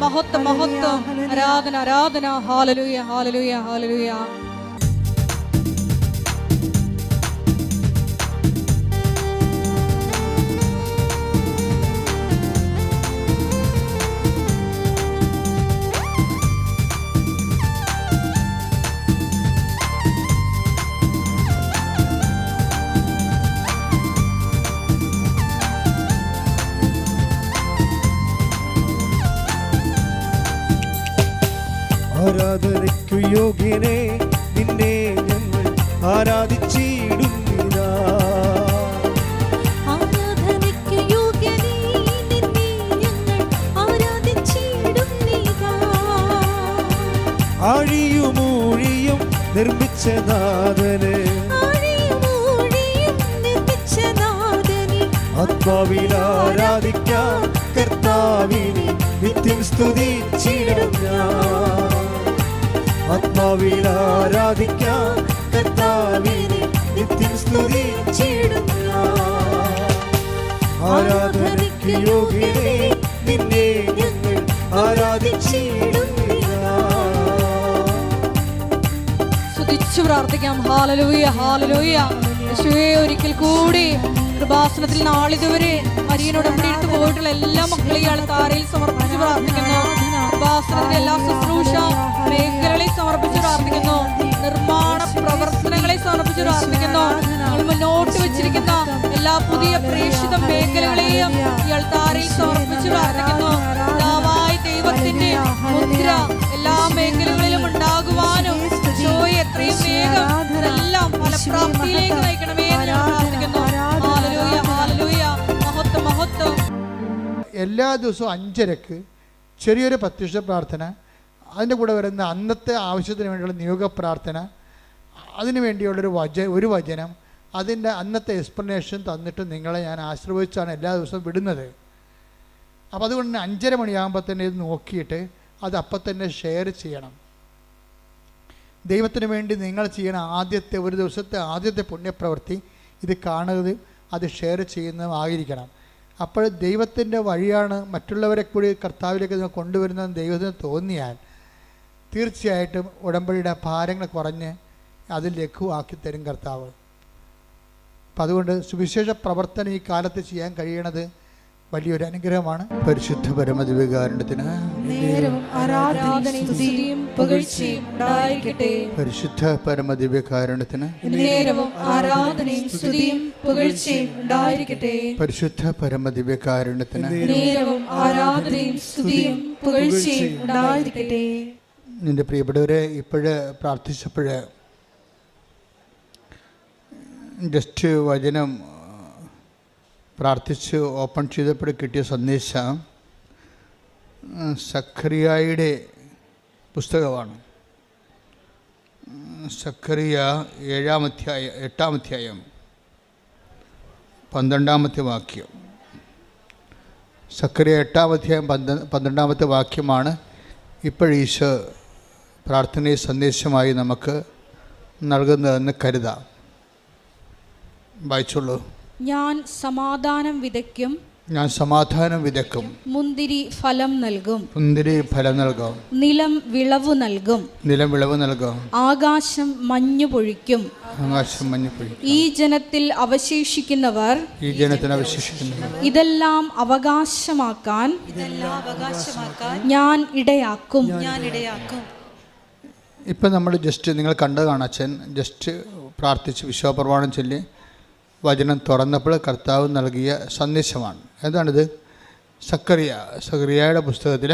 മഹത്വം മഹത്വം ആരാധന ആരാധന ഹല്ലേലൂയ ഹല്ലേലൂയ ഹല്ലേലൂയ. ആരാധനയ്ക്കു യോഗ്യനെ നിന്നെ ഞങ്ങൾ ആരാധിച്ചിടുന്നിതാ. ആരാധനയ്ക്കു യോഗ്യനെ നിന്നെ ഞങ്ങൾ ആരാധിച്ചിടുന്നിതാ. ആഴിയുമൂഴിയും നിർമ്മിച്ച നാഥന് ആത്മാവിൽ ആരാധിക്കാം കർത്താവിനെ നിത്യം സ്തുതിച്ചിടും ഞാൻ. ആത്മാവിൽ ആരാധിക്കാം കർത്താവിനെ നിത്യം സ്തുതിച്ചിടും ഞാൻ. ആരാധനയ്ക്ക് യോഗ്യനെ നിന്നെ ഞങ്ങൾ ആരാധിച്ചിടുന്നിതാ. സ്തുതിച്ചു പ്രാർത്ഥിക്കാം. ഹല്ലേലൂയ ഹല്ലേലൂയ. യേശുവേ, ഒരിക്കൽ കൂടി കൃപാസനത്തിൽ നാളിതുവരെ അരിയനോട് എടുത്തു പോയിട്ടുള്ള എല്ലാ മക്കളെയും ആൾക്കാരയിൽ സമർപ്പിച്ച് പ്രാർത്ഥിക്കുന്നു. കൃപാസനത്തിന്റെ എല്ലാ ശുശ്രൂഷ മേഖലകളെ സമർപ്പിച്ച് പ്രാർത്ഥിക്കുന്നു. നിർമ്മാണ പ്രവർത്തനങ്ങളെ സമർപ്പിച്ച് പ്രാർത്ഥിക്കുന്നു. നമ്മൾ മുന്നോട്ട് വെച്ചിരിക്കുന്ന എല്ലാ പുതിയ പ്രേക്ഷിത മേഖലകളെയും ഈ ആൾക്കാരയിൽ സമർപ്പിച്ച് പ്രാർത്ഥിക്കുന്നു. ദൈവത്തിന്റെ മുദ്ര എല്ലാ മേഖലകളിലും ഉണ്ടാകുവാനും എത്രയും വേഗം എല്ലാം ഫലപ്രാപ്തിയിലേക്ക് നയിക്കണമേ എന്ന് പ്രാർത്ഥിക്കുന്നു. Hallelujah hallelujah. മഹത്വം മഹത്വം. എല്ലാ ദിവസവും 5:30 ചെറിയൊരു പ്രത്യക്ഷ പ്രാർത്ഥന, അതിൻ്റെ കൂടെ വരുന്ന അന്നത്തെ ആവശ്യത്തിന് വേണ്ടിയുള്ള നിയോഗ പ്രാർത്ഥന, അതിനു വേണ്ടിയുള്ളൊരു ഒരു വചനം, അതിൻ്റെ അന്നത്തെ എക്സ്പ്ലനേഷൻ തന്നിട്ട് നിങ്ങളെ ഞാൻ ആശീർവദിച്ചാണ് എല്ലാ ദിവസവും വിടുന്നത്. അപ്പോൾ അതുകൊണ്ട് തന്നെ 5:30 മണിയാകുമ്പോൾ തന്നെ ഇത് നോക്കിയിട്ട് അത് അപ്പം തന്നെ ഷെയർ ചെയ്യണം. ദൈവത്തിന് വേണ്ടി നിങ്ങൾ ചെയ്യണ ഒരു ദിവസത്തെ ആദ്യത്തെ പുണ്യപ്രവൃത്തി ഇത് കാണുന്നത്, അത് ഷെയർ ചെയ്യുന്നതുമായിരിക്കണം. അപ്പോൾ ദൈവത്തിൻ്റെ വഴിയാണ് മറ്റുള്ളവരെ കൂടി കർത്താവിലേക്ക് നിങ്ങൾ കൊണ്ടുവരുന്നതെന്ന് ദൈവത്തിന് തോന്നിയാൽ തീർച്ചയായിട്ടും ഉടമ്പടിയുടെ ഭാരങ്ങൾ കുറഞ്ഞ് അത് ലഘുവാക്കി തരും കർത്താവ്. അപ്പം അതുകൊണ്ട് സുവിശേഷ പ്രവർത്തനം ഈ കാലത്ത് ചെയ്യാൻ കഴിയണത് വലിയൊരു അനുഗ്രഹമാണ്. പരിശുദ്ധ പരമദിവ്യകാരുണ്യത്തിന് പരിശുദ്ധ പരമദിവ്യകാരുണ്യത്തിന് പരിശുദ്ധ പരമദിവ്യകാരുണ്യത്തിന് നിന്റെ പ്രിയപ്പെട്ടവരെ ഇപ്പോഴ് പ്രാർത്ഥിച്ചപ്പോഴ് ജസ്റ്റ് വചനം പ്രാർത്ഥിച്ച് ഓപ്പൺ ചെയ്തപ്പോൾ കിട്ടിയ സന്ദേശം സഖറിയായുടെ പുസ്തകമാണ്. സഖറിയ 8-ാം അധ്യായം 12-ാമത്തെ വാക്യം. സഖറിയ 8-ാം അധ്യായം 12-ാമത്തെ വാക്യമാണ് ഇപ്പോഴീശോ പ്രാർത്ഥനയെ സന്ദേശമായി നമുക്ക് നൽകുന്നതെന്ന് കരുതാം. വായിച്ചോളൂ. ഞാൻ സമാധാനം വിതയ്ക്കും, മുന്തിരി ഫലം നൽകും, നിലം വിളവ് നൽകും, ആകാശം മഞ്ഞു പൊഴിക്കും. ഈ ജനത്തിൽ അവശേഷിക്കുന്നവർ ഇതെല്ലാം അവകാശമാക്കാൻ ഞാൻ ഇടയാക്കും. ഇപ്പം നമ്മൾ ജസ്റ്റ് നിങ്ങൾ കണ്ടതാണ്. അച്ഛൻ ജസ്റ്റ് പ്രാർത്ഥിച്ച് വിശ്വാസപ്രമാണം ചൊല്ലി വചനം തുറന്നപ്പോൾ കർത്താവ് നൽകിയ സന്ദേശമാണ്. എന്താണിത്? സഖറിയയുടെ പുസ്തകത്തിൽ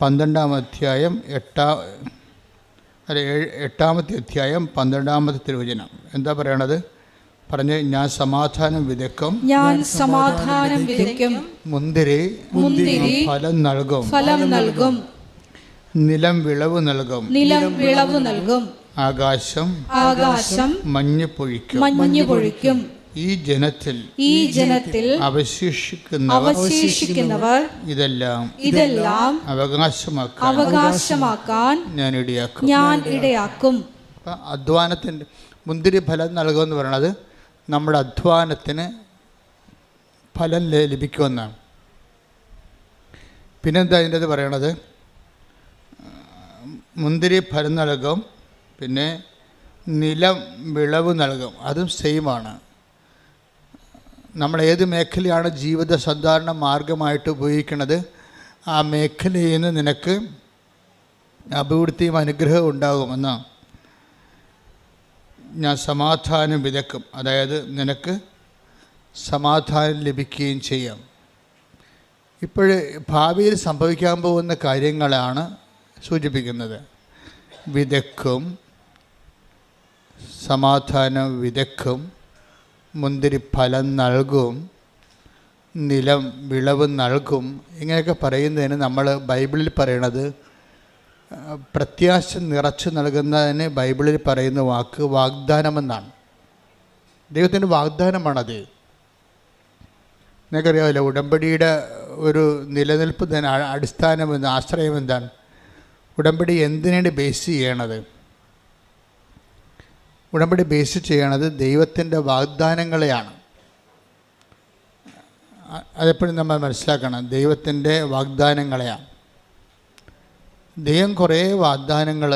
12-ാം അധ്യായം 8-ാമത്തെ അധ്യായം 12-ാമത്തെ തിരുവചനം എന്താ പറയണത്? പറഞ്ഞ് ഞാൻ സമാധാനം വിതയ്ക്കും, മുന്തിരി ഫലം നൽകും, നിലം വിളവ് നൽകും, ആകാശം മഞ്ഞ് പൊഴിക്കും. ഈ ജനത്തിൽ അവശേഷിക്കുന്നവർ ഇതെല്ലാം അവകാശമാക്കാൻ ഞാൻ ഇടയാക്കും. അധ്വാനത്തിൻ്റെ മുന്തിരി ഫലം നൽകുമെന്ന് പറയുന്നത് നമ്മുടെ അധ്വാനത്തിന് ഫലം ലഭിക്കുമെന്നാണ്. പിന്നെന്താ അതിൻ്റെ അത് പറയണത്? മുന്തിരി ഫലം നൽകും, പിന്നെ നിലം വിളവ് നൽകും. അതും സെയിമാണ്. നമ്മൾ ഏത് മേഖലയാണ് ജീവിത സാധാരണ മാർഗമായിട്ട് ഉപയോഗിക്കുന്നത്, ആ മേഖലയിൽ നിന്ന് നിനക്ക് അഭിവൃദ്ധിയും അനുഗ്രഹവും ഉണ്ടാകുമെന്നാണ്. ഞാൻ സമാധാനം വിതക്കും, അതായത് നിനക്ക് സമാധാനം ലഭിക്കുകയും ചെയ്യാം. ഇപ്പോൾ ഭാവിയിൽ സംഭവിക്കാൻ പോകുന്ന കാര്യങ്ങളാണ് സൂചിപ്പിക്കുന്നത്. വിതക്കും, സമാധാനം വിതക്കും, മുന്തിരി ഫലം നൽകും, നിലം വിളവ് നൽകും. ഇങ്ങനെയൊക്കെ പറയുന്നതിന് നമ്മൾ ബൈബിളിൽ പറയണത് പ്രത്യാശ നിറച്ചു നൽകുന്നതിന് ബൈബിളിൽ പറയുന്ന വാക്ക് വാഗ്ദാനമെന്നാണ്. ദൈവത്തിൻ്റെ വാഗ്ദാനമാണത്. നിങ്ങൾക്കറിയാമല്ലോ, ഉടമ്പടിയുടെ ഒരു നിലനിൽപ്പ് തന്നെ അടിസ്ഥാനം ആശ്രയം എന്താണ്? ഉടമ്പടി എന്തിനാണ് ബേസ് ചെയ്യണത്? ഉടമ്പടി ബേസ് ചെയ്യണത് ദൈവത്തിൻ്റെ വാഗ്ദാനങ്ങളെയാണ്. അതെപ്പോഴും നമ്മൾ മനസ്സിലാക്കണം, ദൈവത്തിൻ്റെ വാഗ്ദാനങ്ങളെയാണ്. ദൈവം കുറേ വാഗ്ദാനങ്ങൾ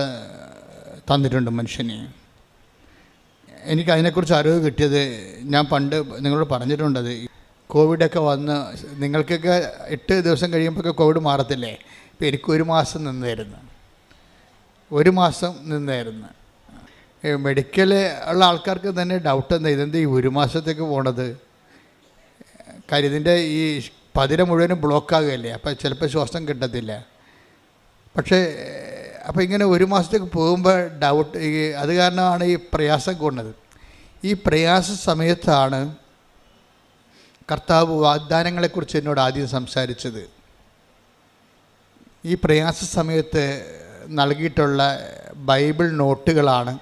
തന്നിട്ടുണ്ട് മനുഷ്യന്. എനിക്ക് അതിനെക്കുറിച്ച് അറിവ് കിട്ടിയത് ഞാൻ പണ്ട് നിങ്ങളോട് പറഞ്ഞിട്ടുണ്ടത്. കോവിഡൊക്കെ വന്ന് നിങ്ങൾക്കൊക്കെ 8 ദിവസം കഴിയുമ്പോഴൊക്കെ കോവിഡ് മാറത്തില്ലേ? ഇപ്പോൾ എനിക്ക് 1 മാസം നിന്നായിരുന്നു. മെഡിക്കൽ ഉള്ള ആൾക്കാർക്ക് തന്നെ ഡൗട്ട് എന്താ, ഇതെന്താ ഈ 1 മാസത്തേക്ക് പോണത്? കാര്യം ഇതിൻ്റെ ഈ പതിര മുഴുവനും ബ്ലോക്കാകുകയല്ലേ, അപ്പോൾ ചിലപ്പോൾ ശ്വാസം കിട്ടത്തില്ല. പക്ഷേ അപ്പോൾ ഇങ്ങനെ 1 മാസത്തേക്ക് പോകുമ്പോൾ ഡൗട്ട്, അത് കാരണമാണ് ഈ പ്രയാസം കൊണ്ടത്. ഈ പ്രയാസ സമയത്താണ് കർത്താവ് വാഗ്ദാനങ്ങളെക്കുറിച്ച് എന്നോട് ആദ്യം സംസാരിച്ചത്. ഈ പ്രയാസ സമയത്ത് നൽകിയിട്ടുള്ള ബൈബിൾ നോട്ടുകളാണ്.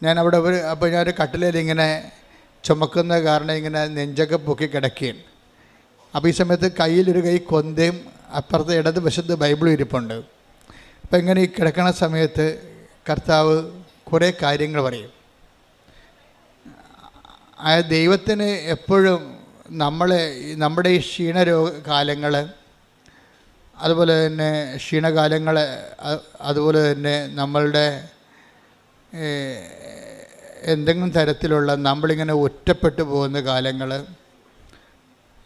ഞാനവിടെ അപ്പോൾ ഞാനൊരു കട്ടിലേൽ ഇങ്ങനെ ചുമക്കുന്ന കാരണം ഇങ്ങനെ നെഞ്ചൊക്കെ പൊക്കി കിടക്കുകയാണ്. അപ്പോൾ ഈ സമയത്ത് കയ്യിലൊരു കൈ കൊന്തയും അപ്പുറത്തെ ഇടത് വശത്ത് ബൈബിളും ഇരിപ്പുണ്ട്. അപ്പോൾ ഇങ്ങനെ ഈ കിടക്കണ സമയത്ത് കർത്താവ് കുറേ കാര്യങ്ങൾ പറയും. ആ ദൈവത്തിന് എപ്പോഴും നമ്മുടെ ഈ ക്ഷീണകാലങ്ങൾ, അതുപോലെ തന്നെ ക്ഷീണകാലങ്ങൾ, അതുപോലെ തന്നെ നമ്മളുടെ എന്തെങ്കിലും തരത്തിലുള്ള നമ്മളിങ്ങനെ ഒറ്റപ്പെട്ടു പോകുന്ന കാലങ്ങൾ,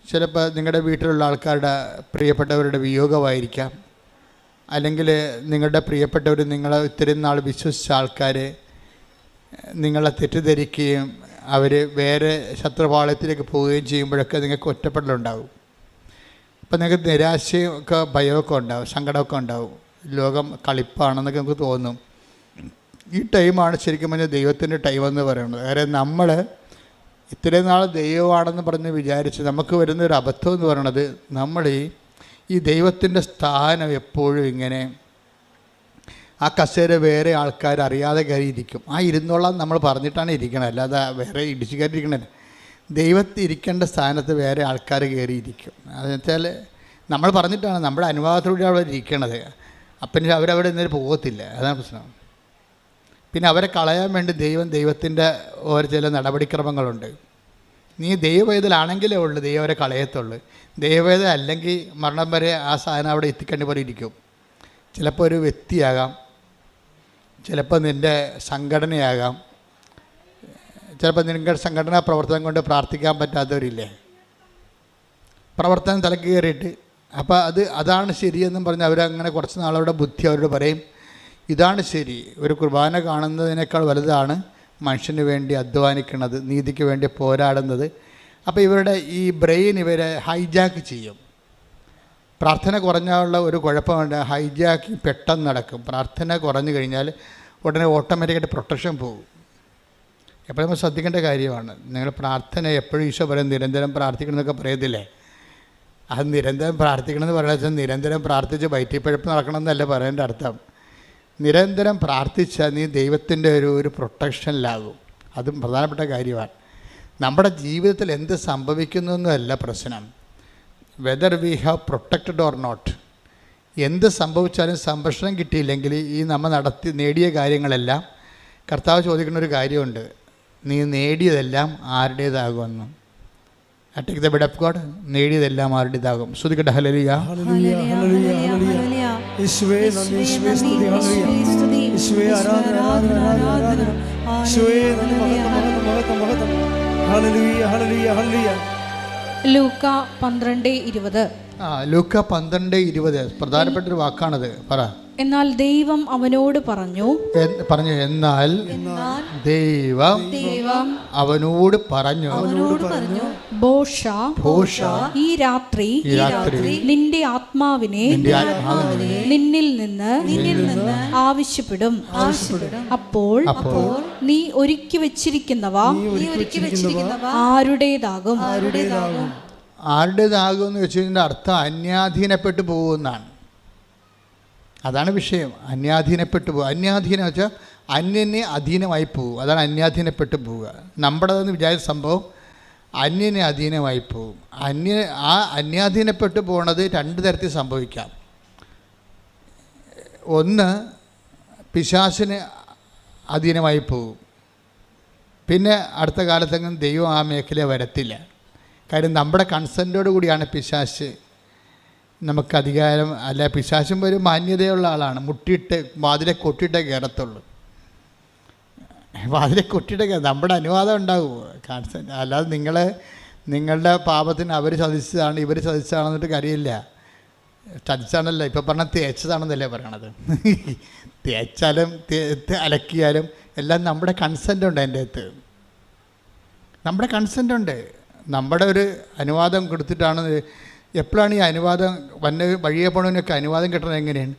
ചിലപ്പോൾ നിങ്ങളുടെ വീട്ടിലുള്ള ആൾക്കാരുടെ പ്രിയപ്പെട്ടവരുടെ വിയോഗമായിരിക്കാം, അല്ലെങ്കിൽ നിങ്ങളുടെ പ്രിയപ്പെട്ടവർ നിങ്ങളെ ഇത്രയും നാൾ വിശ്വസിച്ച ആൾക്കാർ നിങ്ങളെ തെറ്റിദ്ധരിക്കുകയും അവർ വേറെ ശത്രുപാളയത്തിലേക്ക് പോവുകയും ചെയ്യുമ്പോഴൊക്കെ നിങ്ങൾക്ക് ഒറ്റപ്പെടലുണ്ടാകും. അപ്പം നിങ്ങൾക്ക് നിരാശയും ഒക്കെ ഭയമൊക്കെ ഉണ്ടാവും, സങ്കടമൊക്കെ ഉണ്ടാവും. ലോകം കളിപ്പാണെന്നൊക്കെ നമുക്ക് തോന്നും. ഈ ടൈമാണ് ശരിക്കും പറഞ്ഞാൽ ദൈവത്തിൻ്റെ ടൈമെന്ന് പറയുന്നത്. കാര്യം നമ്മൾ ഇത്രയും നാൾ ദൈവമാണെന്ന് പറഞ്ഞ് വിചാരിച്ച് നമുക്ക് വരുന്നൊരു അബദ്ധം എന്ന് പറയുന്നത്, നമ്മൾ ഈ ദൈവത്തിൻ്റെ സ്ഥാനം എപ്പോഴും ഇങ്ങനെ ആ കസേര വേറെ ആൾക്കാർ അറിയാതെ കയറിയിരിക്കും. ആ ഇരുന്നോളാം നമ്മൾ പറഞ്ഞിട്ടാണ് ഇരിക്കണം, അല്ലാതെ വേറെ ഇടിച്ചു കയറിയിരിക്കണേ. ദൈവത്തിൽ ഇരിക്കേണ്ട സ്ഥാനത്ത് വേറെ ആൾക്കാർ കയറിയിരിക്കും. അതെന്ന് വെച്ചാൽ നമ്മൾ പറഞ്ഞിട്ടാണ്, നമ്മുടെ അനുവാദത്തോടെ അവിടെ ഇരിക്കണത്. അപ്പം അവരവിടെ നിന്നൊരു പോകത്തില്ല. അതാണ് പ്രശ്നം. പിന്നെ അവരെ കളയാൻ വേണ്ടി ദൈവത്തിൻ്റെ ഓരോ ചില നടപടിക്രമങ്ങളുണ്ട്. നീ ദൈവവേദലാണെങ്കിലേ ഉള്ളൂ ദൈവം അവരെ കളയത്തുള്ളൂ. ദൈവവേദ അല്ലെങ്കിൽ മരണം വരെ ആ സാധനം അവിടെ എത്തിക്കേണ്ടി പോലെ ഇരിക്കും. ചിലപ്പോൾ ഒരു വ്യക്തിയാകാം, ചിലപ്പോൾ നിൻ്റെ സംഘടനയാകാം, ചിലപ്പോൾ നിങ്ങളുടെ സംഘടനാ പ്രവർത്തനം കൊണ്ട് പ്രാർത്ഥിക്കാൻ പറ്റാത്തവരില്ലേ, പ്രവർത്തനം തലക്ക് കയറിയിട്ട്. അപ്പോൾ അതാണ് ശരിയെന്നും പറഞ്ഞ് അവരങ്ങനെ കുറച്ച് നാളവിടെ ബുദ്ധി അവരോട് പറയും, ഇതാണ് ശരി. ഒരു കുർബാന കാണുന്നതിനേക്കാൾ വലുതാണ് മനുഷ്യന് വേണ്ടി അധ്വാനിക്കുന്നത്, നീതിക്ക് വേണ്ടി പോരാടുന്നത്. അപ്പോൾ ഇവരുടെ ഈ ബ്രെയിൻ ഇവരെ ഹൈജാക്ക് ചെയ്യും. പ്രാർത്ഥന കുറഞ്ഞുള്ള ഒരു കുഴപ്പമുണ്ട്, ഹൈജാക്കിങ് പെട്ടെന്ന് നടക്കും. പ്രാർത്ഥന കുറഞ്ഞു കഴിഞ്ഞാൽ ഉടനെ ഓട്ടോമാറ്റിക്കായിട്ട് പ്രൊട്ടക്ഷൻ പോകും. എപ്പോഴും നമ്മൾ ശ്രദ്ധിക്കേണ്ട കാര്യമാണ്. നിങ്ങൾ പ്രാർത്ഥന എപ്പോഴും ഈശോ പറയും നിരന്തരം പ്രാർത്ഥിക്കണമെന്നൊക്കെ പറയത്തില്ലേ? അത് നിരന്തരം പ്രാർത്ഥിക്കണമെന്ന് പറയുന്നത് നിരന്തരം പ്രാർത്ഥിച്ച് വയറ്റിപ്പഴപ്പ് നടക്കണമെന്നല്ല പറയേണ്ട അർത്ഥം. നിരന്തരം പ്രാർത്ഥിച്ചാൽ നീ ദൈവത്തിൻ്റെ ഒരു പ്രൊട്ടക്ഷനിലാകും. അതും പ്രധാനപ്പെട്ട കാര്യമാണ്. നമ്മുടെ ജീവിതത്തിൽ എന്ത് സംഭവിക്കുന്നു എന്നല്ല പ്രശ്നം, whether we have protected or not. എന്ത് സംഭവിച്ചാലും സംരക്ഷണം കിട്ടിയില്ലെങ്കിൽ ഈ നമ്മൾ നേടിയ കാര്യങ്ങളെല്ലാം, കർത്താവ് ചോദിക്കുന്ന ഒരു കാര്യമുണ്ട്, നീ നേടിയതെല്ലാം ആരുടേതാകുമെന്ന്. Take the word of God. നേടിയതെല്ലാം ആരുടേതാകും. ശ്രുതിക്കട്ടെ ഹല്ലേലൂയ. യേശുവേ നന്ദി, യേശുവേ സ്തുതി, ഹല്ലേലൂയ. യേശുവേ ആരാധന, ആരാധന, ആരാധന. യേശുവേ നന്ദി, മഹത്വം, മഹത്വം, മഹത്വം, മഹത്വം. ഹല്ലേലൂയ, ഹല്ലേലൂയ, ഹല്ലേലൂയ. ലൂക്ക 12:20. ലൂക്ക 12:20 പ്രധാനപ്പെട്ടൊരു വാക്കാണത്. പറ. എന്നാൽ ദൈവം അവനോട് പറഞ്ഞു. എന്നാൽ ദൈവം അവനോട് പറഞ്ഞു, ഭോഷ ഈ രാത്രി നിന്റെ ആത്മാവിനെ നിന്നിൽ നിന്ന് ആവശ്യപ്പെടും. അപ്പോൾ നീ ഒരുക്കി വെച്ചിരിക്കുന്നവ ആരുടേതാകും. ആരുടേതാകും എന്ന് വെച്ച് കഴിഞ്ഞാൽ അർത്ഥം അന്യാധീനപ്പെട്ടു പോകുമെന്നാണ്. അതാണ് വിഷയം. അന്യാധീനപ്പെട്ടു പോകുക. അന്യാധീനം വെച്ചാൽ അന്യനെ അധീനമായി പോകും. അതാണ് അന്യാധീനപ്പെട്ടു പോവുക. നമ്മുടേതെന്ന് വിചാരിച്ച സംഭവം അന്യനെ അധീനമായി പോകും. അന്യാധീനപ്പെട്ടു പോകുന്നത് രണ്ട് തരത്തിൽ സംഭവിക്കാം. ഒന്ന്, പിശാചിന് അധീനമായി പോകും. പിന്നെ അടുത്ത കാലത്തെങ്കിലും ദൈവം ആ മേഖല വരത്തില്ല. കാര്യം നമ്മുടെ കൺസെൻറ്റോടു കൂടിയാണ് പിശാച് നമുക്ക് അധികാരം. അല്ല, പിശാചും ഒരു മാന്യതയുള്ള ആളാണ്. മുട്ടിയിട്ട് വാതിലെ കൊട്ടിയിട്ടേ കയറത്തുള്ളൂ. വാതിലെ കൊട്ടിയിട്ടേ നമ്മുടെ അനുവാദം ഉണ്ടാകുമോ? കൺസെൻറ്റ്. അല്ലാതെ നിങ്ങളുടെ പാപത്തിന് അവർ ചതിച്ചതാണ് ഇവർ ചതിച്ചതാണെന്നിട്ട് കാര്യമില്ല. ചതിച്ചാണല്ലോ ഇപ്പം പറഞ്ഞാൽ തേച്ചതാണെന്നല്ലേ പറയണത്. തേച്ചാലും അലക്കിയാലും എല്ലാം നമ്മുടെ കൺസെൻ്റ് ഉണ്ട്. അതിൻ്റെ അകത്ത് നമ്മുടെ കൺസെൻ്റ് ഉണ്ട്. നമ്മുടെ ഒരു അനുവാദം കൊടുത്തിട്ടാണ്. എപ്പോഴാണ് ഈ അനുവാദം വഴിയെ പോണതിനൊക്കെ അനുവാദം കിട്ടുന്നത്? എങ്ങനെയാണ്?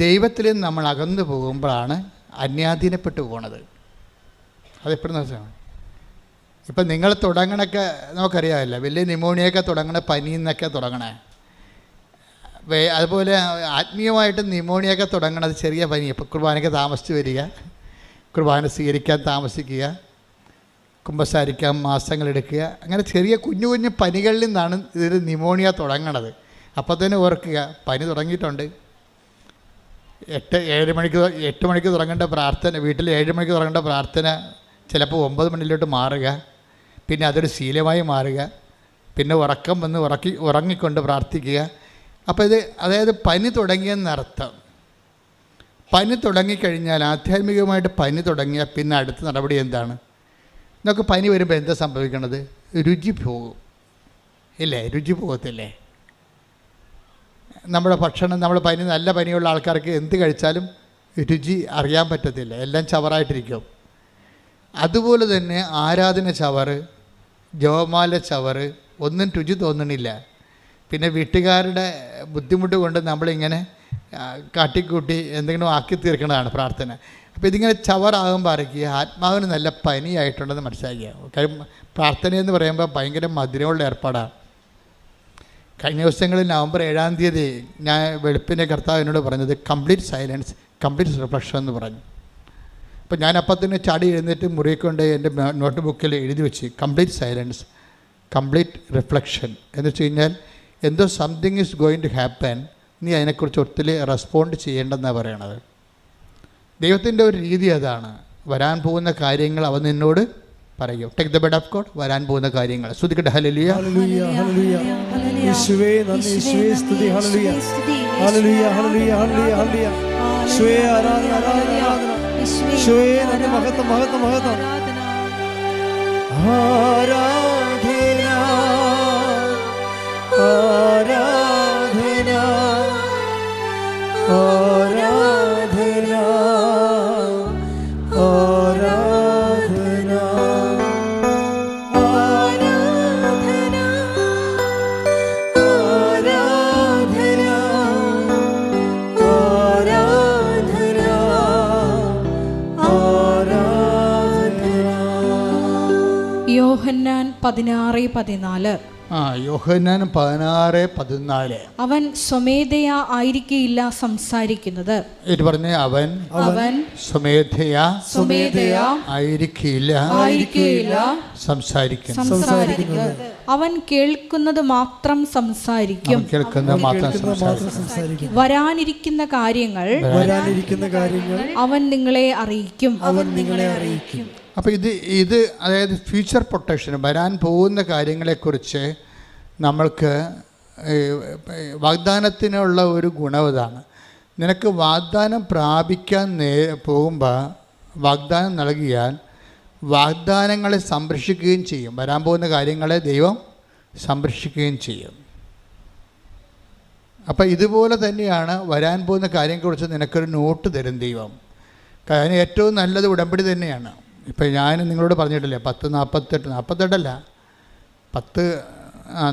ദൈവത്തിൽ നമ്മൾ അകന്നു പോകുമ്പോഴാണ് അന്യാധീനപ്പെട്ടു പോണത്. അതെപ്പോഴും മനസ്സിലാണ്. ഇപ്പം നിങ്ങൾ തുടങ്ങണൊക്കെ നമുക്കറിയാമല്ലോ, വലിയ ന്യൂമോണിയൊക്കെ തുടങ്ങണ പനി എന്നൊക്കെ തുടങ്ങണേ. അതുപോലെ ആത്മീയമായിട്ട് ന്യൂമോണിയൊക്കെ തുടങ്ങണത് ചെറിയ പനി. ഇപ്പോൾ കുർബാനയ്ക്ക് താമസിച്ച് വരിക, കുർബാന സ്വീകരിക്കാൻ താമസിക്കുക, കുമ്പസാരിക്കാൻ മാസങ്ങളെടുക്കുക, അങ്ങനെ ചെറിയ കുഞ്ഞു കുഞ്ഞു പനികളിൽ നിന്നാണ് ഇതിൽ ന്യൂമോണിയ തുടങ്ങണത്. അപ്പോൾ തന്നെ ഓർക്കുക, പനി തുടങ്ങിയിട്ടുണ്ട്. 8 മണിക്ക് തുടങ്ങേണ്ട പ്രാർത്ഥന, വീട്ടിൽ 7 മണിക്ക് തുടങ്ങേണ്ട പ്രാർത്ഥന ചിലപ്പോൾ 9 മണിയിലോട്ട് മാറുക. പിന്നെ അതൊരു ശീലമായി മാറുക. പിന്നെ ഉറക്കം വന്ന് ഉറങ്ങിക്കൊണ്ട് പ്രാർത്ഥിക്കുക. അപ്പോൾ അതായത് പനി തുടങ്ങിയെന്നർത്ഥം. പനി തുടങ്ങിക്കഴിഞ്ഞാൽ, ആധ്യാത്മികമായിട്ട് പനി തുടങ്ങിയാൽ പിന്നെ അടുത്ത നടപടി എന്താണ്? നമുക്ക് പനി വരുമ്പോൾ എന്താ സംഭവിക്കണത്? രുചി പോകും ഇല്ലേ? രുചി പോകത്തില്ലേ? നമ്മുടെ ഭക്ഷണം, നല്ല പനിയുള്ള ആൾക്കാർക്ക് എന്ത് കഴിച്ചാലും രുചി അറിയാൻ പറ്റത്തില്ല, എല്ലാം ചവറായിട്ടിരിക്കും. അതുപോലെ തന്നെ ആരാധന ചവറ്, ജപമാല ചവറ്, ഒന്നും രുചി തോന്നണില്ല. പിന്നെ വീട്ടുകാരുടെ ബുദ്ധിമുട്ട് കൊണ്ട് നമ്മളിങ്ങനെ കാട്ടിക്കൂട്ടി എന്തെങ്കിലും ആക്കി തീർക്കുന്നതാണ് പ്രാർത്ഥന. അപ്പോൾ ഇതിങ്ങനെ ചവറാകുമ്പോൾ അറിയിക്കുക ആത്മാവിന് നല്ല പനിയായിട്ടുണ്ടെന്ന് മനസ്സിലാക്കുക. കാര്യം പ്രാർത്ഥനയെന്ന് പറയുമ്പോൾ ഭയങ്കര മധുരമുള്ള ഏർപ്പാടാണ്. കഴിഞ്ഞ ദിവസങ്ങളിൽ നവംബർ 7-ാം തീയതി ഞാൻ വെളുപ്പിൻ്റെ കർത്താവ് എന്നോട് പറഞ്ഞത് കംപ്ലീറ്റ് സൈലൻസ്, കംപ്ലീറ്റ് റിഫ്ലക്ഷൻ എന്ന് പറഞ്ഞു. അപ്പോൾ ഞാൻ അപ്പം തന്നെ ചാടി എഴുന്നേറ്റ് മുറിക്കൊണ്ട് എൻ്റെ നോട്ട് ബുക്കിൽ എഴുതി വെച്ച് കംപ്ലീറ്റ് സൈലൻസ്, കംപ്ലീറ്റ് റിഫ്ലക്ഷൻ എന്ന് വെച്ച് കഴിഞ്ഞാൽ എന്തോ something is going to happen, നീ അതിനെക്കുറിച്ച് ഒത്തിരി റെസ്പോണ്ട് ചെയ്യേണ്ടെന്നാണ് പറയണത്. ദൈവത്തിൻ്റെ ഒരു രീതി അതാണ്. വരാൻ പോകുന്ന കാര്യങ്ങൾ അവൻ നിന്നോട് പറയും. Take the word of God. വരാൻ പോകുന്ന കാര്യങ്ങൾ സ്തുതിക്കട്ടെ. ഹല്ലേലൂയ, ഹല്ലേലൂയ, ഹല്ലേലൂയ. യേശുവേ നന്ദി, യേശുവേ സ്തുതി, ഹല്ലേലൂയ, ഹല്ലേലൂയ, ഹല്ലേലൂയ, ഹല്ലേലൂയ, ഹല്ലേലൂയ. യേശുവേ ആരാധന, ആരാധന, ആരാധന. യേശുവേ നന്ദി, മഹത്വം, മഹത്വം, മഹത്വം. ആരാധന, ആരാധന, ആരാധന, ആരാധന, ആരാധന, ആരാധന, ആരാധന. യോഹന്നാൻ 16:14. യോഹന്നാൻ 16:14. അവൻ സ്വമേധയാ ആയിരിക്കയില്ല സംസാരിക്കുന്നത്. ഇത് പറഞ്ഞ് അവൻ സ്വമേധയാ ആയിരിക്കയില്ല സംസാരിക്കുന്നത്. അവൻ കേൾക്കുന്നത് മാത്രം സംസാരിക്കും. വരാനിരിക്കുന്ന കാര്യങ്ങൾ അവൻ നിങ്ങളെ അറിയിക്കും. അപ്പോൾ ഇത് അതായത് ഫ്യൂച്ചർ പ്രൊട്ടക്ഷൻ, വരാൻ പോകുന്ന കാര്യങ്ങളെക്കുറിച്ച് നമ്മൾക്ക് വാഗ്ദാനത്തിനുള്ള ഒരു ഗുണവതാണ്. നിനക്ക് വാഗ്ദാനം പ്രാപിക്കാൻ പോകുമ്പോൾ വാഗ്ദാനം നൽകിയാൽ വാഗ്ദാനങ്ങളെ സംരക്ഷിക്കുകയും ചെയ്യും. വരാൻ പോകുന്ന കാര്യങ്ങളെ ദൈവം സംരക്ഷിക്കുകയും ചെയ്യും. അപ്പോൾ ഇതുപോലെ തന്നെയാണ് വരാൻ പോകുന്ന കാര്യങ്ങളെക്കുറിച്ച് നിനക്കൊരു നോട്ട് തരും ദൈവം. കാരണം ഏറ്റവും നല്ലത് ഉടമ്പടി തന്നെയാണ്. ഇപ്പം ഞാൻ നിങ്ങളോട് പറഞ്ഞിട്ടില്ലേ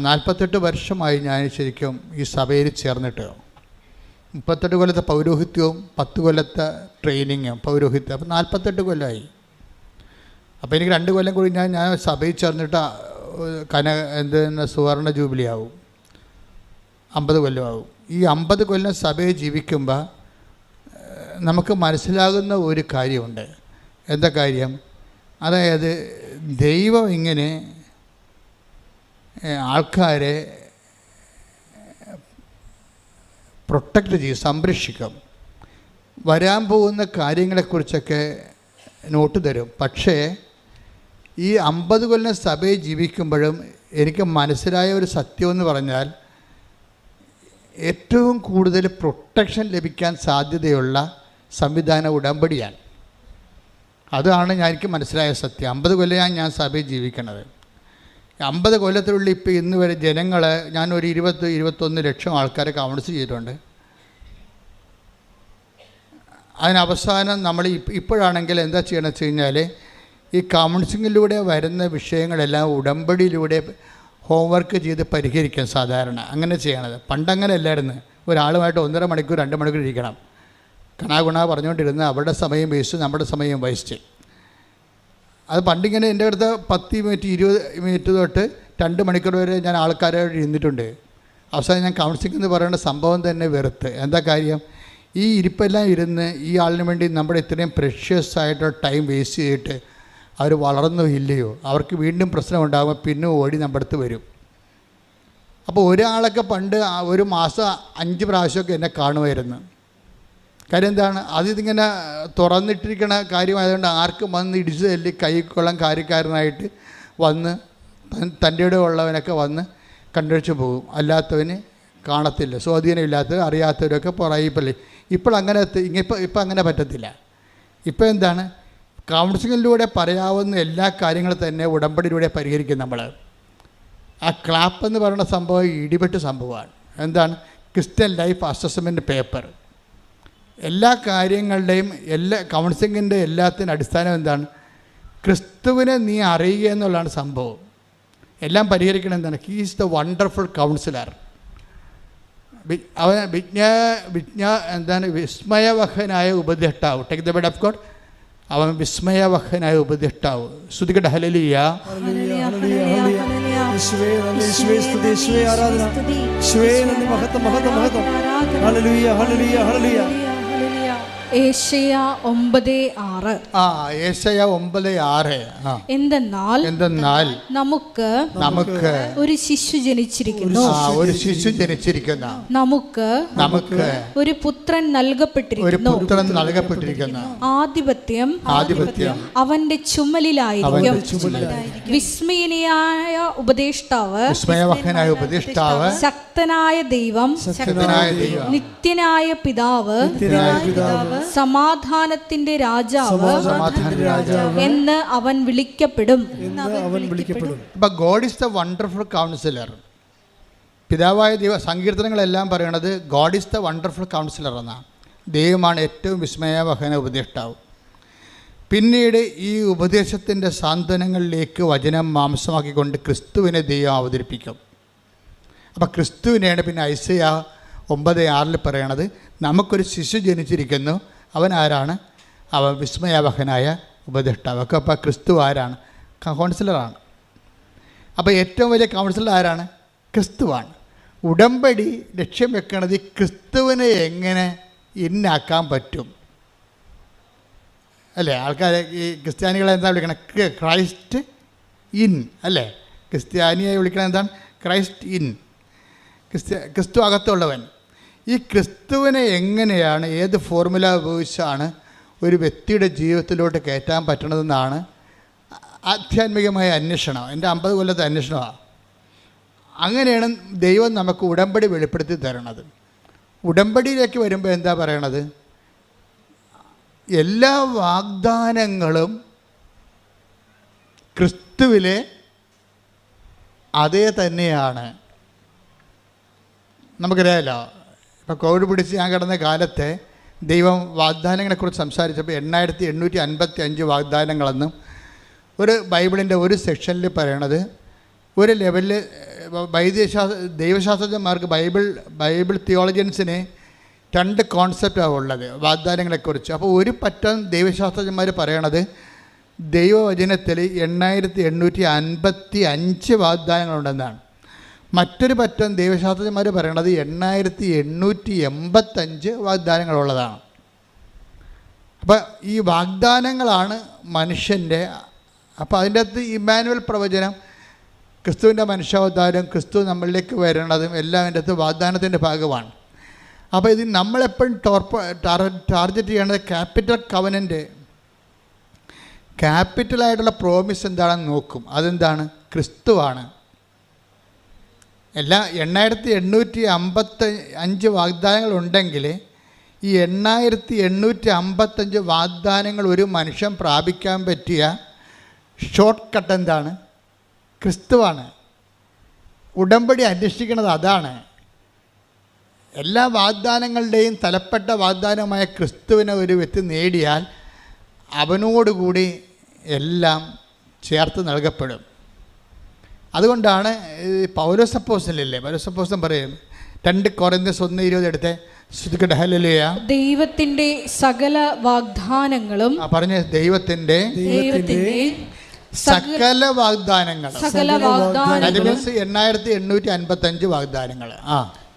48 വർഷമായി ഞാൻ ശരിക്കും ഈ സഭയിൽ ചേർന്നിട്ട്. 38 കൊല്ലത്തെ പൗരോഹിത്യവും 10 കൊല്ലത്തെ ട്രെയിനിങ്ങും പൗരോഹിത്യം, അപ്പോൾ 48 കൊല്ലമായി. അപ്പോൾ എനിക്ക് 2 കൊല്ലം കൂടി ഞാൻ സഭയിൽ ചേർന്നിട്ട് സുവർണ ജൂബിലി ആവും, 50 കൊല്ലമാവും. ഈ 50 കൊല്ലം സഭയിൽ ജീവിക്കുമ്പോൾ നമുക്ക് മനസ്സിലാകുന്ന ഒരു കാര്യമുണ്ട്. എന്താ കാര്യം? അതായത് ദൈവം ഇങ്ങനെ ആൾക്കാരെ പ്രൊട്ടക്റ്റ് ചെയ്യും, സംരക്ഷിക്കും. വരാൻ പോകുന്ന കാര്യങ്ങളെക്കുറിച്ചൊക്കെ നോട്ട് തരും. പക്ഷേ ഈ 50 കൊല്ലം സഭയിൽ ജീവിക്കുമ്പോഴും എനിക്ക് മനസ്സിലായ ഒരു സത്യമെന്ന് പറഞ്ഞാൽ ഏറ്റവും കൂടുതൽ പ്രൊട്ടക്ഷൻ ലഭിക്കാൻ സാധ്യതയുള്ള സംവിധാനം ഉടമ്പടിയാണ്. അതാണ് എനിക്ക് മനസ്സിലായ സത്യം. 50 കൊല്ലമാണ് ഞാൻ സഭയിൽ ജീവിക്കണത്. 50 കൊല്ലത്തിനുള്ളിൽ ഇപ്പോൾ ഇന്ന് വരെ ജനങ്ങളെ ഞാനൊരു 20-21 ലക്ഷം ആൾക്കാരെ കൗൺസിൽ ചെയ്തിട്ടുണ്ട്. അതിനവസാനം നമ്മൾ ഇപ്പോഴാണെങ്കിൽ എന്താ ചെയ്യണമെന്ന് വെച്ച് കഴിഞ്ഞാൽ ഈ കൗൺസിലിങ്ങിലൂടെ വരുന്ന വിഷയങ്ങളെല്ലാം ഉടമ്പടിയിലൂടെ ഹോംവർക്ക് ചെയ്ത് പരിഹരിക്കാം. സാധാരണ അങ്ങനെ ചെയ്യണത്. പണ്ടങ്ങനെ അല്ലായിരുന്നു. ഒരാളുമായിട്ട് 1.5 മണിക്കൂർ 2 മണിക്കൂർ ഇരിക്കണം. കണാഗുണ പറഞ്ഞുകൊണ്ടിരുന്ന അവരുടെ സമയം വേസ്റ്റ്, നമ്മുടെ സമയം വേസ്റ്റ്. അത് പണ്ടിങ്ങനെ എൻ്റെ അടുത്ത് 10 മിനിറ്റ് 20 മിനിറ്റ് തൊട്ട് 2 മണിക്കൂർ വരെ ഞാൻ ആൾക്കാരോട് ഇരുന്നിട്ടുണ്ട്. അവസാനം ഞാൻ കൗൺസിലിംഗ് എന്ന് പറയുന്ന സംഭവം തന്നെ വെറുത്ത്. എന്താ കാര്യം? ഈ ഇരിപ്പെല്ലാം ഇരുന്ന് ഈ ആളിന് വേണ്ടി നമ്മുടെ ഇത്രയും പ്രഷ്യസ് ആയിട്ടുള്ള ടൈം വേസ്റ്റ് ചെയ്തിട്ട് അവർ വളർന്നോ ഇല്ലയോ, അവർക്ക് വീണ്ടും പ്രശ്നം ഉണ്ടാകുമ്പോൾ പിന്നെ ഓടി നമ്മുടെ അടുത്ത് വരും. അപ്പോൾ ഒരാളൊക്കെ പണ്ട് ഒരു മാസം 5 പ്രാവശ്യമൊക്കെ എന്നെ കാണുമായിരുന്നു. കാര്യം എന്താണ്? അതിങ്ങനെ തുറന്നിട്ടിരിക്കണ കാര്യമായതുകൊണ്ട് ആർക്കും വന്ന് ഇടിച്ചു തല്ലി കൈക്കൊള്ളാൻ കാര്യക്കാരനായിട്ട് വന്ന് തൻ്റെ ഇടം ഉള്ളവനൊക്കെ വന്ന് കണ്ടുവച്ച് പോകും. അല്ലാത്തവന് കാണത്തില്ല. സ്വാധീനമില്ലാത്തവർ അറിയാത്തവരൊക്കെ പുറകിപ്പല്ലേ. ഇപ്പോൾ അങ്ങനെ പറ്റത്തില്ല. ഇപ്പോൾ എന്താണ്? കൗൺസിലിങ്ങിലൂടെ പറയാവുന്ന എല്ലാ കാര്യങ്ങളും തന്നെ ഉടമ്പടിയിലൂടെ പരിഹരിക്കും നമ്മൾ. ആ ക്ലാപ്പ് എന്ന് പറയുന്ന സംഭവം ഇടിപെട്ട് സംഭവമാണ്. എന്താണ്? Christian life assessment paper. എല്ലാ കാര്യങ്ങളുടെയും കൗൺസിലിങ്ങിൻ്റെ എല്ലാത്തിനും അടിസ്ഥാനം എന്താണ്? ക്രിസ്തുവിനെ നീ അറിയുക എന്നുള്ളതാണ് സംഭവം. എല്ലാം പരിഹരിക്കണം. എന്താണ്? He is the wonderful councillor. അവൻ വിസ്മയവഹനായ ഉപദേഷ്ടാവ്. Take the word of God. അവൻ വിസ്മയവഹനായ ഉപദേഷ്ടാവ്. ശ്രുതികട ഹല്ലേലൂയ. ഏശയ്യ 9:6. ഏശയ്യ 9:6. എന്തെന്നാൽ നമുക്ക് ഒരു ശിശു ജനിച്ചിരിക്കുന്നു, നമുക്ക് ഒരു പുത്രൻ നൽകപ്പെട്ടിരിക്കുന്നു, ആധിപത്യം അവന്റെ ചുമലിലായിരിക്കും. വിസ്മയനായ ഉപദേഷ്ടാവ്, ശക്തനായ ദൈവം, നിത്യനായ പിതാവ്, സമാധാനത്തിന്റെ രാജാവ് എന്ന് അവൻ വിളിക്കപ്പെടും. God is the wonderful councillor. പിതാവായ ദൈവ സങ്കീർത്തനങ്ങളെല്ലാം പറയണത് God is the wonderful councillor എന്നാണ്. ദൈവമാണ് ഏറ്റവും വിസ്മയവഹന ഉപദേഷ്ടാവ്. പിന്നീട് ഈ ഉപദേശത്തിൻ്റെ സാന്ത്വനങ്ങളിലേക്ക് വചനം മാംസമാക്കിക്കൊണ്ട് ക്രിസ്തുവിനെ ദൈവം അവതരിപ്പിക്കും. അപ്പോൾ ക്രിസ്തുവിനെയാണ് പിന്നെ ഐസയ്യ 9:6 പറയണത്. നമുക്കൊരു ശിശു ജനിച്ചിരിക്കുന്നു. അവൻ ആരാണ്? അവൻ വിസ്മയാവഹനായ ഉപദേഷ്ടാവ്. അപ്പോൾ ക്രിസ്തു ആരാണ്? കൗൺസിലറാണ്. അപ്പോൾ ഏറ്റവും വലിയ കൗൺസിലർ ആരാണ്? ക്രിസ്തുവാണ്. ഉടമ്പടി ലക്ഷ്യം വെക്കുന്നത് ഈ ക്രിസ്തുവിനെ എങ്ങനെ ഇന്നാക്കാൻ പറ്റും അല്ലേ? ആൾക്കാരെ ഈ ക്രിസ്ത്യാനികളെ എന്താ വിളിക്കണം? ക്രൈസ്റ്റ് ഇൻ അല്ലേ? ക്രിസ്ത്യാനിയെ വിളിക്കണം എന്താണ്? ക്രൈസ്റ്റ് ഇൻ, ക്രിസ്തു അകത്തുള്ളവൻ. ഈ ക്രിസ്തുവിനെ എങ്ങനെയാണ്, ഏത് ഫോർമുല ഉപയോഗിച്ചാണ് ഒരു വ്യക്തിയുടെ ജീവിതത്തിലോട്ട് കയറ്റാൻ പറ്റണതെന്നാണ് ആധ്യാത്മികമായ അന്വേഷണം. എൻ്റെ 50 കൊല്ലത്തെ അന്വേഷണമാണ്. അങ്ങനെയാണ് ദൈവം നമുക്ക് ഉടമ്പടി വെളിപ്പെടുത്തി തരണത്. ഉടമ്പടിയിലേക്ക് വരുമ്പോൾ എന്താ പറയണത്? എല്ലാ വാഗ്ദാനങ്ങളും ക്രിസ്തുവിലെ അതേ തന്നെയാണ്. നമുക്കറിയാമല്ലോ, ഇപ്പോൾ കോവിഡ് പിടിച്ച് ഞാൻ കിടന്ന കാലത്തെ ദൈവം വാഗ്ദാനങ്ങളെക്കുറിച്ച് സംസാരിച്ചപ്പോൾ 8855 വാഗ്ദാനങ്ങളെന്നും ഒരു ബൈബിളിൻ്റെ ഒരു സെക്ഷനിൽ പറയണത്, ഒരു ലെവലിൽ ദൈവശാസ്ത്രജ്ഞന്മാർക്ക് ബൈബിൾ തിയോളജിയൻസിന് 2 കോൺസെപ്റ്റാണ് ഉള്ളത് വാഗ്ദാനങ്ങളെക്കുറിച്ച്. അപ്പോൾ ഒരു പറ്റം ദൈവശാസ്ത്രജ്ഞന്മാർ പറയണത് ദൈവവചനത്തിൽ 8855 വാഗ്ദാനങ്ങളുണ്ടെന്നാണ്. മറ്റൊരു പറ്റം ദൈവശാസ്ത്രജ്ഞന്മാർ പറയണത് 8885 വാഗ്ദാനങ്ങളുള്ളതാണ്. അപ്പോൾ ഈ വാഗ്ദാനങ്ങളാണ് മനുഷ്യൻ്റെ. അപ്പോൾ അതിൻ്റെ അകത്ത് ഇമ്മാനുവൽ പ്രവചനം, ക്രിസ്തുവിൻ്റെ മനുഷ്യാവതാരം, ക്രിസ്തു നമ്മളിലേക്ക് വരണതും എല്ലാം അതിൻ്റെ അകത്ത് വാഗ്ദാനത്തിൻ്റെ ഭാഗമാണ്. അപ്പോൾ ഇത് നമ്മളെപ്പോഴും ടാർഗറ്റ് ചെയ്യേണ്ടത് ക്യാപിറ്റൽ കവനൻ്റ്, ക്യാപിറ്റലായിട്ടുള്ള പ്രോമിസ് എന്താണെന്ന് നോക്കും. അതെന്താണ്? ക്രിസ്തുവാണ്. എല്ലാ 8855 വാഗ്ദാനങ്ങളുണ്ടെങ്കിൽ ഈ 8855 വാഗ്ദാനങ്ങൾ ഒരു മനുഷ്യൻ പ്രാപിക്കാൻ പറ്റിയ ഷോർട്ട് കട്ട് എന്താണ്? ക്രിസ്തുവാണ്. ഉടമ്പടി അന്വേഷിക്കുന്നത് അതാണ്. എല്ലാ വാഗ്ദാനങ്ങളുടെയും തലപ്പെട്ട വാഗ്ദാനമായ ക്രിസ്തുവിനെ ഒരു വ്യക്തി നേടിയാൽ അവനോടുകൂടി എല്ലാം ചേർത്ത് നൽകപ്പെടും. അതുകൊണ്ടാണ് പൗലോസ് അപ്പോസ്തലനില്ലേ, പൗലോസ് അപ്പോസ്തലൻ പറയും 2 കൊരിന്ത്യർ 1:20 എടുത്തേ, ശ്രുതിക്കട്ടെ, ഹല്ലേലൂയ. ദൈവത്തിന്റെ സകല വാഗ്ദാനങ്ങളും പറഞ്ഞ ദൈവത്തിന്റെ സകല വാഗ്ദാനങ്ങൾ, 8855 വാഗ്ദാനങ്ങൾ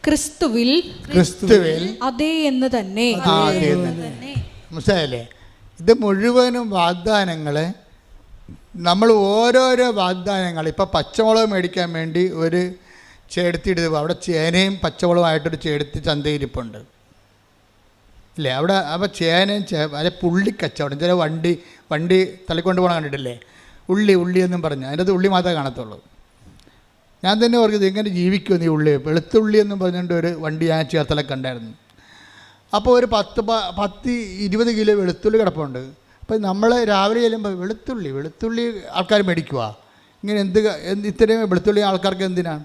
ക്രിസ്തുവിൽ അതേ എന്ന് തന്നെ. മനസ്സിലായല്ലേ? ഇത് മുഴുവനും വാഗ്ദാനങ്ങൾ. നമ്മൾ ഓരോരോ വാഗ്ദാനങ്ങൾ, ഇപ്പോൾ പച്ചമുളക് മേടിക്കാൻ വേണ്ടി ഒരു ചേടത്തിയിടുക, അവിടെ ചേനയും പച്ചമുളകുമായിട്ടൊരു ചേടത്തി ചന്തയിരിപ്പുണ്ട് ഇല്ലേ? അവിടെ അപ്പോൾ ചേനയും അല്ലെ പുള്ളിക്കച്ചവടം, ചില വണ്ടി തള്ളിക്കൊണ്ട് പോകണം കണ്ടിട്ടില്ലേ? ഉള്ളി എന്നും പറഞ്ഞു, അതിൻ്റെ അത് ഉള്ളി മാത്രമേ കാണത്തുള്ളൂ. ഞാൻ തന്നെ ഓർക്കുന്നത് എങ്ങനെ ജീവിക്കുമെന്ന് ഈ ഉള്ളി, വെളുത്തുള്ളി എന്നും പറഞ്ഞുകൊണ്ട് ഒരു വണ്ടി ഞാൻ ചേർത്തലൊക്കെ ഉണ്ടായിരുന്നു. അപ്പോൾ ഒരു 10-20 കിലോ വെളുത്തുള്ളി കിടപ്പുണ്ട്. അപ്പോൾ നമ്മൾ രാവിലെ ചെല്ലുമ്പോൾ വെളുത്തുള്ളി ആൾക്കാർ മേടിക്കുക. ഇങ്ങനെ ഇത്രയും വെളുത്തുള്ളി ആൾക്കാർക്ക് എന്തിനാണ്?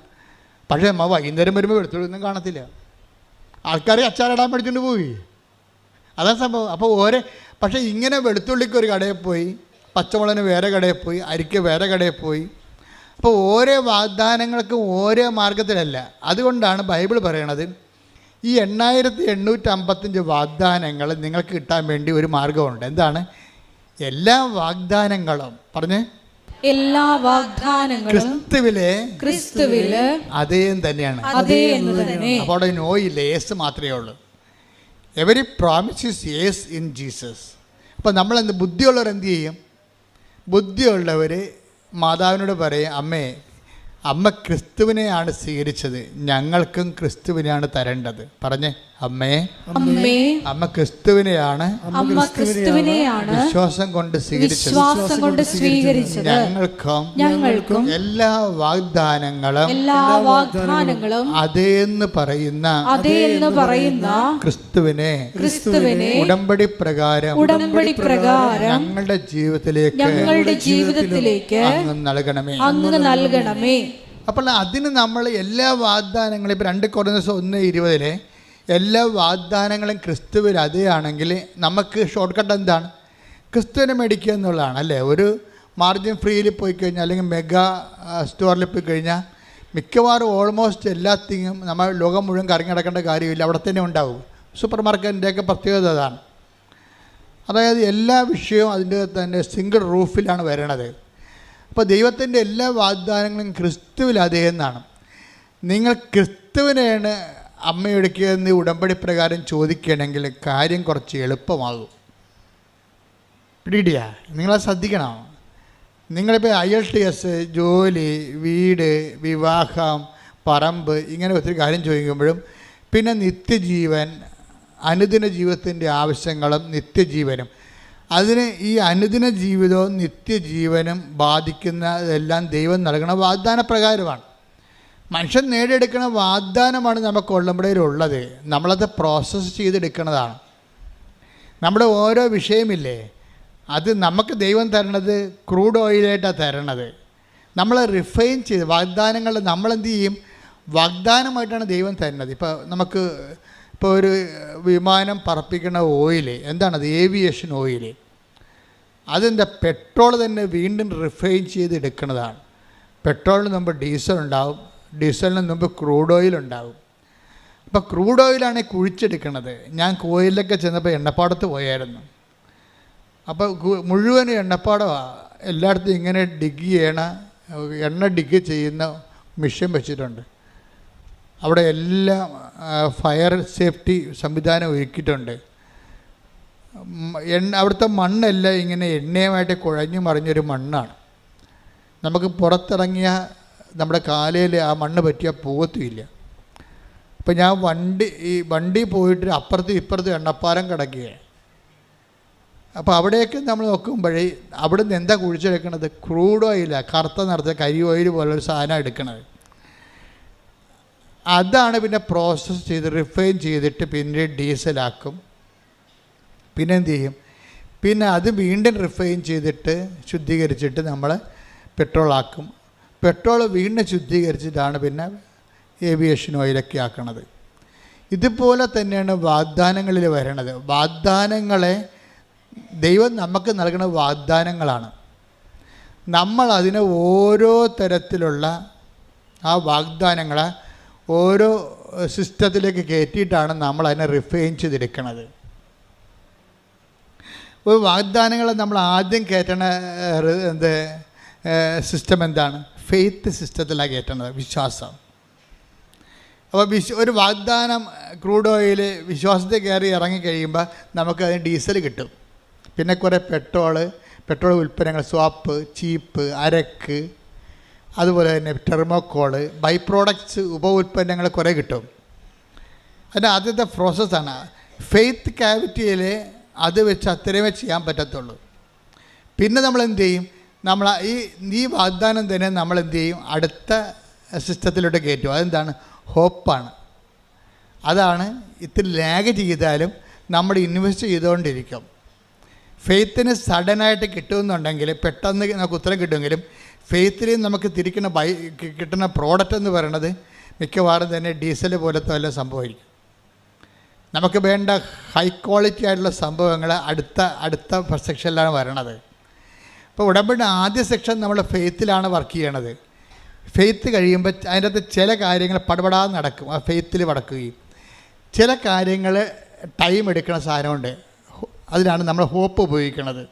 പക്ഷേ വൈകുന്നേരം വരുമ്പോൾ വെളുത്തുള്ളി ഒന്നും കാണത്തില്ല. ആൾക്കാർ അച്ചാറിടാൻ മേടിച്ചുകൊണ്ട് പോയി, അതാ സംഭവം. അപ്പോൾ പക്ഷേ ഇങ്ങനെ വെളുത്തുള്ളിക്ക് ഒരു കടയിൽ പോയി, പച്ചമുളകിന് വേറെ കടയിൽ പോയി, അരിക്ക് വേറെ കടയിൽ പോയി. അപ്പോൾ ഓരോ വാഗ്ദാനങ്ങൾക്കും ഓരോ മാർഗത്തിലല്ല. അതുകൊണ്ടാണ് ബൈബിൾ പറയണത് ഈ 8855 വാഗ്ദാനങ്ങൾ നിങ്ങൾക്ക് കിട്ടാൻ വേണ്ടി ഒരു മാർഗമുണ്ട്. എന്താണ്? എല്ലാ വാഗ്ദാനങ്ങളും പറഞ്ഞേ, എല്ലാ വാഗ്ദാനങ്ങളും ക്രിസ്തുവില് അതേ തന്നെയാണ്. അപ്പോൾ അവിടെ നോയില്ല, യേസ് മാത്രമേ ഉള്ളൂ. Every promise is yes in Jesus. അപ്പോൾ നമ്മളെന്ത് ബുദ്ധിയുള്ളവർ എന്ത് ചെയ്യും? ബുദ്ധിയുള്ളവർ മാതാവിനോട് പറയും, അമ്മ ക്രിസ്തുവിനെയാണ് സ്വീകരിച്ചത്, ഞങ്ങൾക്കും ക്രിസ്തുവിനെയാണ് തരേണ്ടത്. പറഞ്ഞേ, അമ്മ ക്രിസ്തുവിനെയാണ് വിശ്വാസം കൊണ്ട് സ്വീകരിച്ചത്, ഞങ്ങൾക്കും എല്ലാ വാഗ്ദാനങ്ങളും അതേന്ന് പറയുന്ന ക്രിസ്തുവിനെ ഉടമ്പടി പ്രകാരം ഞങ്ങളുടെ ജീവിതത്തിലേക്ക് അങ്ങ് നൽകണമേ. അപ്പോൾ അതിന് നമ്മൾ എല്ലാ വാഗ്ദാനങ്ങളും, ഇപ്പോൾ 2 കൊരിന്ത്യർ 1:20 എല്ലാ വാഗ്ദാനങ്ങളും ക്രിസ്തുവിൽ അതേയാണെങ്കിൽ നമുക്ക് ഷോർട്ട് കട്ട് എന്താണ്? ക്രിസ്തുവിനെ മേടിക്കുക എന്നുള്ളതാണ് അല്ലേ? ഒരു മാർജിൻ ഫ്രീയിൽ പോയി കഴിഞ്ഞാൽ അല്ലെങ്കിൽ മെഗാ സ്റ്റോറിൽ പോയി കഴിഞ്ഞാൽ മിക്കവാറും ഓൾമോസ്റ്റ് എല്ലാത്തിനും നമ്മൾ ലോകം മുഴുവൻ കറങ്ങി നടക്കേണ്ട കാര്യമില്ല, അവിടെ തന്നെ ഉണ്ടാവും. സൂപ്പർ മാർക്കറ്റിൻ്റെയൊക്കെ പ്രത്യേകത അതാണ്. അതായത് എല്ലാ വിഷയവും അതിൻ്റെ തന്നെ സിംഗിൾ റൂഫിലാണ് വരണത്. അപ്പോൾ ദൈവത്തിൻ്റെ എല്ലാ വാഗ്ദാനങ്ങളും ക്രിസ്തുവിൽ അതേ എന്നാണ്. നിങ്ങൾ ക്രിസ്തുവിനെയാണ് അമ്മയൊടുക്കിയതെന്ന് ഉടമ്പടി പ്രകാരം ചോദിക്കുകയാണെങ്കിൽ കാര്യം കുറച്ച് എളുപ്പമാകും. പിടിയിടിയാ, നിങ്ങളത് ശ്രദ്ധിക്കണം. നിങ്ങളിപ്പോൾ IELTS, ജോലി, വീട്, വിവാഹം, പറമ്പ്, ഇങ്ങനെ ഒത്തിരി കാര്യം ചോദിക്കുമ്പോഴും പിന്നെ നിത്യജീവൻ, അനുദിന ജീവിതത്തിൻ്റെ ആവശ്യങ്ങളും നിത്യജീവനും, അതിന് ഈ അനുദിന ജീവിതവും നിത്യജീവനും ബാധിക്കുന്നതെല്ലാം ദൈവം നൽകുന്ന വാഗ്ദാന പ്രകാരമാണ്. മനുഷ്യൻ നേടിയെടുക്കുന്ന വാഗ്ദാനമാണ് നമുക്ക് ഉള്ളമ്പോഴേലുള്ളത്. നമ്മളത് പ്രോസസ്സ് ചെയ്തെടുക്കുന്നതാണ്. നമ്മുടെ ഓരോ വിഷയമില്ലേ, അത് നമുക്ക് ദൈവം തരണത് ക്രൂഡ് ഓയിലായിട്ടാണ് തരണത്. നമ്മൾ റിഫൈൻ ചെയ്ത് വാഗ്ദാനങ്ങൾ നമ്മളെന്ത് ചെയ്യും, വാഗ്ദാനമായിട്ടാണ് ദൈവം തരുന്നത്. ഇപ്പോൾ ഒരു വിമാനം പറപ്പിക്കുന്ന ഓയിൽ എന്താണത്, ഏവിയേഷൻ ഓയിൽ. അതെന്താ, പെട്രോൾ തന്നെ വീണ്ടും റിഫൈൻ ചെയ്ത് എടുക്കുന്നതാണ്. പെട്രോളിന് മുമ്പ് ഡീസൽ ഉണ്ടാവും, ഡീസലിന് മുമ്പ് ക്രൂഡ് ഓയിൽ ഉണ്ടാവും. അപ്പോൾ ക്രൂഡ് ഓയിലാണ് കുഴിച്ചെടുക്കുന്നത്. ഞാൻ കോയിലൊക്കെ ചെന്നപ്പോൾ എണ്ണപ്പാടത്ത് പോയായിരുന്നു. അപ്പോൾ മുഴുവൻ എണ്ണപ്പാടമാണ്. എല്ലായിടത്തും ഇങ്ങനെ ഡിഗ് ചെയ്യണ, എണ്ണ ഡിഗ് ചെയ്യുന്ന മെഷീൻ വെച്ചിട്ടുണ്ട്. അവിടെ എല്ലാം ഫയർ സേഫ്റ്റി സംവിധാനം ഒരുക്കിയിട്ടുണ്ട്. അവിടുത്തെ മണ്ണെല്ലാം ഇങ്ങനെ എണ്ണയുമായിട്ട് കുഴഞ്ഞു മറിഞ്ഞൊരു മണ്ണാണ്. നമുക്ക് പുറത്തിറങ്ങിയ നമ്മുടെ കാലയിൽ ആ മണ്ണ് പറ്റിയാൽ പോകത്തുമില്ല. അപ്പോൾ ഞാൻ വണ്ടി പോയിട്ട് അപ്പുറത്തും ഇപ്പുറത്തും എണ്ണപ്പാലം കിടക്കുകയാണ്. അപ്പോൾ അവിടെയൊക്കെ നമ്മൾ നോക്കുമ്പോഴേ അവിടെ നിന്ന് എന്താ കുഴിച്ചെടുക്കണത്, ക്രൂഡ് ഓയിലാണ്, കറുത്ത നിറച്ച കരി ഓയിൽ പോലൊരു സാധനം എടുക്കണത്. അതാണ് പിന്നെ പ്രോസസ്സ് ചെയ്ത് റിഫൈൻ ചെയ്തിട്ട് പിന്നെ ഡീസലാക്കും. പിന്നെ എന്ത് ചെയ്യും, പിന്നെ അത് വീണ്ടും റിഫൈൻ ചെയ്തിട്ട് ശുദ്ധീകരിച്ചിട്ട് നമ്മൾ പെട്രോളാക്കും. പെട്രോൾ വീണ്ടും ശുദ്ധീകരിച്ചിട്ടാണ് പിന്നെ ഏവിയേഷൻ ഓയിലൊക്കെ ആക്കണത്. ഇതുപോലെ തന്നെയാണ് വാഗ്ദാനങ്ങളിൽ വരണത്. വാഗ്ദാനങ്ങളെ ദൈവം നമുക്ക് നൽകുന്ന വാഗ്ദാനങ്ങളാണ്. നമ്മൾ അതിനെ ഓരോ തരത്തിലുള്ള ആ വാഗ്ദാനങ്ങളെ ഓരോ സിസ്റ്റത്തിലേക്ക് കയറ്റിയിട്ടാണ് നമ്മൾ അതിനെ റിഫൈൻ ചെയ്തെടുക്കുന്നത്. ഒരു വാഗ്ദാനങ്ങൾ നമ്മൾ ആദ്യം കയറ്റണ സിസ്റ്റം എന്താണ്, ഫെയ്ത്ത് സിസ്റ്റത്തിലാണ് കയറ്റണത്, വിശ്വാസം. അപ്പോൾ ഒരു വാഗ്ദാനം ക്രൂഡ് ഓയിൽ വിശ്വാസത്തിൽ കയറി ഇറങ്ങിക്കഴിയുമ്പോൾ നമുക്കതിന് ഡീസൽ കിട്ടും. പിന്നെ കുറേ പെട്രോൾ ഉൽപ്പന്നങ്ങൾ, സ്വാപ്പ്, ചീപ്പ്, അരക്ക്, അതുപോലെ തന്നെ ടെർമോക്കോള്, ബൈ പ്രോഡക്ട്സ്, ഉപ ഉൽപ്പന്നങ്ങൾ കുറേ കിട്ടും. അതിൻ്റെ ആദ്യത്തെ പ്രോസസ്സാണ്. ഫെയ്ത്ത് ക്യാവിറ്റിയിൽ അത് വെച്ച് അത്രയുമേ ചെയ്യാൻ പറ്റത്തുള്ളൂ. പിന്നെ നമ്മൾ എന്ത് ചെയ്യും, നമ്മൾ ഈ വാഗ്ദാനം തന്നെ നമ്മൾ എന്ത് ചെയ്യും, അടുത്ത സിസ്റ്റത്തിലോട്ട് കയറ്റും. അതെന്താണ്, ഹോപ്പാണ്. അതാണ് ഇത്തിരി ലാഗ് ചെയ്താലും നമ്മൾ ഇൻവെസ്റ്റ് ചെയ്തുകൊണ്ടിരിക്കും. ഫെയ്ത്തിന് സഡനായിട്ട് കിട്ടുമെന്നുണ്ടെങ്കിൽ പെട്ടെന്ന് നമുക്ക് ഉത്തരം കിട്ടുമെങ്കിലും ഫെയ്ത്തിൽ നമുക്ക് കിട്ടുന്ന പ്രോഡക്റ്റ് എന്ന് പറയുന്നത് മിക്കവാറും തന്നെ ഡീസൽ പോലത്തെ വല്ല സംഭവമായിരിക്കും. നമുക്ക് വേണ്ട ഹൈ ക്വാളിറ്റി ആയിട്ടുള്ള സംഭവങ്ങൾ അടുത്ത സെക്ഷനിലാണ് വരണത്. ഇപ്പോൾ ഉടമ്പടി ആദ്യ സെക്ഷൻ നമ്മൾ ഫെയ്ത്തിലാണ് വർക്ക് ചെയ്യണത്. ഫെയ്ത്ത് കഴിയുമ്പോൾ അതിൻ്റെ അകത്ത് ചില കാര്യങ്ങൾ പടപടാതെ നടക്കും, ആ ഫെയ്ത്തിൽ നടക്കുകയും ചില കാര്യങ്ങൾ ടൈം എടുക്കുന്ന സാധനമുണ്ട്. അതിനാണ് നമ്മൾ ഹോപ്പ് ഉപയോഗിക്കുന്നത്.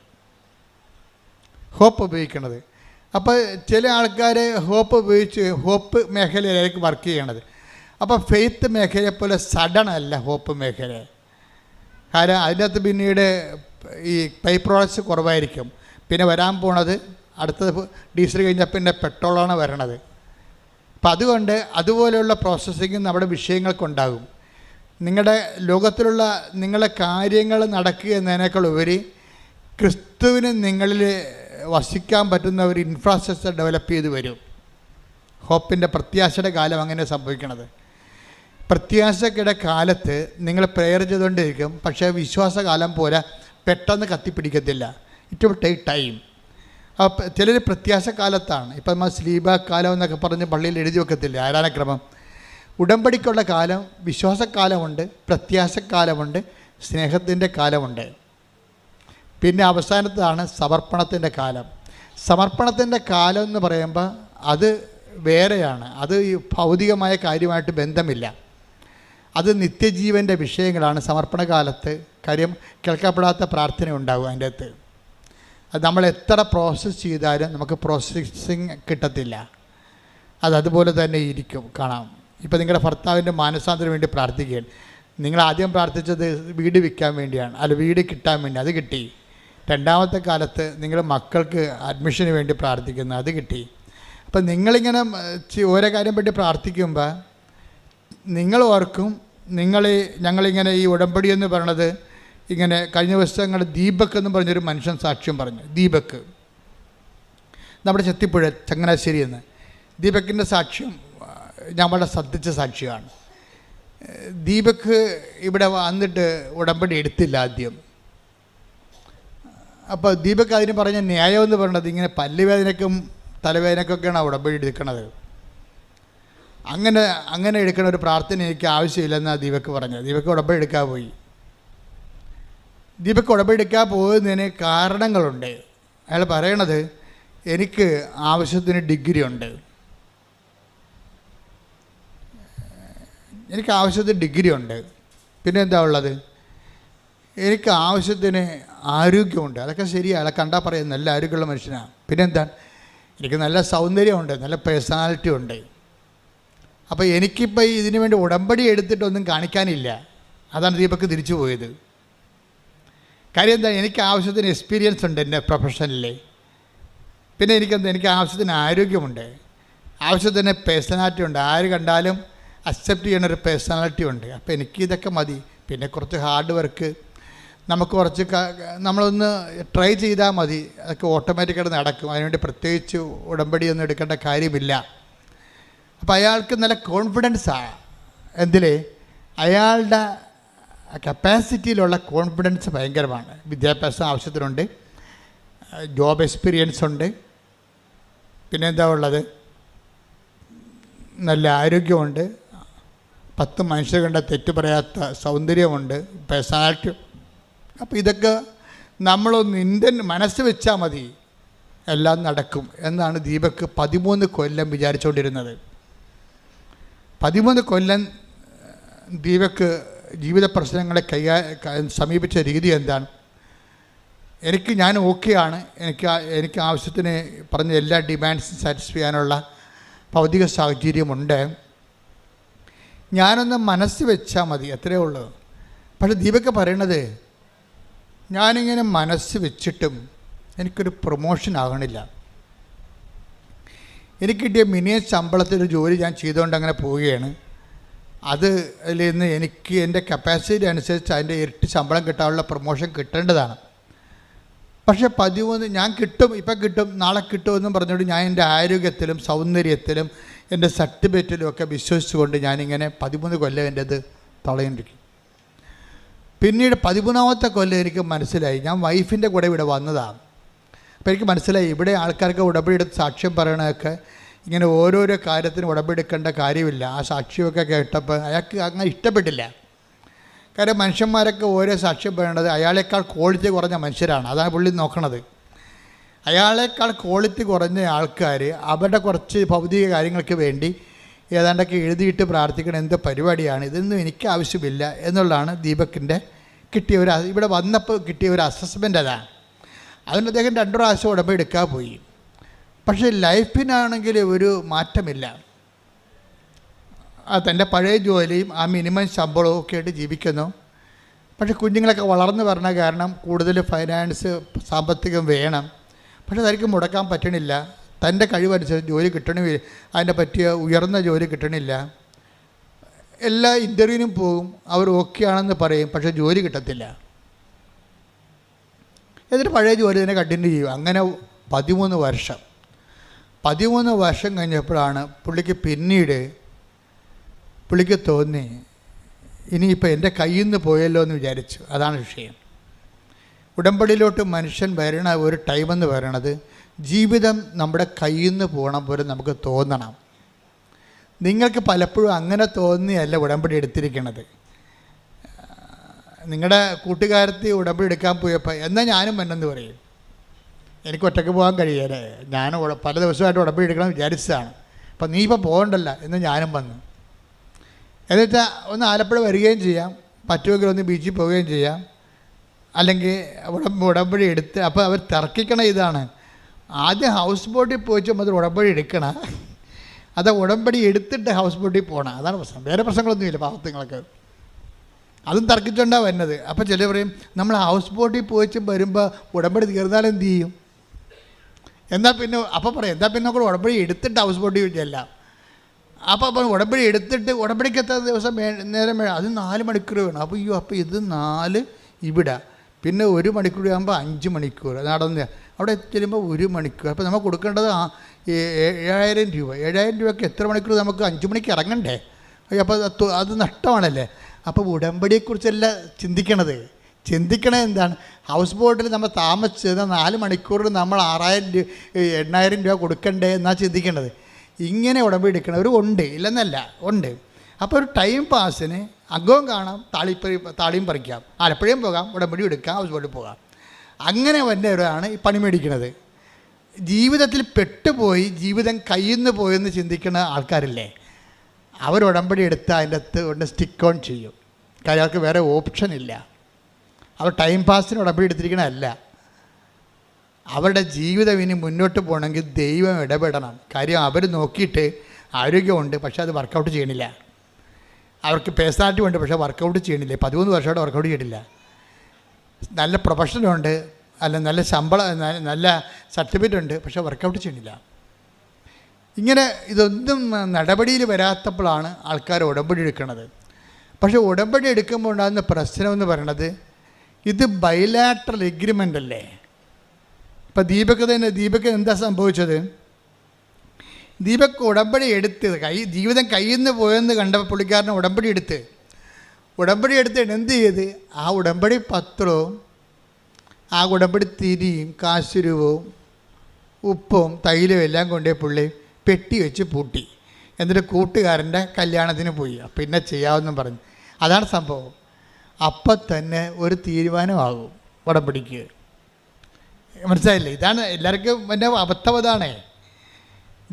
അപ്പോൾ ചില ആൾക്കാർ ഹോപ്പ് മേഖലയിലേക്ക് വർക്ക് ചെയ്യണത്. അപ്പോൾ ഫെയ്ത്ത് മേഖലയെ പോലെ സഡൻ അല്ല ഹോപ്പ് മേഖല. കാരണം അതിനകത്ത് പിന്നീട് ഈ ബൈ പ്രോഡക്ട്സ് കുറവായിരിക്കും. പിന്നെ വരാൻ പോണത് അടുത്തത് ഡീസൽ കഴിഞ്ഞാൽ പിന്നെ പെട്രോളാണ് വരണത്. അപ്പം അതുകൊണ്ട് അതുപോലെയുള്ള പ്രോസസ്സിങ് നമ്മുടെ വിഷയങ്ങൾക്കുണ്ടാകും. നിങ്ങളുടെ ലോകത്തിലുള്ള നിങ്ങളുടെ കാര്യങ്ങൾ നടക്കുക എന്നതിനേക്കാൾ ഉപരി ക്രിസ്തുവിന് നിങ്ങളിൽ വസിക്കാൻ പറ്റുന്ന ഒരു ഇൻഫ്രാസ്ട്രക്ചർ ഡെവലപ്പ് ചെയ്ത് വരും. ഹോപ്പിൻ്റെ പ്രത്യാശയുടെ കാലം അങ്ങനെ സംഭവിക്കണത്. പ്രത്യാശയുടെ കാലത്ത് നിങ്ങൾ പ്രെയർ ചെയ്തുകൊണ്ടിരിക്കും, പക്ഷേ വിശ്വാസകാലം പോലെ പെട്ടെന്ന് കത്തിപ്പിടിക്കത്തില്ല. It will take time. അപ്പോൾ ചിലർ പ്രത്യാശക്കാലത്താണ്. ഇപ്പം നമ്മൾ സ്ലീബ കാലം എന്നൊക്കെ പറഞ്ഞ് പള്ളിയിൽ എഴുതി വെക്കത്തില്ല ആരാധനക്രമം. ഉടമ്പടിക്കുള്ള കാലം വിശ്വാസക്കാലമുണ്ട്, പ്രത്യാശക്കാലമുണ്ട്, സ്നേഹത്തിൻ്റെ കാലമുണ്ട്. പിന്നെ അവസാനത്താണ് സമർപ്പണത്തിൻ്റെ കാലം. സമർപ്പണത്തിൻ്റെ കാലം എന്ന് പറയുമ്പോൾ അത് വേറെയാണ്. അത് ഈ ഭൗതികമായ കാര്യമായിട്ട് ബന്ധമില്ല. അത് നിത്യജീവൻ്റെ വിഷയങ്ങളാണ് സമർപ്പണകാലത്ത്. കാര്യം കേൾക്കപ്പെടാത്ത പ്രാർത്ഥന ഉണ്ടാകും അതിൻ്റെ അകത്ത്. അത് നമ്മൾ എത്ര പ്രോസസ്സ് ചെയ്താലും നമുക്ക് പ്രോസസ്സിങ് കിട്ടത്തില്ല. അതുപോലെ തന്നെ ഇരിക്കും. കാണാം. ഇപ്പം നിങ്ങളുടെ ഭർത്താവിൻ്റെ മാനസാന്തരം വേണ്ടി പ്രാർത്ഥിക്കുകയാണ്. നിങ്ങൾ ആദ്യം പ്രാർത്ഥിച്ചത് വീട് വിൽക്കാൻ വേണ്ടിയാണ്, അല്ല വീട് കിട്ടാൻ വേണ്ടി, അത് കിട്ടി. രണ്ടാമത്തെ കാലത്ത് നിങ്ങൾ മക്കൾക്ക് അഡ്മിഷന് വേണ്ടി പ്രാർത്ഥിക്കുന്നു, അത് കിട്ടി. അപ്പം നിങ്ങളിങ്ങനെ ഓരോ കാര്യം പറ്റി പ്രാർത്ഥിക്കുമ്പോൾ നിങ്ങൾ ഓർക്കും, ഞങ്ങളിങ്ങനെ ഈ ഉടമ്പടി എന്ന് പറയണത് ഇങ്ങനെ കഴിഞ്ഞ ദിവസങ്ങൾ ദീപക് എന്ന് പറഞ്ഞൊരു മനുഷ്യൻ സാക്ഷ്യം പറഞ്ഞു. ദീപക് നമ്മുടെ ചെത്തിപ്പുഴ ചങ്ങനാശ്ശേരി എന്ന്. ദീപകിൻ്റെ സാക്ഷ്യം ഞാൻ വളരെ ശ്രദ്ധിച്ച സാക്ഷ്യമാണ്. ദീപക് ഇവിടെ വന്നിട്ട് ഉടമ്പടി എടുത്തില്ല ആദ്യം. അപ്പോൾ ദീപക് അതിന് പറഞ്ഞ ന്യായം എന്ന് പറയുന്നത് ഇങ്ങനെ പല്ലുവേദനയ്ക്കും തലവേദനയ്ക്കൊക്കെയാണ് ഉടമ്പടി എടുക്കുന്നത്. അങ്ങനെ എടുക്കുന്ന ഒരു പ്രാർത്ഥന എനിക്ക് ആവശ്യമില്ലെന്നാണ് ദീപക് പറഞ്ഞത്. ദീപക് ഉടമ്പടി എടുക്കാൻ പോയി. ദീപക് ഉടമ്പടി എടുക്കാൻ പോകുന്നതിന് കാരണങ്ങളുണ്ട്. അയാൾ പറയണത്, എനിക്ക് ആവശ്യത്തിന് ഡിഗ്രി ഉണ്ട്, പിന്നെ എന്താ ഉള്ളത്, എനിക്ക് ആവശ്യത്തിന് ആരോഗ്യമുണ്ട്. അതൊക്കെ ശരിയാണ്, അയാളെ കണ്ടാൽ പറയും നല്ല ആരോഗ്യമുള്ള മനുഷ്യനാണ്. പിന്നെന്താ, എനിക്ക് നല്ല സൗന്ദര്യമുണ്ട്, നല്ല പേഴ്സണാലിറ്റി ഉണ്ട്. അപ്പോൾ എനിക്കിപ്പോൾ ഇതിനു വേണ്ടി ഉടമ്പടി എടുത്തിട്ടൊന്നും കാണിക്കാനില്ല. അതാണ് ദീപക് തിരിച്ചു പോയത്. കാര്യം എന്താ, എനിക്ക് ആവശ്യത്തിന് എക്സ്പീരിയൻസ് ഉണ്ട് എൻ്റെ പ്രൊഫഷനിൽ. പിന്നെ എനിക്ക് ആവശ്യത്തിന് ആരോഗ്യമുണ്ട്, ആവശ്യത്തിന് പേഴ്സണാലിറ്റി ഉണ്ട്, ആര് കണ്ടാലും അക്സെപ്റ്റ് ചെയ്യുന്നൊരു പേഴ്സണാലിറ്റി ഉണ്ട്. അപ്പോൾ എനിക്കിതൊക്കെ മതി. പിന്നെ കുറച്ച് ഹാർഡ് വർക്ക്, നമുക്ക് കുറച്ച് നമ്മളൊന്ന് ട്രൈ ചെയ്താൽ മതി, അതൊക്കെ ഓട്ടോമാറ്റിക്കായിട്ട് നടക്കും. അതിനുവേണ്ടി പ്രത്യേകിച്ച് ഉടമ്പടിയൊന്നും എടുക്കേണ്ട കാര്യമില്ല. അപ്പോൾ അയാൾക്ക് നല്ല കോൺഫിഡൻസാണ്. എന്തിൽ? അയാളുടെ കപ്പാസിറ്റിയിലുള്ള കോൺഫിഡൻസ് ഭയങ്കരമാണ്. വിദ്യാഭ്യാസം ആവശ്യത്തിനുണ്ട്, ജോബ് എക്സ്പീരിയൻസ് ഉണ്ട്, പിന്നെ എന്താ ഉള്ളത്, നല്ല ആരോഗ്യമുണ്ട്, 10 മനുഷ്യർ കണ്ട തെറ്റ് പറയാത്ത സൗന്ദര്യമുണ്ട്, പേഴ്സണാലിറ്റി. അപ്പോൾ ഇതൊക്കെ നമ്മളൊന്ന് ഇന്ത്യൻ മനസ്സ് വെച്ചാൽ മതി, എല്ലാം നടക്കും എന്നാണ് ദീപക് 13 കൊല്ലം വിചാരിച്ചുകൊണ്ടിരുന്നത്. 13 കൊല്ലം ദീപക് ജീവിത പ്രശ്നങ്ങളെ സമീപിച്ച രീതി എന്താണ്? ഞാൻ ഓക്കെയാണ്, എനിക്ക് ആവശ്യത്തിന് പറഞ്ഞ എല്ലാ ഡിമാൻഡ്സും സാറ്റിസ്ഫൈ ചെയ്യാനുള്ള ഭൗതിക സാഹചര്യമുണ്ട്, ഞാനൊന്ന് മനസ്സ് വെച്ചാൽ മതി, അത്രയേ ഉള്ളൂ. പക്ഷേ ദീപക് പറയണത്, ഞാനിങ്ങനെ മനസ്സ് വെച്ചിട്ടും എനിക്കൊരു പ്രൊമോഷൻ ആകണില്ല. എനിക്ക് കിട്ടിയ മിനിമം ശമ്പളത്തിലൊരു ജോലി ഞാൻ ചെയ്തുകൊണ്ട് അങ്ങനെ പോവുകയാണ്. അതിൽ നിന്ന് എനിക്ക് എൻ്റെ കപ്പാസിറ്റി അനുസരിച്ച് അതിൻ്റെ ഇരട്ടി ശമ്പളം കിട്ടാനുള്ള പ്രൊമോഷൻ കിട്ടേണ്ടതാണ്. പക്ഷേ 13 ഞാൻ കിട്ടും, ഇപ്പം കിട്ടും, നാളെ കിട്ടുമെന്നും പറഞ്ഞുകൊണ്ട് ഞാൻ എൻ്റെ ആരോഗ്യത്തിലും സൗന്ദര്യത്തിലും എൻ്റെ സർട്ടിഫിക്കറ്റിലും ഒക്കെ വിശ്വസിച്ചുകൊണ്ട് ഞാനിങ്ങനെ 13 കൊല്ലം എൻ്റെത് തളയിട്ടിരിക്കും. പിന്നീട് 13ാമത്തെ കൊല്ലം എനിക്ക് മനസ്സിലായി, ഞാൻ വൈഫിൻ്റെ കൂടെ ഇവിടെ വന്നതാണ്. അപ്പോൾ എനിക്ക് മനസ്സിലായി, ഇവിടെ ആൾക്കാർക്ക് ഉടമ്പടിയെടുത്ത് സാക്ഷ്യം പറയണതൊക്കെ ഇങ്ങനെ ഓരോരോ കാര്യത്തിന് ഉടമ്പടിയെടുക്കേണ്ട കാര്യമില്ല. ആ സാക്ഷ്യമൊക്കെ കേട്ടപ്പോൾ അയാൾക്ക് അങ്ങനെ ഇഷ്ടപ്പെട്ടില്ല. കാര്യം മനുഷ്യന്മാരൊക്കെ ഓരോ സാക്ഷ്യം പറയേണ്ടത് അയാളേക്കാൾ ക്വാളിറ്റി കുറഞ്ഞ മനുഷ്യരാണ്. അതാണ് പുള്ളി നോക്കണത്. അയാളേക്കാൾ ക്വാളിറ്റി കുറഞ്ഞ ആൾക്കാർ അവരുടെ കുറച്ച് ഭൗതിക കാര്യങ്ങൾക്ക് വേണ്ടി ഏതാണ്ടൊക്കെ എഴുതിയിട്ട് പ്രാർത്ഥിക്കണം, എന്ത് പരിപാടിയാണ്, ഇതൊന്നും എനിക്ക് ആവശ്യമില്ല എന്നുള്ളതാണ് ദീപകിൻ്റെ കിട്ടിയ ഇവിടെ വന്നപ്പോൾ കിട്ടിയ ഒരു അസസ്മെൻ്റ്. അതാണ്. അതുകൊണ്ട് അദ്ദേഹം 2 പ്രാവശ്യം ഉടമ്പടി എടുക്കാൻ പോയി. പക്ഷേ ലൈഫിനാണെങ്കിൽ ഒരു മാറ്റമില്ല. തൻ്റെ പഴയ ജോലിയും ആ മിനിമം ശമ്പളവും ഒക്കെ ആയിട്ട് ജീവിക്കുന്നു. പക്ഷേ കുഞ്ഞുങ്ങളൊക്കെ വളർന്നു വരണ കാരണം കൂടുതൽ ഫൈനാൻസ് സാമ്പത്തികം വേണം. പക്ഷേ അതായിരിക്കും മുടക്കാൻ പറ്റണില്ല. തൻ്റെ കഴിവനുസരിച്ച് ജോലി കിട്ടണമില്ല, അതിനെ പറ്റിയ ഉയർന്ന ജോലി കിട്ടണില്ല. എല്ലാ ഇൻ്റർവ്യൂവിനും പോകും, അവർ ഓക്കെ ആണെന്ന് പറയും, പക്ഷേ ജോലി കിട്ടത്തില്ല. എന്നിട്ട് പഴയ ജോലി തന്നെ കണ്ടിന്യൂ ചെയ്യും. അങ്ങനെ 13 വർഷം. 13 വർഷം കഴിഞ്ഞപ്പോഴാണ് പുള്ളിക്ക് തോന്നി, ഇനിയിപ്പോൾ എൻ്റെ കയ്യിൽ നിന്ന് പോയല്ലോ എന്ന് വിചാരിച്ചു. അതാണ് വിഷയം. ഉടമ്പടിയിലോട്ട് മനുഷ്യൻ വരണ ഒരു ടൈമെന്ന് പറയണത് ജീവിതം നമ്മുടെ കയ്യിൽ നിന്ന് പോകണം പോലെ നമുക്ക് തോന്നണം. നിങ്ങൾക്ക് പലപ്പോഴും അങ്ങനെ തോന്നിയല്ല ഉടമ്പടി എടുത്തിരിക്കണത്. നിങ്ങളുടെ കൂട്ടുകാരത്തി ഉടമ്പടി എടുക്കാൻ പോയപ്പോൾ എന്നാൽ ഞാനും വന്നെന്ന് പറയും. എനിക്ക് ഒറ്റയ്ക്ക് പോകാൻ കഴിയല്ലേ, ഞാൻ പല ദിവസമായിട്ട് ഉടമ്പടി എടുക്കണം വിചാരിച്ചതാണ്, അപ്പം നീ ഇപ്പോൾ പോകണ്ടല്ല എന്ന് ഞാനും വന്നു. എന്നുവെച്ചാൽ ഒന്ന് ആലപ്പുഴ വരികയും ചെയ്യാം, പറ്റുമെങ്കിൽ ഒന്ന് ബീച്ചിൽ പോവുകയും ചെയ്യാം, അല്ലെങ്കിൽ ഉടമ്പടി എടുത്ത്. അപ്പോൾ അവർ തർക്കിക്കണ ഇതാണ്, ആദ്യം ഹൗസ് ബോട്ടിൽ പോയിച്ച് മുതൽ ഉടമ്പടി എടുക്കണം, അത് ഉടമ്പടി എടുത്തിട്ട് ഹൗസ് ബോട്ടിൽ പോകണം. അതാണ് പ്രശ്നം. വേറെ പ്രശ്നങ്ങളൊന്നുമില്ല പാവത്തുങ്ങൾക്ക്. അതും തർക്കിച്ചുകൊണ്ടാണ് വരുന്നത്. അപ്പോൾ ചിലർ പറയും നമ്മൾ ഹൗസ് ബോട്ടിൽ പോയിട്ട് വരുമ്പോൾ ഉടമ്പടി തീർന്നാൽ എന്ത് ചെയ്യും? എന്നാൽ പിന്നെ അപ്പോൾ പറയും എന്നാൽ പിന്നെ നമുക്ക് ഉടമ്പടി എടുത്തിട്ട് ഹൗസ് ബോട്ടിൽ ചെല്ലാം. അപ്പോൾ ഉടമ്പടി എടുത്തിട്ട് ഉടമ്പടിക്ക് എത്ര ദിവസം നേരം വേണം? അത് 4 മണിക്കൂർ വേണം. അപ്പോൾ അപ്പോൾ ഇത് 4 ഇവിടെ, പിന്നെ 1 മണിക്കൂർ ആകുമ്പോൾ 5 മണിക്കൂർ നടന്ന് അവിടെ ചെല്ലുമ്പോൾ 1 മണിക്കൂർ. അപ്പോൾ നമ്മൾ കൊടുക്കേണ്ടത് 7,000 രൂപ. 7,000 രൂപയ്ക്ക് എത്ര മണിക്കൂർ? നമുക്ക് 5 മണിക്ക് ഇറങ്ങണ്ടേ? അപ്പോൾ അത് നഷ്ടമാണല്ലേ. അപ്പോൾ ഉടമ്പടിയെക്കുറിച്ചല്ല ചിന്തിക്കണത് എന്താണ്? ഹൗസ് ബോട്ടിൽ നമ്മൾ താമസിച്ചത് 4 മണിക്കൂറിൽ നമ്മൾ 8,000 രൂപ കൊടുക്കണ്ടേ എന്നാണ് ചിന്തിക്കേണ്ടത്. ഇങ്ങനെ ഉടമ്പടി എടുക്കണവർ ഉണ്ട്, ഇല്ലെന്നല്ല, ഉണ്ട്. അപ്പോൾ ഒരു ടൈം പാസിന് അകവും കാണാം, താളിയും പറിക്കാം, ആലപ്പുഴയും പോകാം, ഉടമ്പടി എടുക്കാം, ഹൗസ് ബോട്ടിൽ പോകാം. അങ്ങനെ വന്നവരാണ് ഈ പണി മേടിക്കുന്നത്. ജീവിതത്തിൽ പെട്ടുപോയി ജീവിതം കയ്യിൽ നിന്ന് പോയെന്ന് ചിന്തിക്കുന്ന ആൾക്കാരില്ലേ, അവർ ഉടമ്പടി എടുത്ത് അതിൻ്റെ അകത്ത് കൊണ്ട് സ്റ്റിക്ക് ഓൺ ചെയ്യും. കാര്യം അവർക്ക് വേറെ ഓപ്ഷൻ ഇല്ല. അവർ ടൈം പാസിന് ഉടമ്പടി എടുത്തിരിക്കണമല്ല. അവരുടെ ജീവിതം ഇനി മുന്നോട്ട് പോകണമെങ്കിൽ ദൈവം ഇടപെടണം. കാര്യം അവർ നോക്കിയിട്ട് ആരോഗ്യമുണ്ട്, പക്ഷേ അത് വർക്കൗട്ട് ചെയ്യണില്ല. അവർക്ക് പേഴ്സണാലിറ്റി ഉണ്ട്, പക്ഷേ വർക്കൗട്ട് ചെയ്യണില്ല. 13 വർഷമായിട്ട് വർക്കൗട്ട് ചെയ്തിട്ടില്ല. നല്ല പ്രൊഫഷനുണ്ട്, അല്ല നല്ല ശമ്പളം, നല്ല സർട്ടിഫിക്കറ്റ് ഉണ്ട്, പക്ഷേ വർക്കൗട്ട് ചെയ്യണില്ല. ഇങ്ങനെ ഇതൊന്നും നടപടിയിൽ വരാത്തപ്പോഴാണ് ആൾക്കാർ ഉടമ്പടി എടുക്കുന്നത്. പക്ഷേ ഉടമ്പടി എടുക്കുമ്പോൾ ഉണ്ടാകുന്ന പ്രശ്നം എന്ന് പറയണത് ഇത് ബൈലാറ്ററൽ എഗ്രിമെൻ്റ് അല്ലേ. ഇപ്പം ദീപക്ക് എന്താ സംഭവിച്ചത്? ദീപക്ക് ഉടമ്പടി എടുത്ത് ജീവിതം കയ്യിൽ നിന്ന് പോയെന്ന് കണ്ടപ്പോൾ പുള്ളിക്കാരനെ ഉടമ്പടി എടുത്തിട്ട് എന്ത് ചെയ്ത്? ആ ഉടമ്പടി പത്രവും ആ ഉടമ്പടി തിരിയും കാശുരൂപവും ഉപ്പും തൈലും എല്ലാം കൊണ്ടേ പുള്ളി പെട്ടി വെച്ച് പൂട്ടി. എന്നിട്ട് കൂട്ടുകാരൻ്റെ കല്യാണത്തിന് പോയി. പിന്നെ ചെയ്യാമെന്നും പറഞ്ഞു. അതാണ് സംഭവം. അപ്പം തന്നെ ഒരു തീരുമാനമാകും ഉടമ്പടിക്ക്. മനസ്സിലായില്ലേ? ഇതാണ് എല്ലാവർക്കും എൻ്റെ അബദ്ധം. അതാണേ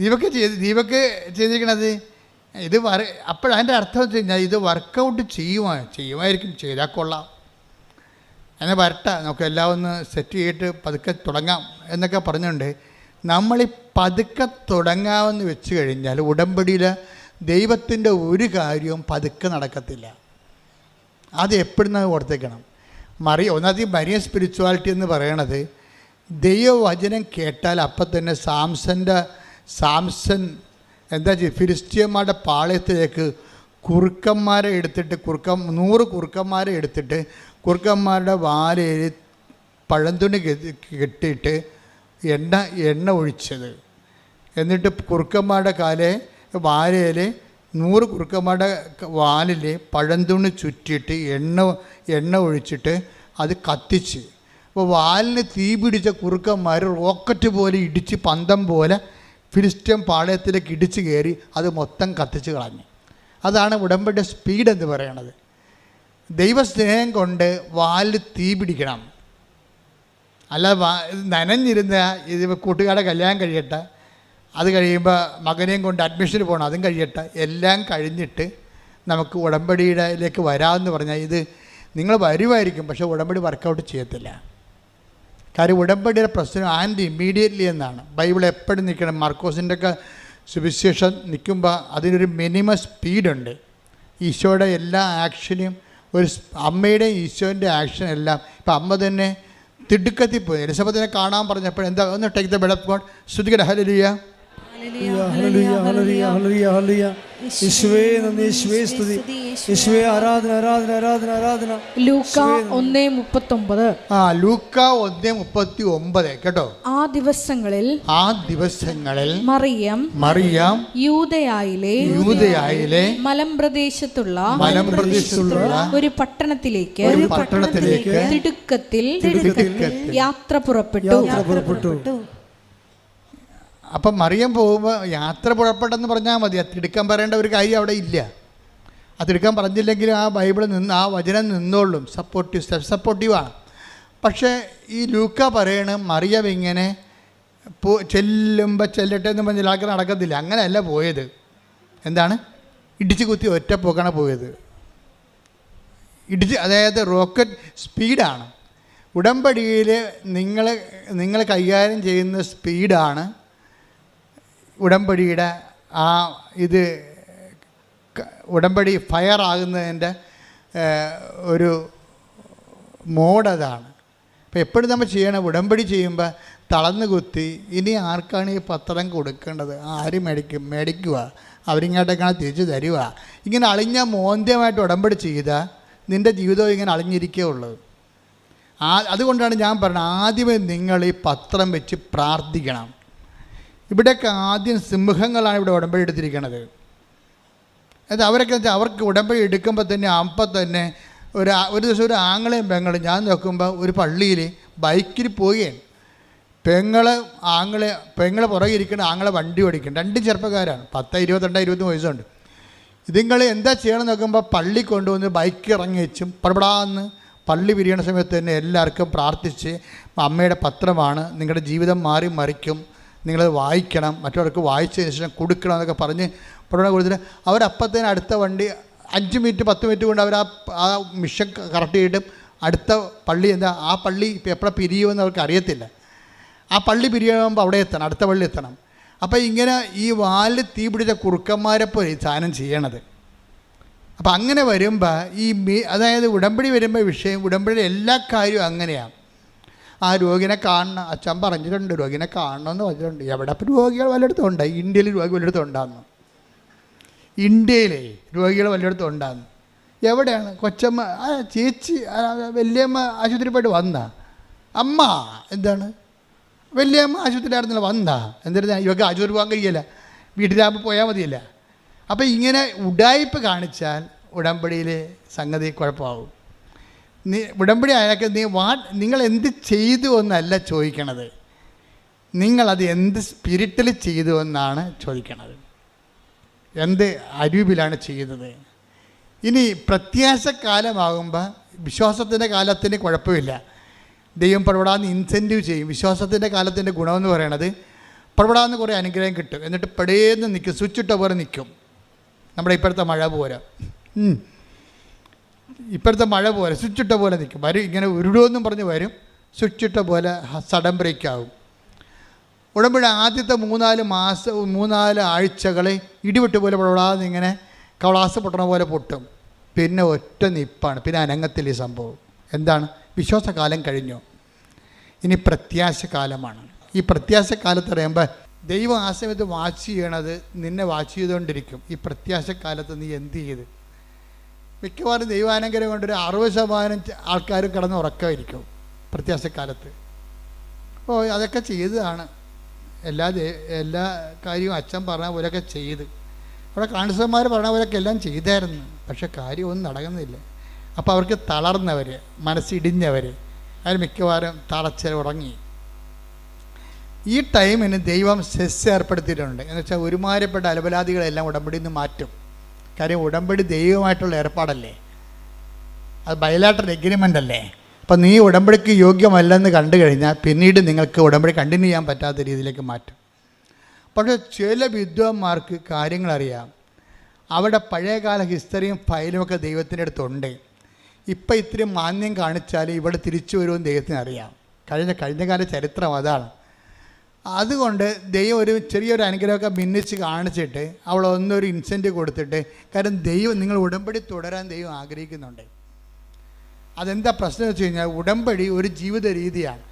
ദീപക്ക് ചെയ്തിരിക്കണത്. ഇത് അപ്പോഴതിൻ്റെ അർത്ഥം വെച്ച് കഴിഞ്ഞാൽ ഇത് വർക്കൗട്ട് ചെയ്യുമായിരിക്കും, ചെയ്താൽ കൊള്ളാം, എന്നാൽ വരട്ടെ, നമുക്ക് എല്ലാം ഒന്ന് സെറ്റ് ചെയ്തിട്ട് പതുക്കെ തുടങ്ങാം എന്നൊക്കെ പറഞ്ഞുകൊണ്ട് നമ്മളീ പതുക്കെ തുടങ്ങാമെന്ന് വെച്ച് കഴിഞ്ഞാൽ ഉടമ്പടിയിൽ ദൈവത്തിൻ്റെ ഒരു കാര്യവും പതുക്കെ നടക്കത്തില്ല. അത് എപ്പോഴും നമ്മൾ ഓർത്തേക്കണം. ഒന്നാമത് മരിയ സ്പിരിച്വാലിറ്റി എന്ന് പറയണത് ദൈവവചനം കേട്ടാൽ അപ്പം തന്നെ സാംസൺ എന്താ ചെയ്യുക? ഫിലിസ്ത്യന്മാരുടെ പാളയത്തിലേക്ക് കുറുക്കന്മാരെ എടുത്തിട്ട് 100 കുറുക്കന്മാരെ എടുത്തിട്ട് കുറുക്കന്മാരുടെ വാലയിൽ പഴന്തുണി കെട്ടിയിട്ട് എണ്ണ ഒഴിച്ചത്. എന്നിട്ട് കുറുക്കന്മാരുടെ വാലയിൽ 100 കുറുക്കന്മാരുടെ വാലിൽ പഴന്തുണി ചുറ്റിയിട്ട് എണ്ണ ഒഴിച്ചിട്ട് അത് കത്തിച്ച്. അപ്പോൾ വാലിന് തീ പിടിച്ച കുറുക്കന്മാർ റോക്കറ്റ് പോലെ ഇടിച്ച് പന്തം പോലെ ഫിലിസ്ത്യൻ പാളയത്തിലേക്ക് ഇടിച്ച് കയറി അത് മൊത്തം കത്തിച്ച് കളഞ്ഞു. അതാണ് ഉടമ്പടിയുടെ സ്പീഡ് എന്ന് പറയണത്. ദൈവസ്നേഹം കൊണ്ട് വാലിൽ തീ പിടിക്കണം. അല്ല നനഞ്ഞിരുന്ന ഇത് കൂട്ടുകാരുടെ കല്യാണം കഴിയട്ടെ, അത് കഴിയുമ്പോൾ മകനെയും കൊണ്ട് അഡ്മിഷന് പോകണം, അതും കഴിയട്ടെ, എല്ലാം കഴിഞ്ഞിട്ട് നമുക്ക് ഉടമ്പടിയിലേക്ക് വരാമെന്ന് പറഞ്ഞാൽ ഇത് നിങ്ങൾ വരുമായിരിക്കും, പക്ഷേ ഉടമ്പടി വർക്കൗട്ട് ചെയ്യത്തില്ല. കാര്യം ഉടമ്പടിയുടെ പ്രശ്നം ആൻഡ് ഇമ്മീഡിയറ്റ്ലി എന്നാണ് ബൈബിൾ എപ്പോഴും നിൽക്കണം. മാർക്കോസിൻ്റെ ഒക്കെ സുവിശേഷം നിൽക്കുമ്പോൾ അതിനൊരു മിനിമം സ്പീഡുണ്ട്. ഈശോയുടെ എല്ലാ ആക്ഷനും ഒരു അമ്മയുടെയും ഈശോൻ്റെ ആക്ഷൻ എല്ലാം. ഇപ്പം അമ്മ തന്നെ തിടുക്കത്തിൽ പോയി എലിസബത്തിനെ കാണാൻ പറഞ്ഞപ്പോൾ എന്താ ഒന്ന് take the word of God, ശ്രുതികട ഹല്ലേലൂയ. ലൂക്ക 1:39. ലൂക്ക 1:39 കേട്ടോ. ആ ദിവസങ്ങളിൽ മറിയം യൂദയായിലെ മലമ്പ്രദേശത്തുള്ള ഒരു പട്ടണത്തിലേക്ക് തിടുക്കത്തിൽ യാത്ര പുറപ്പെട്ടു. അപ്പം മറിയം പോകുമ്പോൾ യാത്ര പുറപ്പെട്ടെന്ന് പറഞ്ഞാൽ മതി. അത് തിടുക്കം പറയേണ്ട ഒരു കാര്യം അവിടെ ഇല്ല. അത് തിടുക്കം പറഞ്ഞില്ലെങ്കിലും ആ ബൈബിളിൽ നിന്ന് ആ വചനം നിന്നോളും. സപ്പോർട്ടീവാണ്. പക്ഷേ ഈ ലൂക്ക പറയണ മറിയം ഇങ്ങനെ ചെല്ലട്ടെ എന്ന് പറഞ്ഞാൽ ആൾക്കാർ നടക്കത്തില്ല. അങ്ങനെയല്ല പോയത്. എന്താണ്? ഇടിച്ച് കുത്തി ഒറ്റ പോക്കാണ് പോയത്. അതായത് റോക്കറ്റ് സ്പീഡാണ്. ഉടമ്പടിയിൽ നിങ്ങൾ കൈകാര്യം ചെയ്യുന്ന സ്പീഡാണ് ഉടമ്പടിയുടെ ഇത് ഉടമ്പടി ഫയർ ആകുന്നതിൻ്റെ ഒരു മോഡ് അതാണ്. അപ്പോൾ എപ്പോഴും നമ്മൾ ചെയ്യണം, ഉടമ്പടി ചെയ്യുമ്പോൾ തളർന്നു കുത്തി ഇനി ആർക്കാണ് ഈ പത്രം കൊടുക്കേണ്ടത്, ആര് മേടിക്കുക, അവരിങ്ങോട്ടേക്കാണ് തിരിച്ചു തരിക, ഇങ്ങനെ അളിഞ്ഞ മോന്ത്യമായിട്ട് ഉടമ്പടി ചെയ്താൽ നിൻ്റെ ജീവിതം ഇങ്ങനെ അളിഞ്ഞിരിക്കേ ഉള്ളൂ. അതുകൊണ്ടാണ് ഞാൻ പറഞ്ഞത്, ആദ്യമേ നിങ്ങൾ ഈ പത്രം വെച്ച് പ്രാർത്ഥിക്കണം. ഇവിടെയൊക്കെ ആദ്യം സിംഹങ്ങളാണ് ഇവിടെ ഉടമ്പടി എടുത്തിരിക്കുന്നത്. അത് അവർക്ക് ഉടമ്പടി എടുക്കുമ്പോൾ തന്നെ അപ്പം തന്നെ ഒരു ദിവസം ഒരു ആങ്ങളെയും പെങ്ങളും ഞാൻ നോക്കുമ്പോൾ ഒരു പള്ളിയിൽ ബൈക്കിൽ പോവുകയാണ്. പെങ്ങളെ പുറകെ ഇരിക്കുന്ന ആങ്ങളെ വണ്ടി ഓടിക്കണം. രണ്ടും ചെറുപ്പക്കാരാണ്, 10, 22, 23 വയസ്സുണ്ട്. ഇതുങ്ങൾ എന്താ ചെയ്യണമെന്ന് നോക്കുമ്പോൾ പള്ളി കൊണ്ടുവന്ന് ബൈക്ക് ഇറങ്ങി വെച്ചും പടപടാന്ന് പള്ളി പിരിയണ സമയത്ത് തന്നെ എല്ലാവർക്കും പ്രാർത്ഥിച്ച്, അമ്മയുടെ പത്രമാണ്, നിങ്ങളുടെ ജീവിതം മാറി മറിക്കും, നിങ്ങളത് വായിക്കണം, മറ്റവർക്ക് വായിച്ചതിന് ശേഷം കൊടുക്കണം എന്നൊക്കെ പറഞ്ഞ് പടപട കൊടുത്തിട്ട് അവരപ്പത്തേന് അടുത്ത വണ്ടി 5 മിനിറ്റ് 10 മിനിറ്റ് കൊണ്ട് അവർ ആ മിഷൻ കറക്റ്റ് ചെയ്തിട്ടും അടുത്ത പള്ളി ആ പള്ളി എപ്പോഴാണ് പിരിയുമെന്ന് അവർക്ക് അറിയത്തില്ല. ആ പള്ളി പിരിയുമ്പോൾ അവിടെ എത്തണം, അടുത്ത പള്ളി എത്തണം. അപ്പോൾ ഇങ്ങനെ ഈ വാലിൽ തീ പിടിച്ച കുറുക്കന്മാരെ പോലെ ഈ സാധനം ചെയ്യണത്. അപ്പം അങ്ങനെ വരുമ്പോൾ അതായത് ഉടമ്പടി വരുമ്പോൾ ഉടമ്പടിയുടെ എല്ലാ കാര്യവും അങ്ങനെയാണ്. ആ രോഗിനെ കാണണം, അച്ഛൻ പറഞ്ഞിട്ടുണ്ട്, രോഗിനെ കാണണമെന്ന് പറഞ്ഞിട്ടുണ്ട്. എവിടെ ഇപ്പോൾ രോഗികൾ വല്ലയിടത്തും ഉണ്ടായി, ഇന്ത്യയിൽ രോഗി വല്ലയിടത്തും ഉണ്ടാകുന്നു, ഇന്ത്യയിലെ രോഗികൾ വല്ലയിടത്തും ഉണ്ടാകുന്നു. എവിടെയാണ് കൊച്ചമ്മ ചേച്ചി വല്യമ്മ ആശുപത്രി പോയിട്ട് വന്നാ, അമ്മ എന്താണ് വല്യമ്മ ആശുപത്രിയിലായിരുന്നില്ല വന്നാ, എന്നിട്ട് ഇവർക്ക് ആശുപത്രി പോകാൻ കഴിയില്ല, വീട്ടിലാകുമ്പോൾ പോയാൽ മതിയല്ല. അപ്പോൾ ഇങ്ങനെ ഉഡായിപ്പ് കാണിച്ചാൽ ഉടമ്പടിയിൽ സംഗതി കുഴപ്പമാകും. ഉടമ്പടി ആയാൽ നിങ്ങൾ എന്ത് ചെയ്തു എന്നല്ല ചോദിക്കണത്, നിങ്ങളത് എന്ത് സ്പിരിറ്റിൽ ചെയ്തു എന്നാണ് ചോദിക്കണത്, എന്ത് അരൂപിലാണ് ചെയ്തത്. ഇനി പ്രത്യാശക്കാലമാകുമ്പോൾ വിശ്വാസത്തിൻ്റെ കാലത്തിന് കുഴപ്പമില്ല, ദൈവം പടപടാന്ന് ഇൻസെൻറ്റീവ് ചെയ്യും. വിശ്വാസത്തിൻ്റെ കാലത്തിൻ്റെ ഗുണമെന്ന് പറയണത് പടപടാന്ന് കുറേ അനുഗ്രഹം കിട്ടും, എന്നിട്ട് പടേന്ന് നിൽക്കും, സ്വിച്ചിട്ട പോലെ നിൽക്കും. നമ്മുടെ ഇപ്പോഴത്തെ മഴ പോലെ, ഇപ്പോഴത്തെ മഴ പോലെ സ്വിച്ചിട്ട പോലെ നിൽക്കും. വരും ഇങ്ങനെ ഉരുടുമെന്നും പറഞ്ഞ് വരും, സ്വിച്ചിട്ട പോലെ സഡൻ ബ്രേക്ക് ആകും. ഉടമ്പടി ആദ്യത്തെ 3-4 ആഴ്ചകളെ ഇടിവിട്ട് പോലെ പടപടാന്ന് ഇങ്ങനെ കവളാസ് പൊട്ടണ പോലെ പൊട്ടും, പിന്നെ ഒറ്റ നിപ്പാണ്, പിന്നെ അനങ്ങത്തിൽ ഈ സംഭവം. എന്താണ്? വിശ്വാസകാലം കഴിഞ്ഞു, ഇനി പ്രത്യാശക്കാലമാണ്. ഈ പ്രത്യാശക്കാലത്ത് പറയുമ്പോൾ ദൈവം ആ സമയത്ത് വാച്ച് ചെയ്യണത് നിന്നെ വാച്ച് ചെയ്തുകൊണ്ടിരിക്കും. ഈ പ്രത്യാശക്കാലത്ത് നീ എന്ത് ചെയ്ത്? മിക്കവാറും ദൈവാനുഗ്രഹം കൊണ്ടൊരു 60% ആൾക്കാരും കിടന്ന് ഉറക്കമായിരിക്കും പ്രത്യാശക്കാലത്ത്. അപ്പോൾ അതൊക്കെ ചെയ്തതാണ്, എല്ലാ കാര്യവും അച്ഛൻ പറഞ്ഞ പോലെയൊക്കെ ചെയ്ത്, അവിടെ കാണിസന്മാർ പറഞ്ഞ പോലെയൊക്കെ എല്ലാം ചെയ്തായിരുന്നു, പക്ഷെ കാര്യമൊന്നും നടക്കുന്നില്ല. അപ്പോൾ അവർക്ക് തളർന്നവർ, മനസ്സിടിഞ്ഞവർ, അതിൽ മിക്കവാറും തളച്ച് ഉറങ്ങി. ഈ ടൈമിന് ദൈവം സെസ് ഏർപ്പെടുത്തിയിട്ടുണ്ട്. എന്ന് വെച്ചാൽ ഒരുമാതിരിപ്പെട്ട അലപലാദികളെല്ലാം ഉടമ്പടിയിൽ നിന്ന് മാറ്റും. കാര്യം ഉടമ്പടി ദൈവമായിട്ടുള്ള ഏർപ്പാടല്ലേ, അത് ബയലാട്ടർ എഗ്രിമെൻ്റ് അല്ലേ. അപ്പം നീ ഉടമ്പടിക്ക് യോഗ്യമല്ലെന്ന് കണ്ടു കഴിഞ്ഞാൽ പിന്നീട് നിങ്ങൾക്ക് ഉടമ്പടി കണ്ടിന്യൂ ചെയ്യാൻ പറ്റാത്ത രീതിയിലേക്ക് മാറ്റും. പക്ഷേ ചില വിദ്വാന്മാർക്ക് കാര്യങ്ങളറിയാം, അവിടെ പഴയകാല ഹിസ്റ്ററിയും ഫയലുമൊക്കെ ദൈവത്തിൻ്റെ അടുത്തുണ്ട്. ഇപ്പം ഇത്രയും മാന്യം കാണിച്ചാൽ ഇവിടെ തിരിച്ചു വരുമെന്ന് ദൈവത്തിന് അറിയാം. കഴിഞ്ഞ കാല ചരിത്രം അതാണ്. അതുകൊണ്ട് ദൈവം ഒരു ചെറിയൊരു അനുഗ്രഹമൊക്കെ ഭിന്നിച്ച് കാണിച്ചിട്ട് അവൾ ഒന്നൊരു ഇൻസെൻറ്റീവ് കൊടുത്തിട്ട്, കാരണം ദൈവം നിങ്ങൾ ഉടമ്പടി തുടരാൻ ദൈവം ആഗ്രഹിക്കുന്നുണ്ട്. അതെന്താ പ്രശ്നം വെച്ച് കഴിഞ്ഞാൽ ഉടമ്പടി ഒരു ജീവിത രീതിയാണ്.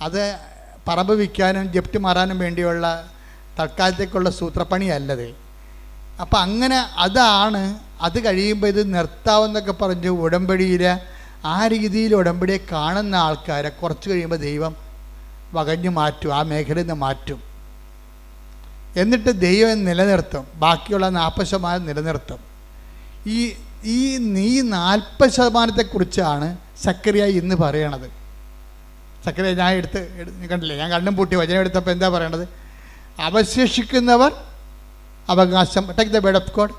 അത് പറമ്പ് വിൽക്കാനും ജപ്റ്റ് മാറാനും വേണ്ടിയുള്ള തൽക്കാലത്തേക്കുള്ള സൂത്രപ്പണിയല്ലത്. അപ്പം അങ്ങനെ അതാണ്. അത് കഴിയുമ്പോൾ ഇത് നിർത്താമെന്നൊക്കെ പറഞ്ഞ് ഉടമ്പടിയിൽ ആ രീതിയിൽ ഉടമ്പടിയെ കാണുന്ന ആൾക്കാരെ കുറച്ച് കഴിയുമ്പോൾ ദൈവം വകഞ്ഞു മാറ്റും, ആ മേഖലയിൽ നിന്ന് മാറ്റും. എന്നിട്ട് ദൈവം നിലനിർത്തും, ബാക്കിയുള്ള 40% നിലനിർത്തും. ഈ 40%-ത്തെക്കുറിച്ചാണ് സക്കറിയ ഇന്ന് പറയണത്. സക്കറിയ ഞാൻ കണ്ടില്ലേ, ഞാൻ കണ്ണും പൂട്ടി വചനം എടുത്തപ്പോൾ എന്താ പറയണത്? അവശേഷിക്കുന്നവർ അവകാശം, take the word of God,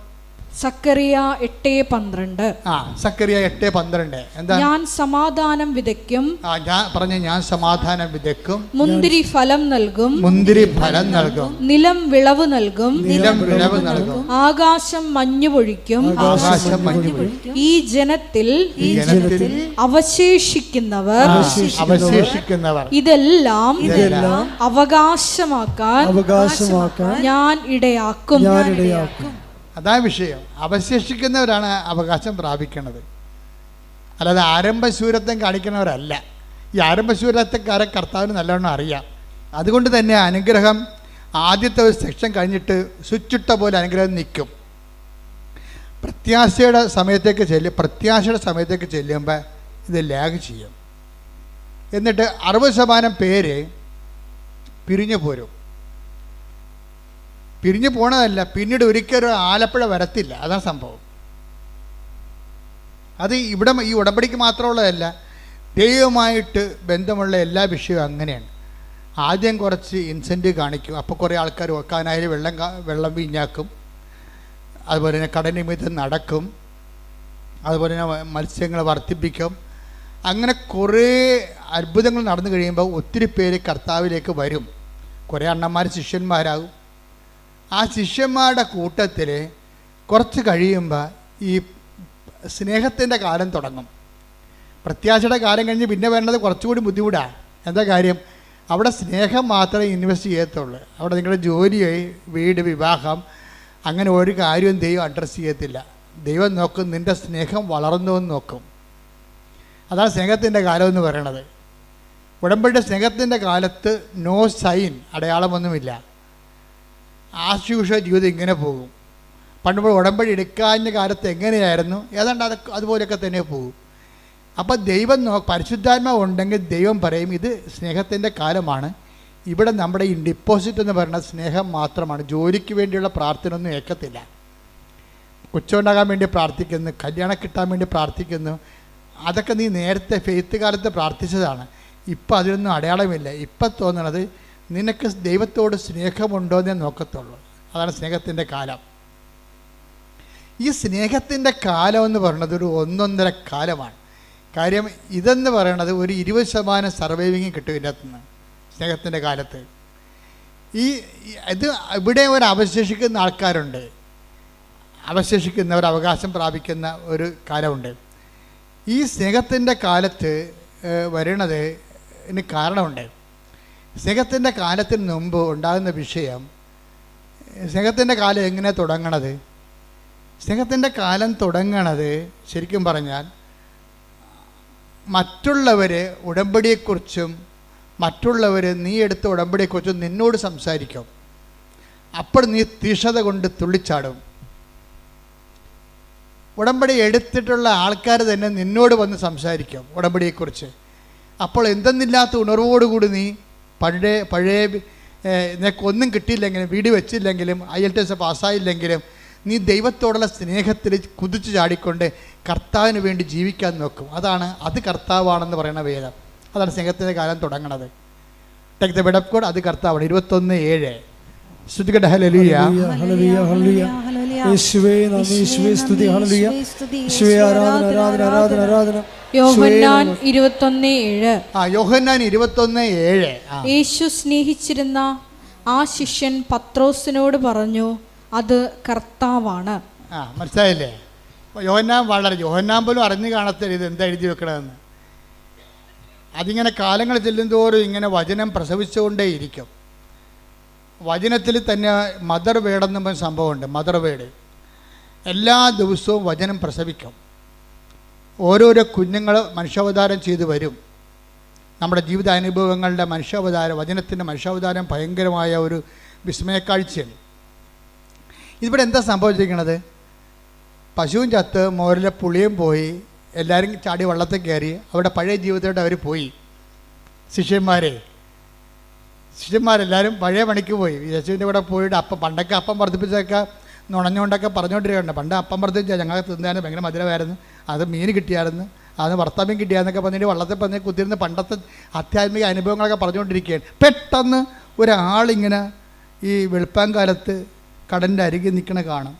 സക്കറിയ 8:12. സക്കറിയ 8:12 എന്താ? ഞാൻ സമാധാനം വിതയ്ക്കും. ഞാൻ സമാധാനം വിതയ്ക്കും. മുന്തിരി ഫലം നൽകും. മുന്തിരി ഫലം നൽകും. നിലം വിളവ് നൽകും. നിലം വിളവ് നൽകും. ആകാശം മഞ്ഞു പൊഴിക്കും. ആകാശം മഞ്ഞു പൊഴിക്കും. ഈ ജനത്തിൽ അവശേഷിക്കുന്നവർ ഇതെല്ലാം അവകാശമാക്കാൻ ഞാൻ ഇടയാക്കും. അതാ വിഷയം. അവശേഷിക്കുന്നവരാണ് അവകാശം പ്രാപിക്കുന്നത്, അല്ലാതെ ആരംഭശൂരത്വം കാണിക്കുന്നവരല്ല. ഈ ആരംഭശൂരത്വക്കാരെ കർത്താവിന് നല്ലവണ്ണം അറിയാം. അതുകൊണ്ട് തന്നെ അനുഗ്രഹം ആദ്യത്തെ ഒരു സെക്ഷൻ കഴിഞ്ഞിട്ട് സ്വിച്ചിട്ട പോലെ അനുഗ്രഹം നിൽക്കും. പ്രത്യാശയുടെ സമയത്തേക്ക് ചെല്ലുമ്പോൾ ഇത് ലാഗ് ചെയ്യും. എന്നിട്ട് 60% പേര് പിരിഞ്ഞു പോരും. പിരിഞ്ഞു പോണതല്ല, പിന്നീട് ഒരിക്കലും ആലപ്പുഴ വരത്തില്ല. അതാണ് സംഭവം. അത് ഇവിടെ ഈ ഉടമ്പടിക്ക് മാത്രമുള്ളതല്ല, ദൈവമായിട്ട് ബന്ധമുള്ള എല്ലാ വിഷയവും അങ്ങനെയാണ്. ആദ്യം കുറച്ച് ഇൻസെൻറ്റീവ് കാണിക്കും, അപ്പോൾ കുറേ ആൾക്കാർ വെക്കാനായാലും വെള്ളം വീഞ്ഞാക്കും. അതുപോലെ തന്നെ കടനിമിത്തം നടക്കും. അതുപോലെ തന്നെ മത്സ്യങ്ങൾ വർദ്ധിപ്പിക്കും. അങ്ങനെ കുറേ അത്ഭുതങ്ങൾ നടന്നു കഴിയുമ്പോൾ ഒത്തിരി പേര് കർത്താവിലേക്ക് വരും. കുറേ അണ്ണന്മാർ ശിഷ്യന്മാരാകും. ആ ശിഷ്യന്മാരുടെ കൂട്ടത്തിൽ കുറച്ച് കഴിയുമ്പോൾ ഈ സ്നേഹത്തിൻ്റെ കാലം തുടങ്ങും. പ്രത്യാശയുടെ കാലം കഴിഞ്ഞ് പിന്നെ വേണ്ടത് കുറച്ചുകൂടി ബുദ്ധിമുട്ടാണ്. എന്താ കാര്യം? അവിടെ സ്നേഹം മാത്രമേ ഇൻവെസ്റ്റ് ചെയ്യത്തുള്ളൂ. അവിടെ നിങ്ങളുടെ ജോലി, വീട്, വിവാഹം, അങ്ങനെ ഒരു കാര്യവും ദൈവം അഡ്രസ്സ് ചെയ്യത്തില്ല. ദൈവം നോക്കും നിൻ്റെ സ്നേഹം വളർന്നു എന്ന് നോക്കും. അതാണ് സ്നേഹത്തിൻ്റെ കാലം എന്ന് പറയണത്. ഉടമ്പടിയുടെ സ്നേഹത്തിൻ്റെ കാലത്ത് നോ സൈൻ, അടയാളമൊന്നുമില്ല. ആശുഷ ജീവിതം ഇങ്ങനെ പോകും. പണ്ടുമ്പോൾ ഉടമ്പടി എടുക്കാഞ്ഞ കാലത്ത് എങ്ങനെയായിരുന്നു, ഏതാണ്ട് അതുപോലെയൊക്കെ തന്നെ പോകും. അപ്പോൾ ദൈവം പരിശുദ്ധാത്മാവ് ഉണ്ടെങ്കിൽ ദൈവം പറയും ഇത് സ്നേഹത്തിൻ്റെ കാലമാണ്. ഇവിടെ നമ്മുടെ ഈ ഡിപ്പോസിറ്റ് എന്ന് പറയുന്നത് സ്നേഹം മാത്രമാണ്. ജോലിക്ക് വേണ്ടിയുള്ള പ്രാർത്ഥന ഒന്നും ഏക്കത്തില്ല. കൊച്ചുണ്ടാകാൻ വേണ്ടി പ്രാർത്ഥിക്കുന്നു, കല്യാണം കിട്ടാൻ വേണ്ടി പ്രാർത്ഥിക്കുന്നു. അതൊക്കെ നീ നേരത്തെ ഫെയ്ത്ത് കാലത്ത് പ്രാർത്ഥിച്ചതാണ്. ഇപ്പം അതിനൊന്നും അടയാളമില്ല. ഇപ്പം തോന്നണത് നിനക്ക് ദൈവത്തോട് സ്നേഹമുണ്ടോ എന്നേ നോക്കത്തുള്ളൂ. അതാണ് സ്നേഹത്തിൻ്റെ കാലം. ഈ സ്നേഹത്തിൻ്റെ കാലം എന്ന് പറയുന്നത് ഒരു 1.5 കാലമാണ്. കാര്യം ഇതെന്ന് പറയണത് ഒരു 20% സർവൈവിങ് കിട്ടും ഇതിനകത്തുനിന്ന് സ്നേഹത്തിൻ്റെ കാലത്ത്. ഇത് ഇവിടെ ഒരു അവശേഷിക്കുന്ന ആൾക്കാരുണ്ട്. അവശേഷിക്കുന്നവർ അവകാശം പ്രാപിക്കുന്ന ഒരു കാലമുണ്ട്. ഈ സ്നേഹത്തിൻ്റെ കാലത്ത് വരണത് ഇതിന് കാരണമുണ്ട്. സ്നേഹത്തിൻ്റെ കാലത്തിന് മുമ്പ് ഉണ്ടാകുന്ന വിഷയം, സ്നേഹത്തിൻ്റെ കാലം എങ്ങനെ തുടങ്ങണത്? സ്നേഹത്തിൻ്റെ കാലം തുടങ്ങണത് ശരിക്കും പറഞ്ഞാൽ മറ്റുള്ളവർ ഉടമ്പടിയെക്കുറിച്ചും മറ്റുള്ളവർ നീ എടുത്ത ഉടമ്പടിയെക്കുറിച്ചും നിന്നോട് സംസാരിക്കും. അപ്പോൾ നീ തീഷ്ണത കൊണ്ട് തുള്ളിച്ചാടും. ഉടമ്പടി എടുത്തിട്ടുള്ള ആൾക്കാർ തന്നെ നിന്നോട് വന്ന് സംസാരിക്കും ഉടമ്പടിയെക്കുറിച്ച്. അപ്പോൾ എന്തെന്നില്ലാത്ത ഉണർവോടുകൂടി നീ പഴയ നിനക്കൊന്നും കിട്ടിയില്ലെങ്കിലും, വീട് വെച്ചില്ലെങ്കിലും, IELTS പാസ്സായില്ലെങ്കിലും നീ ദൈവത്തോടുള്ള സ്നേഹത്തിൽ കുതിച്ചു ചാടിക്കൊണ്ട് കർത്താവിന് വേണ്ടി ജീവിക്കാൻ നോക്കും. അത് കർത്താവാണെന്ന് പറയുന്ന വേദം. അതാണ് സ്നേഹത്തിൻ്റെ കാലം തുടങ്ങണത്. Take the word of God, അത് കർത്താവാണ്. 21:7 സ്തുതിക്കട്ടെ. ഹല്ലേലൂയ, ഹല്ലേലൂയ, ഹല്ലേലൂയ. യേശുവേ നന്ദി, യേശുവേ സ്തുതി, ഹല്ലേലൂയ. യേശുവേ ആരാധന, ആരാധന, ആരാധന, ആരാധന. യോഹന്നാൻ 21:7. യോഹന്നാൻ 21:7. യേശു സ്നേഹിച്ചിരുന്ന ആ ശിഷ്യൻ പത്രോസിനോട് പറഞ്ഞു, അത് കർത്താവാണ്. മനസ്സിലായില്ലേ? യോഹന്നാൻ പോലും അറിഞ്ഞു കാണത്തില്ല ഇത് എന്താ എഴുതി വെക്കണമെന്ന്. അതിങ്ങനെ കാലങ്ങൾ ചെല്ലുന്തോറും ഇങ്ങനെ വചനം പ്രസവിച്ചുകൊണ്ടേയിരിക്കും. വചനത്തിൽ തന്നെ മദർ വേഡ് എന്ന സംഭവമുണ്ട്. മദർ വേഡ് എല്ലാ ദിവസവും വചനം പ്രസവിക്കും. ഓരോരോ കുഞ്ഞുങ്ങൾ മനുഷ്യാവതാരം ചെയ്തു വരും. നമ്മുടെ ജീവിതാനുഭവങ്ങളുടെ മനുഷ്യാവതാരം, വചനത്തിൻ്റെ മനുഷ്യാവതാരം ഭയങ്കരമായ ഒരു വിസ്മയക്കാഴ്ചയാണ്. ഇവിടെ എന്താ സംഭവിച്ചിരിക്കുന്നത്? പശുവും ചത്ത്, മോരിലെ പുളിയും പോയി, എല്ലാവരും ചാടി വള്ളത്തിൽ കയറി അവിടെ പഴയ ജീവിതത്തോടെ അവർ പോയി. ശിഷ്യന്മാരെല്ലാവരും പഴയ പണിക്ക് പോയി. യേശുവിൻ്റെ കൂടെ പോയിട്ട് പണ്ടൊക്കെ അപ്പം വർദ്ധിപ്പിച്ചൊക്കെ നുണഞ്ഞുകൊണ്ടൊക്കെ പറഞ്ഞുകൊണ്ടിരിക്കുകയാണ്. പണ്ട് അപ്പം വർദ്ധിപ്പിച്ചാൽ ഞങ്ങൾക്ക് തിന്നാനും ഭയങ്കര മധുരമായിരുന്നു, അത് മീൻ കിട്ടിയായിരുന്നു, അത് ഭർത്താവ്യം കിട്ടിയാന്നൊക്കെ പറഞ്ഞിട്ട് വള്ളത്തിൽ പറഞ്ഞ് കുത്തിരുന്ന് പണ്ടത്തെ ആധ്യാത്മിക അനുഭവങ്ങളൊക്കെ പറഞ്ഞുകൊണ്ടിരിക്കുകയാണ്. പെട്ടെന്ന് ഒരാളിങ്ങനെ ഈ വെളുപ്പാൻ കാലത്ത് കടലിൻ്റെ അരികിൽ നിൽക്കണ കാണും.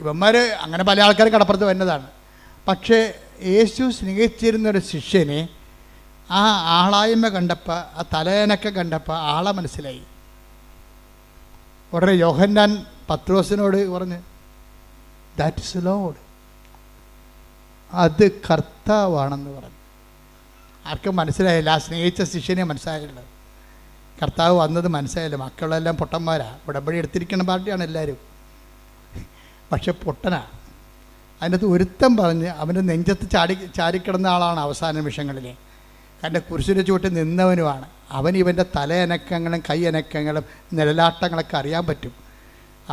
ഇവന്മാർ അങ്ങനെ പല ആൾക്കാരും കടപ്പുറത്ത് വരുന്നതാണ്. പക്ഷേ യേശു സ്നേഹിച്ചിരുന്നൊരു ശിഷ്യനെ ആ ആളായ്മ കണ്ടപ്പോൾ, ആ തലയനൊക്കെ കണ്ടപ്പോൾ ആളെ മനസ്സിലായി. ഉടനെ യോഹന്നാൻ പത്രോസിനോട് പറഞ്ഞ്, ദാറ്റ് ഇസ് ലോർഡ്, അത് കർത്താവാണെന്ന് പറഞ്ഞു. ആർക്കും മനസ്സിലായില്ല, ആ സ്നേഹിച്ച ശിഷ്യനെ മനസ്സിലായില്ല. കർത്താവ് വന്നത് മനസ്സിലായില്ല. മക്കളെല്ലാം പൊട്ടന്മാരാണ്, ഉടമ്പടി എടുത്തിരിക്കുന്ന പാർട്ടിയാണ് എല്ലാവരും, പക്ഷെ പൊട്ടനാ. അതിനകത്ത് ഒരുത്തം പറഞ്ഞ് അവൻ്റെ നെഞ്ചത്ത് ചാരിക്കിടന്ന ആളാണ് അവസാന നിമിഷങ്ങളിൽ. കാരണം കുരിശിൻ്റെ ചുവട്ടിൽ നിന്നവനുമാണ് അവൻ. ഇവൻ്റെ തലയനക്കങ്ങളും കൈയനക്കങ്ങളും നിഴലാട്ടങ്ങളൊക്കെ അറിയാൻ പറ്റും.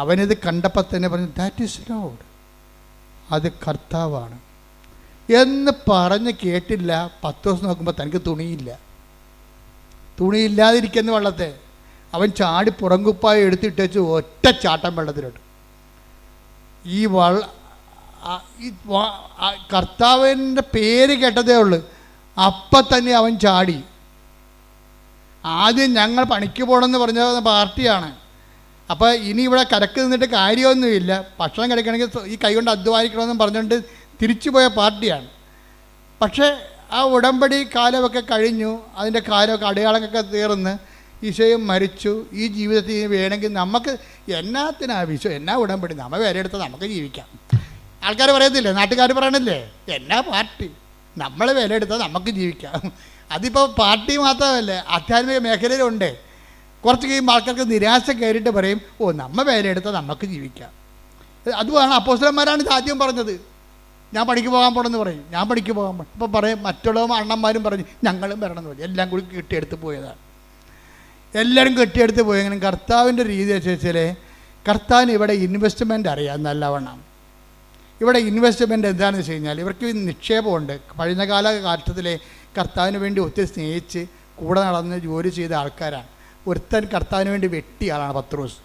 അവനിത് കണ്ടപ്പോൾ തന്നെ പറഞ്ഞു, ദാറ്റ് ഈസ് ലോർഡ്, അത് കർത്താവാണ് എന്ന് പറഞ്ഞ് കേട്ടില്ല. 10 ദിവസം നോക്കുമ്പോൾ തനിക്ക് തുണിയില്ലാതിരിക്കുന്ന വെള്ളത്തെ അവൻ ചാടി പുറങ്കുപ്പായി എടുത്തിട്ടേച്ച് ഒറ്റ ചാട്ടം വെള്ളത്തിലോട്ട്. ഈ കർത്താവിൻ്റെ പേര് കേട്ടതേ ഉള്ളൂ, അപ്പം തന്നെ അവൻ ചാടി. ആദ്യം ഞങ്ങൾ പണിക്ക് പോകണമെന്ന് പറഞ്ഞ പാർട്ടിയാണ്. അപ്പോൾ ഇനി ഇവിടെ കരക്ക് നിന്നിട്ട് കാര്യമൊന്നുമില്ല, ഭക്ഷണം കഴിക്കണമെങ്കിൽ ഈ കൈ കൊണ്ട് അധ്വാനിക്കണമെന്ന് പറഞ്ഞുകൊണ്ട് തിരിച്ചു പോയ പാർട്ടിയാണ്. പക്ഷേ ആ ഉടമ്പടി കാലമൊക്കെ കഴിഞ്ഞു, അതിൻ്റെ കാലമൊക്കെ അടയാളങ്ങളൊക്കെ തീർന്ന് ഈശോയും മരിച്ചു. ഈ ജീവിതത്തിൽ വേണമെങ്കിൽ നമുക്ക് എന്നാ ഉടമ്പടി, നമ്മൾ വിലയെടുത്ത് നമുക്ക് ജീവിക്കാം. ആൾക്കാർ പറയത്തില്ലേ, നാട്ടുകാർ പറയണില്ലേ, എന്നാ പാർട്ടി, നമ്മൾ വിലയെടുത്താൽ നമുക്ക് ജീവിക്കാം. അതിപ്പോൾ പാർട്ടി മാത്രമല്ല, ആധ്യാത്മിക മേഖലയിലുണ്ട്. കുറച്ച് കഴിയുമ്പോൾ ആൾക്കാർക്ക് നിരാശ കയറിയിട്ട് പറയും, ഓ നമ്മൾ വിലയെടുത്താൽ നമുക്ക് ജീവിക്കാം. അതുമാണ് അപ്പോസ്തലന്മാരാണ് ഇത് ആദ്യം പറഞ്ഞത്. ഞാൻ പണിക്ക് പോകാൻ പോകണമെന്ന് പറയും, ഞാൻ പണിക്ക് പോകാൻ പോകണം. അപ്പോൾ പറയും മറ്റുള്ള അണ്ണന്മാരും പറഞ്ഞ് ഞങ്ങളും വരണമെന്ന് പറയും. എല്ലാം കൂടി കെട്ടിയെടുത്ത് പോയതാണ്. എല്ലാവരും കെട്ടിയെടുത്ത് പോയെങ്കിലും കർത്താവിൻ്റെ രീതി വെച്ചാൽ കർത്താവിന് ഇവിടെ ഇൻവെസ്റ്റ്മെൻറ്റ് അറിയാം നല്ലവണ്ണം. ഇവിടെ ഇൻവെസ്റ്റ്മെൻറ്റ് എന്താണെന്ന് വെച്ച് കഴിഞ്ഞാൽ ഇവർക്ക് നിക്ഷേപമുണ്ട്. കഴിഞ്ഞകാല കാലഘട്ടത്തിലെ കർത്താവിന് വേണ്ടി ഒത്തിരി സ്നേഹിച്ച് കൂടെ നടന്ന് ജോലി ചെയ്ത ആൾക്കാരാണ്. ഒരുത്തൻ കർത്താവിന് വേണ്ടി വെട്ടിയ ആളാണ് പത്രോസ്.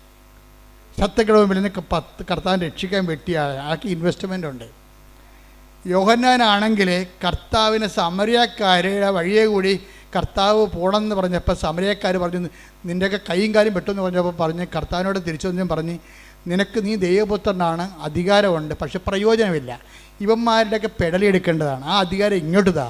ശത്രുക്കളുടെ മുമ്പിൽ നിന്ന് കർത്താവിനെ രക്ഷിക്കാൻ വെട്ടിയ ആളാണ്. ആൾക്ക് ഇൻവെസ്റ്റ്മെൻ്റ് ഉണ്ട്. യോഹന്നാനാണെങ്കിൽ കർത്താവിന് സമരിയക്കാരുടെ വഴിയെ കൂടി കർത്താവ് പോകണമെന്ന് പറഞ്ഞപ്പോൾ സമരിയക്കാർ പറഞ്ഞു, നിൻ്റെയൊക്കെ കൈയും കാലും വെട്ടുമെന്ന് പറഞ്ഞപ്പോൾ പറഞ്ഞ് കർത്താവിനോട് തിരിച്ചു വന്നും പറഞ്ഞ്, നീ ദൈവപുത്രനാണ്, അധികാരമുണ്ട്, പക്ഷെ പ്രയോജനമില്ല. ഇവന്മാരുടെയൊക്കെ പെടലെടുക്കേണ്ടതാണ്. ആ അധികാരം ഇങ്ങോട്ട്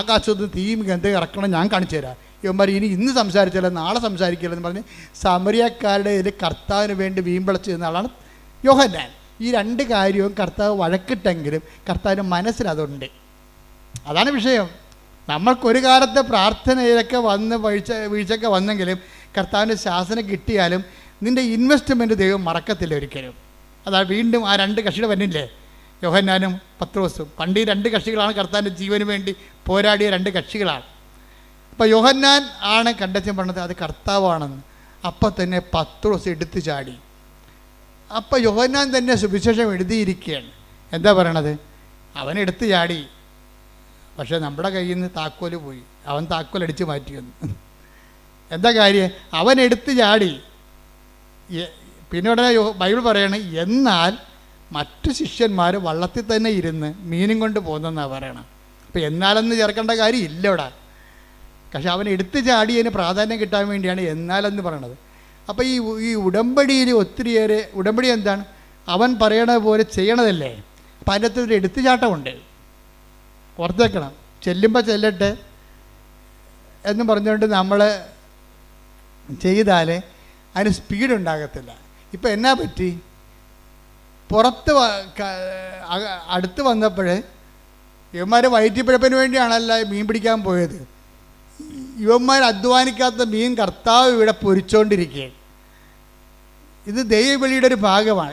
ആകാശത്ത് തീയും ഗന്ധം ഇറക്കണം, ഞാൻ കാണിച്ചു തരാം. ഇവന്മാർ ഇന്ന് സംസാരിച്ചാലോ നാളെ സംസാരിക്കില്ലെന്ന് പറഞ്ഞ് സമരിയക്കാരുടെ ഇതിൽ കർത്താവിന് വേണ്ടി വീമ്പിളച്ച് ചെയ്യുന്ന ആളാണ് യോഹന്നാൻ. ഈ രണ്ട് കാര്യവും കർത്താവ് വഴക്കിട്ടെങ്കിലും കർത്താവിൻ്റെ മനസ്സിലതുണ്ട്. അതാണ് വിഷയം. നമ്മൾക്കൊരു കാലത്തെ പ്രാർത്ഥനയിലൊക്കെ വന്ന് വീഴ്ചയൊക്കെ വന്നെങ്കിലും കർത്താവിൻ്റെ ശാസനം കിട്ടിയാലും നിൻ്റെ ഇൻവെസ്റ്റ്മെൻറ്റ് ദൈവം മറക്കത്തില്ല ഒരിക്കലും. അതാ വീണ്ടും ആ രണ്ട് കക്ഷികൾ വന്നില്ലേ, യോഹന്നാനും പത്രോസും. പണ്ട് ഈ രണ്ട് കക്ഷികളാണ് കർത്താവിൻ്റെ ജീവന് വേണ്ടി പോരാടിയ രണ്ട് കക്ഷികളാണ്. അപ്പോൾ യോഹന്നാൻ ആണ് കണ്ടെത്തി പറഞ്ഞത് അത് കർത്താവാണെന്ന്. അപ്പം തന്നെ പത്രോസ് എടുത്തു ചാടി. അപ്പം യോഹന്നാൻ തന്നെ സുവിശേഷം എഴുതിയിരിക്കുകയാണ്. എന്താ പറയണത്? അവൻ എടുത്തു ചാടി, പക്ഷേ നമ്മുടെ കയ്യിൽ നിന്ന് താക്കോല് പോയി. അവൻ താക്കോൽ അടിച്ച് മാറ്റിയെന്ന്. എന്താ കാര്യം? അവൻ എടുത്തു ചാടി. പിന്നെ ഉടനെ ബൈബിൾ പറയണ, എന്നാൽ മറ്റു ശിഷ്യന്മാർ വള്ളത്തിൽ തന്നെ ഇരുന്ന് മീനും കൊണ്ട് പോകുന്നെന്നാണ് പറയണം. അപ്പോൾ എന്നാലെന്ന് ചേർക്കേണ്ട കാര്യം ഇല്ല ഇവിടെ. പക്ഷെ അവൻ എടുത്തു ചാടിയതിന് പ്രാധാന്യം കിട്ടാൻ വേണ്ടിയാണ് എന്നാലെന്ന് പറയണത്. അപ്പോൾ ഈ ഉടമ്പടിയിൽ ഒത്തിരിയേറെ, ഉടമ്പടി എന്താണ്? അവൻ പറയണത് പോലെ ചെയ്യണതല്ലേ. അപ്പം അതിൻ്റെ അകത്തൊരു എടുത്തുചാട്ടമുണ്ട്, ഓർത്ത് വെക്കണം. ചെല്ലുമ്പോൾ ചെല്ലട്ടെ എന്ന് പറഞ്ഞുകൊണ്ട് നമ്മൾ ചെയ്താൽ അതിന് സ്പീഡ് ഉണ്ടാകത്തില്ല. ഇപ്പം എന്നാ പറ്റി? പുറത്ത് അടുത്ത് വന്നപ്പോൾ ഇവന്മാർ വയറ്റിപ്പിഴപ്പിന് വേണ്ടിയാണല്ല മീൻ പിടിക്കാൻ പോയത്. ഇവന്മാർ അധ്വാനിക്കാത്ത മീൻ കർത്താവ് ഇവിടെ പൊരിച്ചുകൊണ്ടിരിക്കുകയാണ്. ഇത് ദൈവബലിയുടെ ഒരു ഭാഗമാണ്.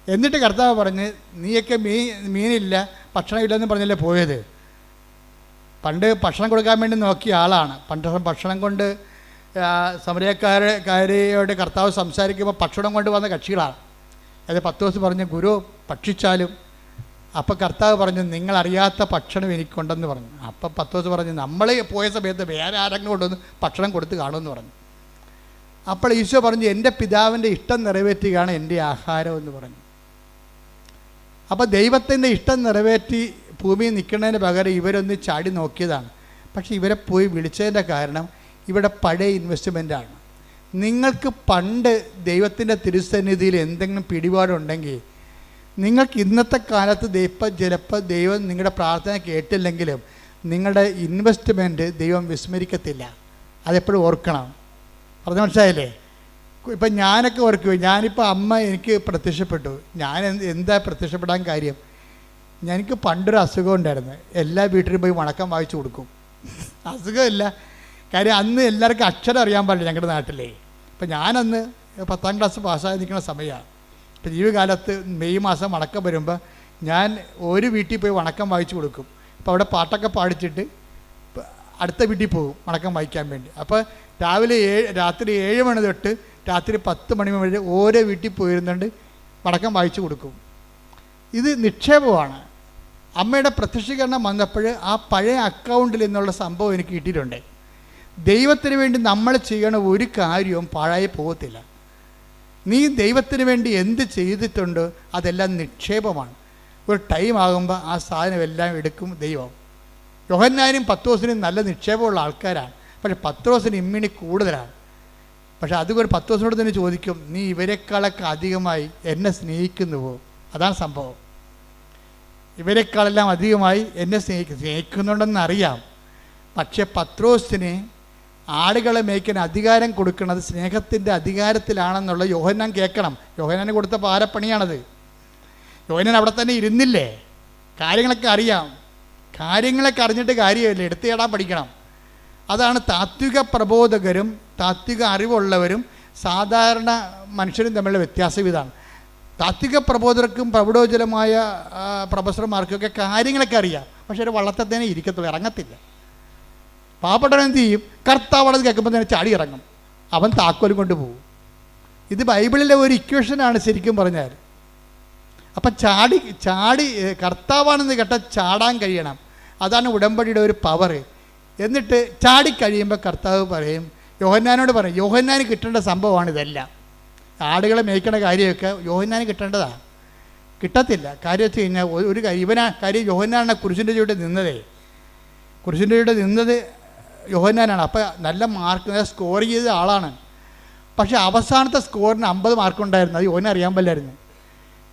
എന്നിട്ട് കർത്താവ് പറഞ്ഞ്, നീയൊക്കെ മീനില്ല ഭക്ഷണമില്ലെന്ന് പറഞ്ഞല്ലേ പോയത്. പണ്ട് ഭക്ഷണം കൊടുക്കാൻ വേണ്ടി നോക്കിയ ആളാണ്. പണ്ട് ഭക്ഷണം കൊണ്ട് സമരക്കാരോട് കർത്താവ് സംസാരിക്കുമ്പോൾ ഭക്ഷണം കൊണ്ട് വന്ന കക്ഷികളാണ്. അത് പത്രോസ് പറഞ്ഞു, ഗുരു ഭക്ഷിച്ചാലും. അപ്പം കർത്താവ് പറഞ്ഞു, നിങ്ങളറിയാത്ത ഭക്ഷണം എനിക്കുണ്ടെന്ന് പറഞ്ഞു. അപ്പം പത്രോസ് പറഞ്ഞു, നമ്മൾ പോയ സമയത്ത് വേറെ ആരെങ്കിലും കൊണ്ടുവന്ന് ഭക്ഷണം കൊടുത്ത് കാണുമെന്ന് പറഞ്ഞു. അപ്പോൾ ഈശോ പറഞ്ഞു, എൻ്റെ പിതാവിൻ്റെ ഇഷ്ടം നിറവേറ്റുകയാണ് എൻ്റെ ആഹാരം എന്ന് പറഞ്ഞു. അപ്പോൾ ദൈവത്തിൻ്റെ ഇഷ്ടം നിറവേറ്റി ഭൂമിയിൽ നിൽക്കുന്നതിന് പകരം ഇവരൊന്ന് ചാടി നോക്കിയതാണ്. പക്ഷേ ഇവരെ പോയി വിളിച്ചതിൻ്റെ കാരണം ഇവിടെ പഴയ ഇൻവെസ്റ്റ്മെൻറ്റാണ്. നിങ്ങൾക്ക് പണ്ട് ദൈവത്തിൻ്റെ തിരുസന്നിധിയിൽ എന്തെങ്കിലും പിടിപാടുണ്ടെങ്കിൽ നിങ്ങൾക്ക് ഇന്നത്തെ കാലത്ത് ചിലപ്പോൾ ദൈവം നിങ്ങളുടെ പ്രാർത്ഥന കേട്ടില്ലെങ്കിലും നിങ്ങളുടെ ഇൻവെസ്റ്റ്മെൻറ്റ് ദൈവം വിസ്മരിക്കത്തില്ല. അതെപ്പോഴും ഓർക്കണം. പറഞ്ഞ മനസ്സിലായില്ലേ? ഇപ്പം ഞാനൊക്കെ ഓർക്കുമോ, ഞാനിപ്പോൾ അമ്മ എനിക്ക് പ്രത്യക്ഷപ്പെട്ടു. ഞാൻ എന്താ പ്രത്യക്ഷപ്പെടാൻ കാര്യം? എനിക്ക് പണ്ടൊരു അസുഖം ഉണ്ടായിരുന്നു. എല്ലാ വീട്ടിലും പോയി വണക്കം വായിച്ചു കൊടുക്കും. അസുഖമില്ല, കാര്യം അന്ന് എല്ലാവർക്കും അക്ഷരം അറിയാൻ പാടില്ല ഞങ്ങളുടെ നാട്ടിലേ. ഇപ്പം ഞാനന്ന് 10ാം ക്ലാസ് പാസ്സായി നിൽക്കുന്ന സമയമാണ്. ഇപ്പം ജീവിതകാലത്ത് മെയ് മാസം വണക്കം വരുമ്പോൾ ഞാൻ ഒരു വീട്ടിൽ പോയി വണക്കം വായിച്ചു കൊടുക്കും. അപ്പോൾ അവിടെ പാട്ടൊക്കെ പാടിച്ചിട്ട് അടുത്ത വീട്ടിൽ പോകും വണക്കം വായിക്കാൻ വേണ്ടി. അപ്പോൾ രാത്രി 7 മണി തൊട്ട് രാത്രി 10 മണി വരെ ഓരോ വീട്ടിൽ പോയിരുന്നുണ്ട് വണക്കം വായിച്ചു കൊടുക്കും. ഇത് നിക്ഷേപമാണ്. അമ്മയുടെ പ്രത്യക്ഷീകരണം വന്നപ്പോൾ ആ പഴയ അക്കൗണ്ടിൽ നിന്നുള്ള സംഭവം എനിക്ക് കിട്ടിയിട്ടുണ്ട്. ദൈവത്തിന് വേണ്ടി നമ്മൾ ചെയ്യണ ഒരു കാര്യവും പാഴായി പോകത്തില്ല. നീ ദൈവത്തിന് വേണ്ടി എന്ത് ചെയ്തിട്ടുണ്ടോ അതെല്ലാം നിക്ഷേപമാണ്. ഒരു ടൈം ആകുമ്പോൾ ആ സാധനം എല്ലാം എടുക്കും ദൈവം. യോഹന്നാനും പത്രോസിനും നല്ല നിക്ഷേപമുള്ള ആൾക്കാരാണ്. പക്ഷേ പത്രോസിന് ഇമ്മിണി കൂടുതലാണ്. പക്ഷേ അതുകൊണ്ട് പത്രോസിനോട് തന്നെ ചോദിക്കും, നീ ഇവരെക്കാളൊക്കെ അധികമായി എന്നെ സ്നേഹിക്കുന്നുവോ? അതാണ് സംഭവം. ഇവരെക്കാളെല്ലാം അധികമായി എന്നെ സ്നേഹിക്കുന്നുണ്ടെന്നറിയാം. പക്ഷേ പത്രോസിന് ആടുകളെ മേയ്ക്കാൻ അധികാരം കൊടുക്കുന്നത് സ്നേഹത്തിൻ്റെ അധികാരത്തിലാണെന്നുള്ള യോഹന്നാൻ കേൾക്കണം. യോഹന്നാന് കൊടുത്ത പാരപ്പണിയാണത്. യോഹന്നാൻ അവിടെ തന്നെ ഇരുന്നില്ലേ? കാര്യങ്ങളൊക്കെ അറിയാം. കാര്യങ്ങളൊക്കെ അറിഞ്ഞിട്ട് കാര്യമില്ല, എടുത്തേടാൻ പഠിക്കണം. അതാണ് താത്വിക പ്രബോധകരും താത്വിക അറിവുള്ളവരും സാധാരണ മനുഷ്യരും തമ്മിലുള്ള വ്യത്യാസം ഇതാണ്. താത്വിക പ്രബോധകർക്കും പ്രബോധോജലമായ പ്രൊഫസർമാർക്കൊക്കെ കാര്യങ്ങളൊക്കെ അറിയാം. പക്ഷേ ഒരു വള്ളത്തത്തേനെ ഇരിക്കത്തുള്ളൂ, ഇറങ്ങത്തില്ല. പാവപ്പെട്ടവൻ എന്ത് ചെയ്യും? കർത്താവത് കേൾക്കുമ്പോൾ തന്നെ ചാടി ഇറങ്ങും. അവൻ താക്കോലും കൊണ്ട് പോകും. ഇത് ബൈബിളിലെ ഒരു ഇക്വേഷനാണ് ശരിക്കും പറഞ്ഞാൽ. അപ്പം ചാടി കർത്താവാണെന്ന് കേട്ടാൽ ചാടാൻ കഴിയണം. അതാണ് ഉടമ്പടിയുടെ ഒരു പവർ. എന്നിട്ട് ചാടിക്കഴിയുമ്പോൾ കർത്താവ് പറയും, യോഹന്നാനോട് പറയും, യോഹന്നാന് കിട്ടേണ്ട സംഭവമാണ് ഇതെല്ലാം. ആടുകളെ മേയ്ക്കണ കാര്യമൊക്കെ യോഹന്നാന് കിട്ടേണ്ടതാണ്. കിട്ടത്തില്ല. കാര്യം വെച്ച് കഴിഞ്ഞാൽ ഒരു കാര്യം യോഹന്നാനാണ് കുരിശിൻ്റെ ചുവടെ നിന്നതേ. കുരിശിൻ്റെ ചുവടെ നിന്നത് യോഹന്നാനാണ്. അപ്പോൾ നല്ല മാർക്ക് സ്കോർ ചെയ്ത ആളാണ്. പക്ഷേ അവസാനത്തെ സ്കോറിന് 50 മാർക്കുണ്ടായിരുന്നു. അത് യോഹന്നാൻ അറിയാൻ പാടില്ലായിരുന്നു.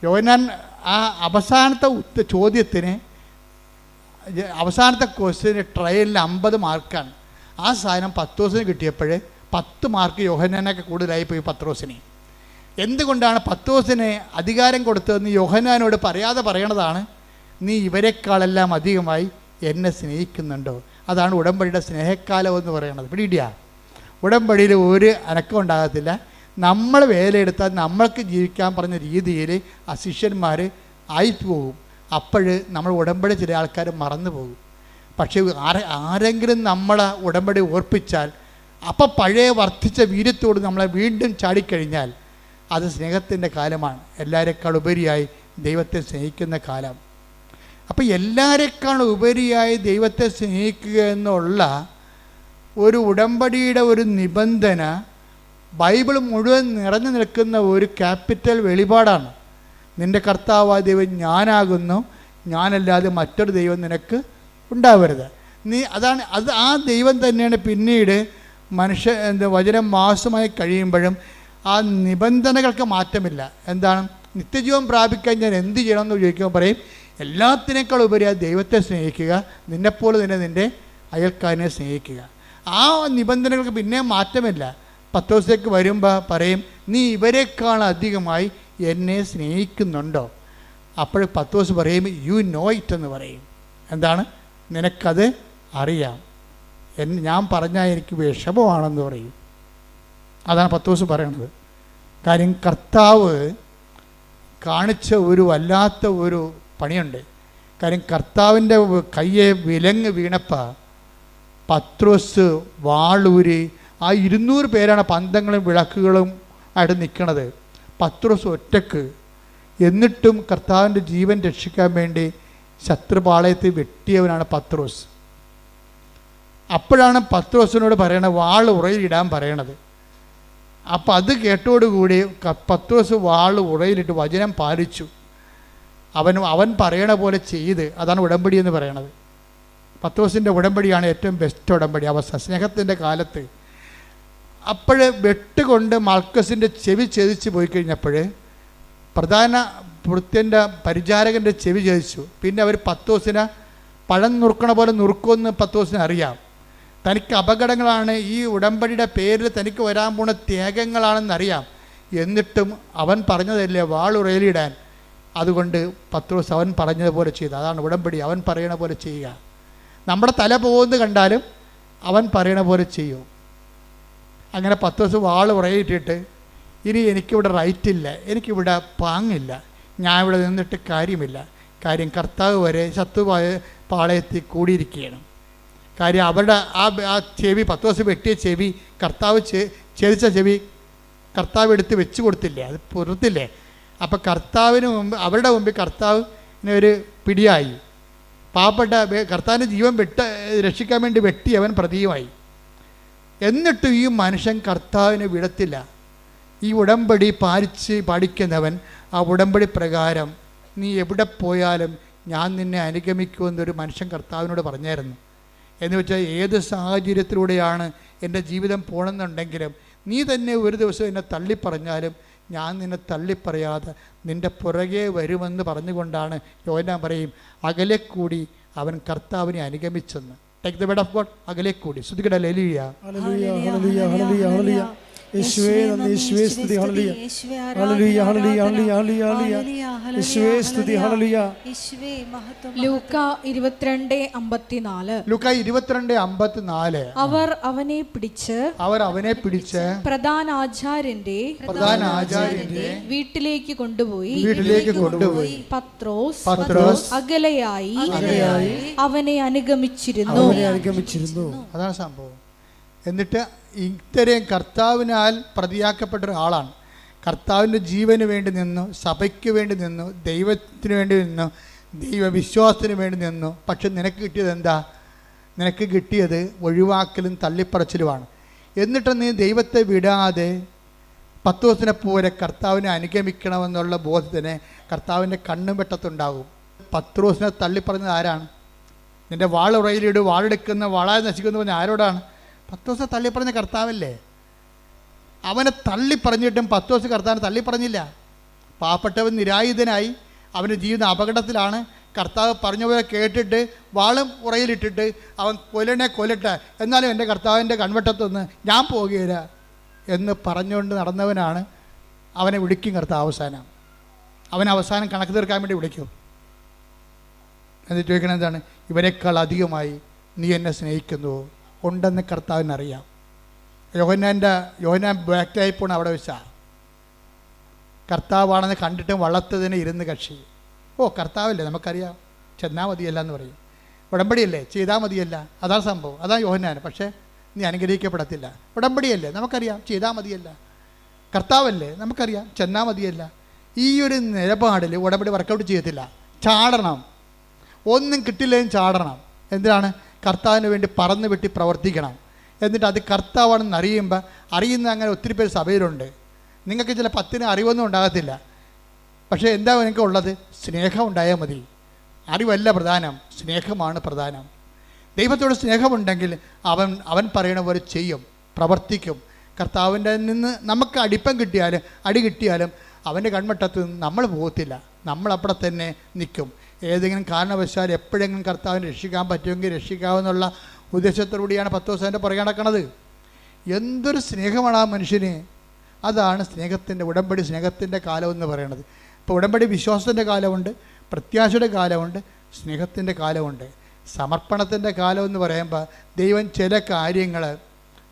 യോഹന്നാൻ ആ അവസാനത്തെ ചോദ്യത്തിന് അവസാനത്തെ ക്വസ്റ്റ്യന് ട്രയലിന് 50 മാർക്കാണ്. ആ സാധനം പത്രോസിന് കിട്ടിയപ്പോൾ 10 മാർക്ക് യോഹന്നാനൊക്കെ കൂടുതലായി പോയി പത്രോസിന്. എന്തുകൊണ്ടാണ് പത്രോസിന് അധികാരം കൊടുത്തതെന്ന് യോഹന്നാനോട് പറയാതെ പറയണതാണ്, നീ ഇവരെക്കാളെല്ലാം അധികമായി എന്നെ സ്നേഹിക്കുന്നുണ്ടോ? അതാണ് ഉടമ്പടിയുടെ സ്നേഹക്കാലം എന്ന് പറയുന്നത്. പിടിയിടിയാ, ഉടമ്പടിയിൽ ഒരു അനക്കം ഉണ്ടാകത്തില്ല. നമ്മൾ വേലയെടുത്താൽ നമ്മൾക്ക് ജീവിക്കാൻ പറഞ്ഞ രീതിയിൽ ആ ശിഷ്യന്മാർ ആയിപ്പോകും. അപ്പോൾ നമ്മൾ ഉടമ്പടി ചില ആൾക്കാർ മറന്നു പോകും. പക്ഷേ ആരെങ്കിലും നമ്മളെ ഉടമ്പടി ഓർപ്പിച്ചാൽ അപ്പം പഴയ വർദ്ധിച്ച വീര്യത്തോട് നമ്മളെ വീണ്ടും ചാടിക്കഴിഞ്ഞാൽ അത് സ്നേഹത്തിൻ്റെ കാലമാണ്. എല്ലാവരെക്കാൾ ഉപരിയായി ദൈവത്തെ സ്നേഹിക്കുന്ന കാലം. അപ്പോൾ എല്ലാവരെക്കാൾ ഉപരിയായി ദൈവത്തെ സ്നേഹിക്കുക എന്നുള്ള ഒരു ഉടമ്പടിയുടെ ഒരു നിബന്ധന ബൈബിൾ മുഴുവൻ നിറഞ്ഞു നിൽക്കുന്ന ഒരു ക്യാപിറ്റൽ വെളിപാടാണ്. നിൻ്റെ കർത്താവായ ദൈവം ഞാനാകുന്നു, ഞാനല്ലാതെ മറ്റൊരു ദൈവം നിനക്ക് ഉണ്ടാവരുത്. ആ ദൈവം തന്നെയാണ് പിന്നീട് വചനം മാസമായി കഴിയുമ്പോഴും ആ നിബന്ധനകൾക്ക് മാറ്റമില്ല. എന്താണ്? നിത്യജീവൻ പ്രാപിക്കാൻ ഞാൻ എന്ത് ചെയ്യണമെന്ന് ചോദിക്കുമ്പോൾ പറയും, എല്ലാത്തിനേക്കാൾ ഉപരി ആ ദൈവത്തെ സ്നേഹിക്കുക, നിന്നെപ്പോലെ തന്നെ നിൻ്റെ അയൽക്കാരനെ സ്നേഹിക്കുക. ആ നിബന്ധനകൾക്ക് പിന്നെ മാറ്റമില്ല. പത്രോസിലേക്ക് വരുമ്പോൾ പറയും, നീ ഇവരെക്കാൾ അധികമായി എന്നെ സ്നേഹിക്കുന്നുണ്ടോ? അപ്പോൾ പത്രോസ് പറയും, യു നോ ഇറ്റ് എന്ന് പറയും. എന്താണ്? നിനക്കത് അറിയാം. ഞാൻ പറഞ്ഞാൽ എനിക്ക് വിഷമമാണെന്ന് പറയും. അതാണ് പത്രോസ് പറയണത്. കാര്യം കർത്താവ് കാണിച്ച ഒരു വല്ലാത്ത ഒരു പണിയുണ്ട്. കാര്യം കർത്താവിൻ്റെ കയ്യെ വിലങ്ങ് വീണപ്പോൾ പത്രോസ് വാളൂരി ആ 200 പേരാണ് പന്തങ്ങളും വിളക്കുകളും ആയിട്ട് നിൽക്കണത്. പത്രോസ് ഒറ്റക്ക്. എന്നിട്ടും കർത്താവിൻ്റെ ജീവൻ രക്ഷിക്കാൻ വേണ്ടി ശത്രുപാളയത്തിൽ വെട്ടിയവനാണ് പത്രോസ്. അപ്പോഴാണ് പത്രോസിനോട് പറയണത് വാൾ ഉറയിലിടാൻ പറയണത്. അപ്പം അത് കേട്ടോടുകൂടി പത്രോസ് വാൾ ഉറയിലിട്ട് വചനം പാലിച്ചു. അവൻ പറയണ പോലെ ചെയ്ത്. അതാണ് ഉടമ്പടി എന്ന് പറയണത്. പത്രോസിൻ്റെ ഉടമ്പടിയാണ് ഏറ്റവും ബെസ്റ്റ് ഉടമ്പടി. സ്നേഹത്തിൻ്റെ കാലത്ത് അപ്പോൾ വെട്ടുകൊണ്ട് മൽക്കസിൻ്റെ ചെവി ഛേദിച്ച് പോയി കഴിഞ്ഞപ്പോൾ പ്രധാന ഭൃത്യൻ്റെ പരിചാരകൻ്റെ ചെവി ചോദിച്ചു. പിന്നെ അവർ പത്രോസിനെ പഴം നുറുക്കണ പോലെ നുറുക്കുമെന്ന് പത്രോസിന് അറിയാം. തനിക്ക് അപകടങ്ങളാണ്, ഈ ഉടമ്പടിയുടെ പേരിൽ തനിക്ക് വരാൻ പോണ ത്യാഗങ്ങളാണെന്നറിയാം. എന്നിട്ടും അവൻ പറഞ്ഞതല്ലേ വാളുറയിലിടാൻ. അതുകൊണ്ട് പത്രോസ് അവൻ പറഞ്ഞതുപോലെ ചെയ്തു. അതാണ് ഉടമ്പടി, അവൻ പറയണ പോലെ ചെയ്യുക. നമ്മുടെ തല പോകുന്നത് കണ്ടാലും അവൻ പറയണ പോലെ ചെയ്യും. അങ്ങനെ പത്രോസ് വാളുറയിട്ടിട്ട്, ഇനി എനിക്കിവിടെ റൈറ്റില്ല, എനിക്കിവിടെ പാങ്ങില്ല, ഞാൻ ഇവിടെ നിന്നിട്ട് കാര്യമില്ല. കാര്യം കർത്താവ് വരെ ശത്രുവായ പാളയത്തിൽ കൂടിയിരിക്കുകയാണ്. കാര്യം അവരുടെ ആ ചെവി, പത്രോസ് വെട്ടിയ ചെവി, കർത്താവ് ഛേദിച്ച ചെവി കർത്താവ് എടുത്ത് വെച്ച് കൊടുത്തില്ലേ, അത് പുറത്തില്ലേ. അപ്പം കർത്താവിന് മുമ്പ്, അവരുടെ മുമ്പിൽ കർത്താവിന് ഒരു പിടിയായി. പാവപ്പെട്ട കർത്താവിൻ്റെ ജീവൻ രക്ഷിക്കാൻ വേണ്ടി വെട്ടി അവൻ പ്രതിയുമായി. എന്നിട്ടും ഈ മനുഷ്യൻ കർത്താവിനെ വിടത്തില്ല. ഈ ഉടമ്പടി പാലിക്കുന്നവൻ ആ ഉടമ്പടി പ്രകാരം നീ എവിടെ പോയാലും ഞാൻ നിന്നെ അനുഗമിക്കുമെന്നൊരു മനുഷ്യൻ കർത്താവിനോട് പറഞ്ഞായിരുന്നു. എന്ന് വെച്ചാൽ ഏത് സാഹചര്യത്തിലൂടെയാണ് എൻ്റെ ജീവിതം പോകണമെന്നുണ്ടെങ്കിലും നീ തന്നെ ഒരു ദിവസം എന്നെ തള്ളിപ്പറഞ്ഞാലും ഞാൻ നിന്നെ തള്ളിപ്പറയാതെ നിൻ്റെ പുറകെ വരുമെന്ന് പറഞ്ഞുകൊണ്ടാണ് യോഹന്നാൻ പറയും, അകലെ കൂടി അവൻ കർത്താവിനെ അനുഗമിച്ചെന്ന്. Take the word of God. അകലെ കൂടി. ശ്രുതികട ഹല്ലേലൂയ. ഹല്ലേലൂയ ഹല്ലേലൂയ ഹല്ലേലൂയ ഹല്ലേലൂയ. യേശുവേ നന്ദി, യേശുവേ സ്തുതി. ഹല്ലേലൂയ ഹല്ലേലൂയ ഹല്ലേലൂയ ഹല്ലേലൂയ ഹല്ലേലൂയ. യേശുവേ സ്തുതി. ഹല്ലേലൂയ. ലൂക്ക 22:54. ലൂക്ക 22:54. അവർ അവനെ പിടിച്ച് പ്രധാന ആചാര്യന്റെ വീട്ടിലേക്ക് കൊണ്ടുപോയി പത്രോസ് അകലെയായി അവനെ അനുഗമിച്ചിരുന്നു. അതാണ് സംഭവം. എന്നിട്ട് ഇത്രയും കർത്താവിനാൽ പ്രതിയാക്കപ്പെട്ട ഒരാളാണ്. കർത്താവിൻ്റെ ജീവന് വേണ്ടി നിന്നു, സഭയ്ക്ക് വേണ്ടി നിന്നു, ദൈവത്തിന് വേണ്ടി നിന്നു, ദൈവവിശ്വാസത്തിന് വേണ്ടി നിന്നു. പക്ഷെ നിനക്ക് കിട്ടിയത് എന്താ? നിനക്ക് കിട്ടിയത് ഒഴിവാക്കലും തള്ളിപ്പറച്ചിലുമാണ്. എന്നിട്ട് നീ ദൈവത്തെ വിടാതെ പത്രോസിനെ പോലെ കർത്താവിനെ അനുഗമിക്കണമെന്നുള്ള ബോധത്തിന് കർത്താവിൻ്റെ കണ്ണും വെട്ടത്തുണ്ടാകും. പത്രോസിനെ തള്ളിപ്പറഞ്ഞത് ആരാണ്? നിൻ്റെ വാളുറയിലിട്, വാളെടുക്കുന്ന വാളായി നശിക്കുന്നു പറഞ്ഞ ആരോടാണ്? പത്രോസിനെ തള്ളിപ്പറഞ്ഞ കർത്താവല്ലേ. അവനെ തള്ളിപ്പറഞ്ഞിട്ടും പത്രോസ് കർത്താവിനെ തള്ളിപ്പറഞ്ഞില്ല. പാവപ്പെട്ടവൻ നിരായുധനായി, അവൻ്റെ ജീവിതം അപകടത്തിലാണ്. കർത്താവ് പറഞ്ഞ പോലെ കേട്ടിട്ട് വാളും ഉറയിലിട്ടിട്ട് അവൻ കൊല്ലട്ടെ, എന്നാലും എൻ്റെ കർത്താവിൻ്റെ കൺവെട്ടത്തൊന്ന് ഞാൻ പോകുകയില്ല എന്ന് പറഞ്ഞുകൊണ്ട് നടന്നവനാണ്. അവനെ വിളിക്കും കർത്താവ് അവസാനം. അവൻ അവസാനം കണക്ക് തീർക്കാൻ വേണ്ടി വിളിക്കും. എന്നിട്ട് ചോദിക്കണം എന്താണ്? ഇവരെക്കാൾ അധികമായി നീ എന്നെ സ്നേഹിക്കുന്നുവോ? ഉണ്ടെന്ന് കർത്താവിനറിയാം. യോഹന്നാൻ ബാക്കായി പോണ അവിടെ വെച്ചാൽ കർത്താവാണെന്ന് കണ്ടിട്ടും വളർത്തതിന് ഇരുന്ന് കക്ഷി. ഓ കർത്താവല്ലേ, നമുക്കറിയാം, ചെന്നാൽ മതിയല്ല എന്ന് പറയും. ഉടമ്പടിയല്ലേ, ചെയ്താൽ മതിയല്ല. അതാണ് സംഭവം. അതാണ് യോഹന്നാൻ. പക്ഷേ നീ അനുഗ്രഹിക്കപ്പെടത്തില്ല. ഉടമ്പടിയല്ലേ, നമുക്കറിയാം, ചെയ്താൽ മതിയല്ല. കർത്താവല്ലേ, നമുക്കറിയാം, ചെന്നാൽ മതിയല്ല. ഈ ഒരു നിലപാടിൽ ഉടമ്പടി വർക്കൗട്ട് ചെയ്യത്തില്ല. ചാടണം. ഒന്നും കിട്ടില്ലെങ്കിലും ചാടണം. എന്തിനാണ്? കർത്താവിന് വേണ്ടി പറന്ന് വെട്ടി പ്രവർത്തിക്കണം. എന്നിട്ട് അത് കർത്താവാണെന്ന് അറിയുന്ന അങ്ങനെ ഒത്തിരി പേര് സഭയിലുണ്ട്. നിങ്ങൾക്ക് ചില 10 അറിവൊന്നും ഉണ്ടാകത്തില്ല. പക്ഷേ എന്താ നിങ്ങൾക്ക് ഉള്ളത്? സ്നേഹം ഉണ്ടായാൽ മതി. അറിവല്ല പ്രധാനം, സ്നേഹമാണ് പ്രധാനം. ദൈവത്തോട് സ്നേഹമുണ്ടെങ്കിൽ അവൻ പറയണ പോലെ ചെയ്യും, പ്രവർത്തിക്കും. കർത്താവിൻ്റെ നിന്ന് നമുക്ക് അടി കിട്ടിയാലും അവൻ്റെ കൺമട്ടത്ത് നിന്ന് നമ്മൾ പോകത്തില്ല. നമ്മളവിടെ തന്നെ നിൽക്കും. ഏതെങ്കിലും കാരണവശാൽ എപ്പോഴെങ്കിലും കർത്താവിനെ രക്ഷിക്കാൻ പറ്റുമെങ്കിൽ രക്ഷിക്കാമെന്നുള്ള ഉദ്ദേശത്തോടുകൂടിയാണ് പത്രോസിൻ്റെ പുറകെ നടക്കുന്നത്. എന്തൊരു സ്നേഹമാണ് ആ മനുഷ്യന്. അതാണ് സ്നേഹത്തിൻ്റെ, ഉടമ്പടി സ്നേഹത്തിൻ്റെ കാലം എന്ന് പറയുന്നത്. ഇപ്പോൾ ഉടമ്പടി വിശ്വാസത്തിൻ്റെ കാലമുണ്ട്, പ്രത്യാശയുടെ കാലമുണ്ട്, സ്നേഹത്തിൻ്റെ കാലമുണ്ട്, സമർപ്പണത്തിൻ്റെ കാലം എന്ന് പറയുമ്പോൾ ദൈവം ചില കാര്യങ്ങൾ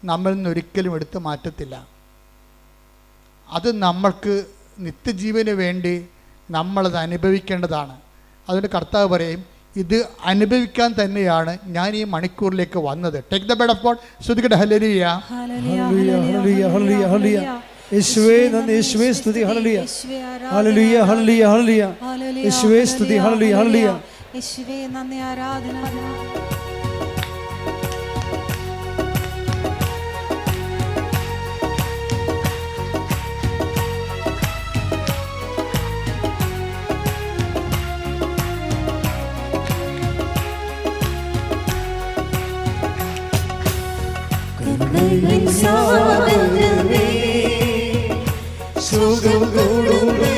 നമ്മളിൽ നിന്ന് ഒരിക്കലും എടുത്തു മാറ്റത്തില്ല. അത് നമ്മൾക്ക് നിത്യജീവന് വേണ്ടി നമ്മളത് അനുഭവിക്കേണ്ടതാണ്. അതുകൊണ്ട് കർത്താവ് പറയും, ഇത് അനുഭവിക്കാൻ തന്നെയാണ് ഞാൻ ഈ മണിക്കൂറിലേക്ക് വന്നത്. Take the word of God. ശ്രുതികട ഹല്ലേലൂയ ഹല്ലേലൂയ ഹല്ലേലൂയ ഹല്ലേലൂയ ഹല്ലേലൂയ. യേശുവേ നന്ദി, യേശുവേ സ്തുതി. ഹല്ലേലൂയ ഹല്ലേലൂയ ഹല്ലേലൂയ ഹല്ലേലൂയ. യേശുവേ സ്തുതി. ഹല്ലേലൂയ ഹല്ലേലൂയ. യേശുവേ നന്ദി, ആരാധന. സുഖം കൂടുമേ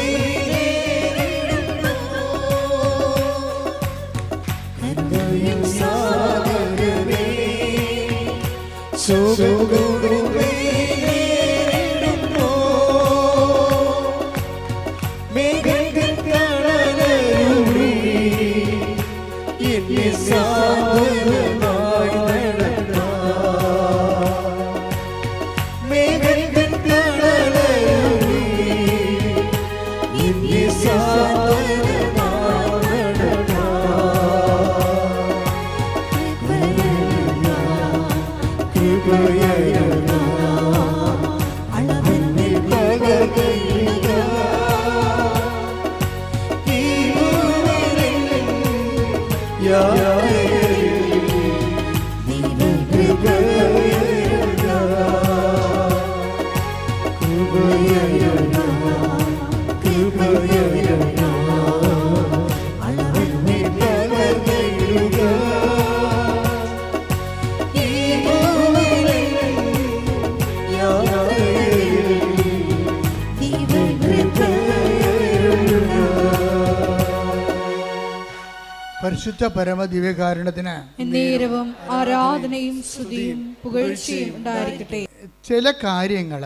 പരിശുദ്ധ പരമദിവ്യകാരുണ്യത്തിന് നേരവും ആരാധനയും സ്തുതിയും പുകഴ്ചയും ഉണ്ടായിരിക്കട്ടെ. ചില കാര്യങ്ങൾ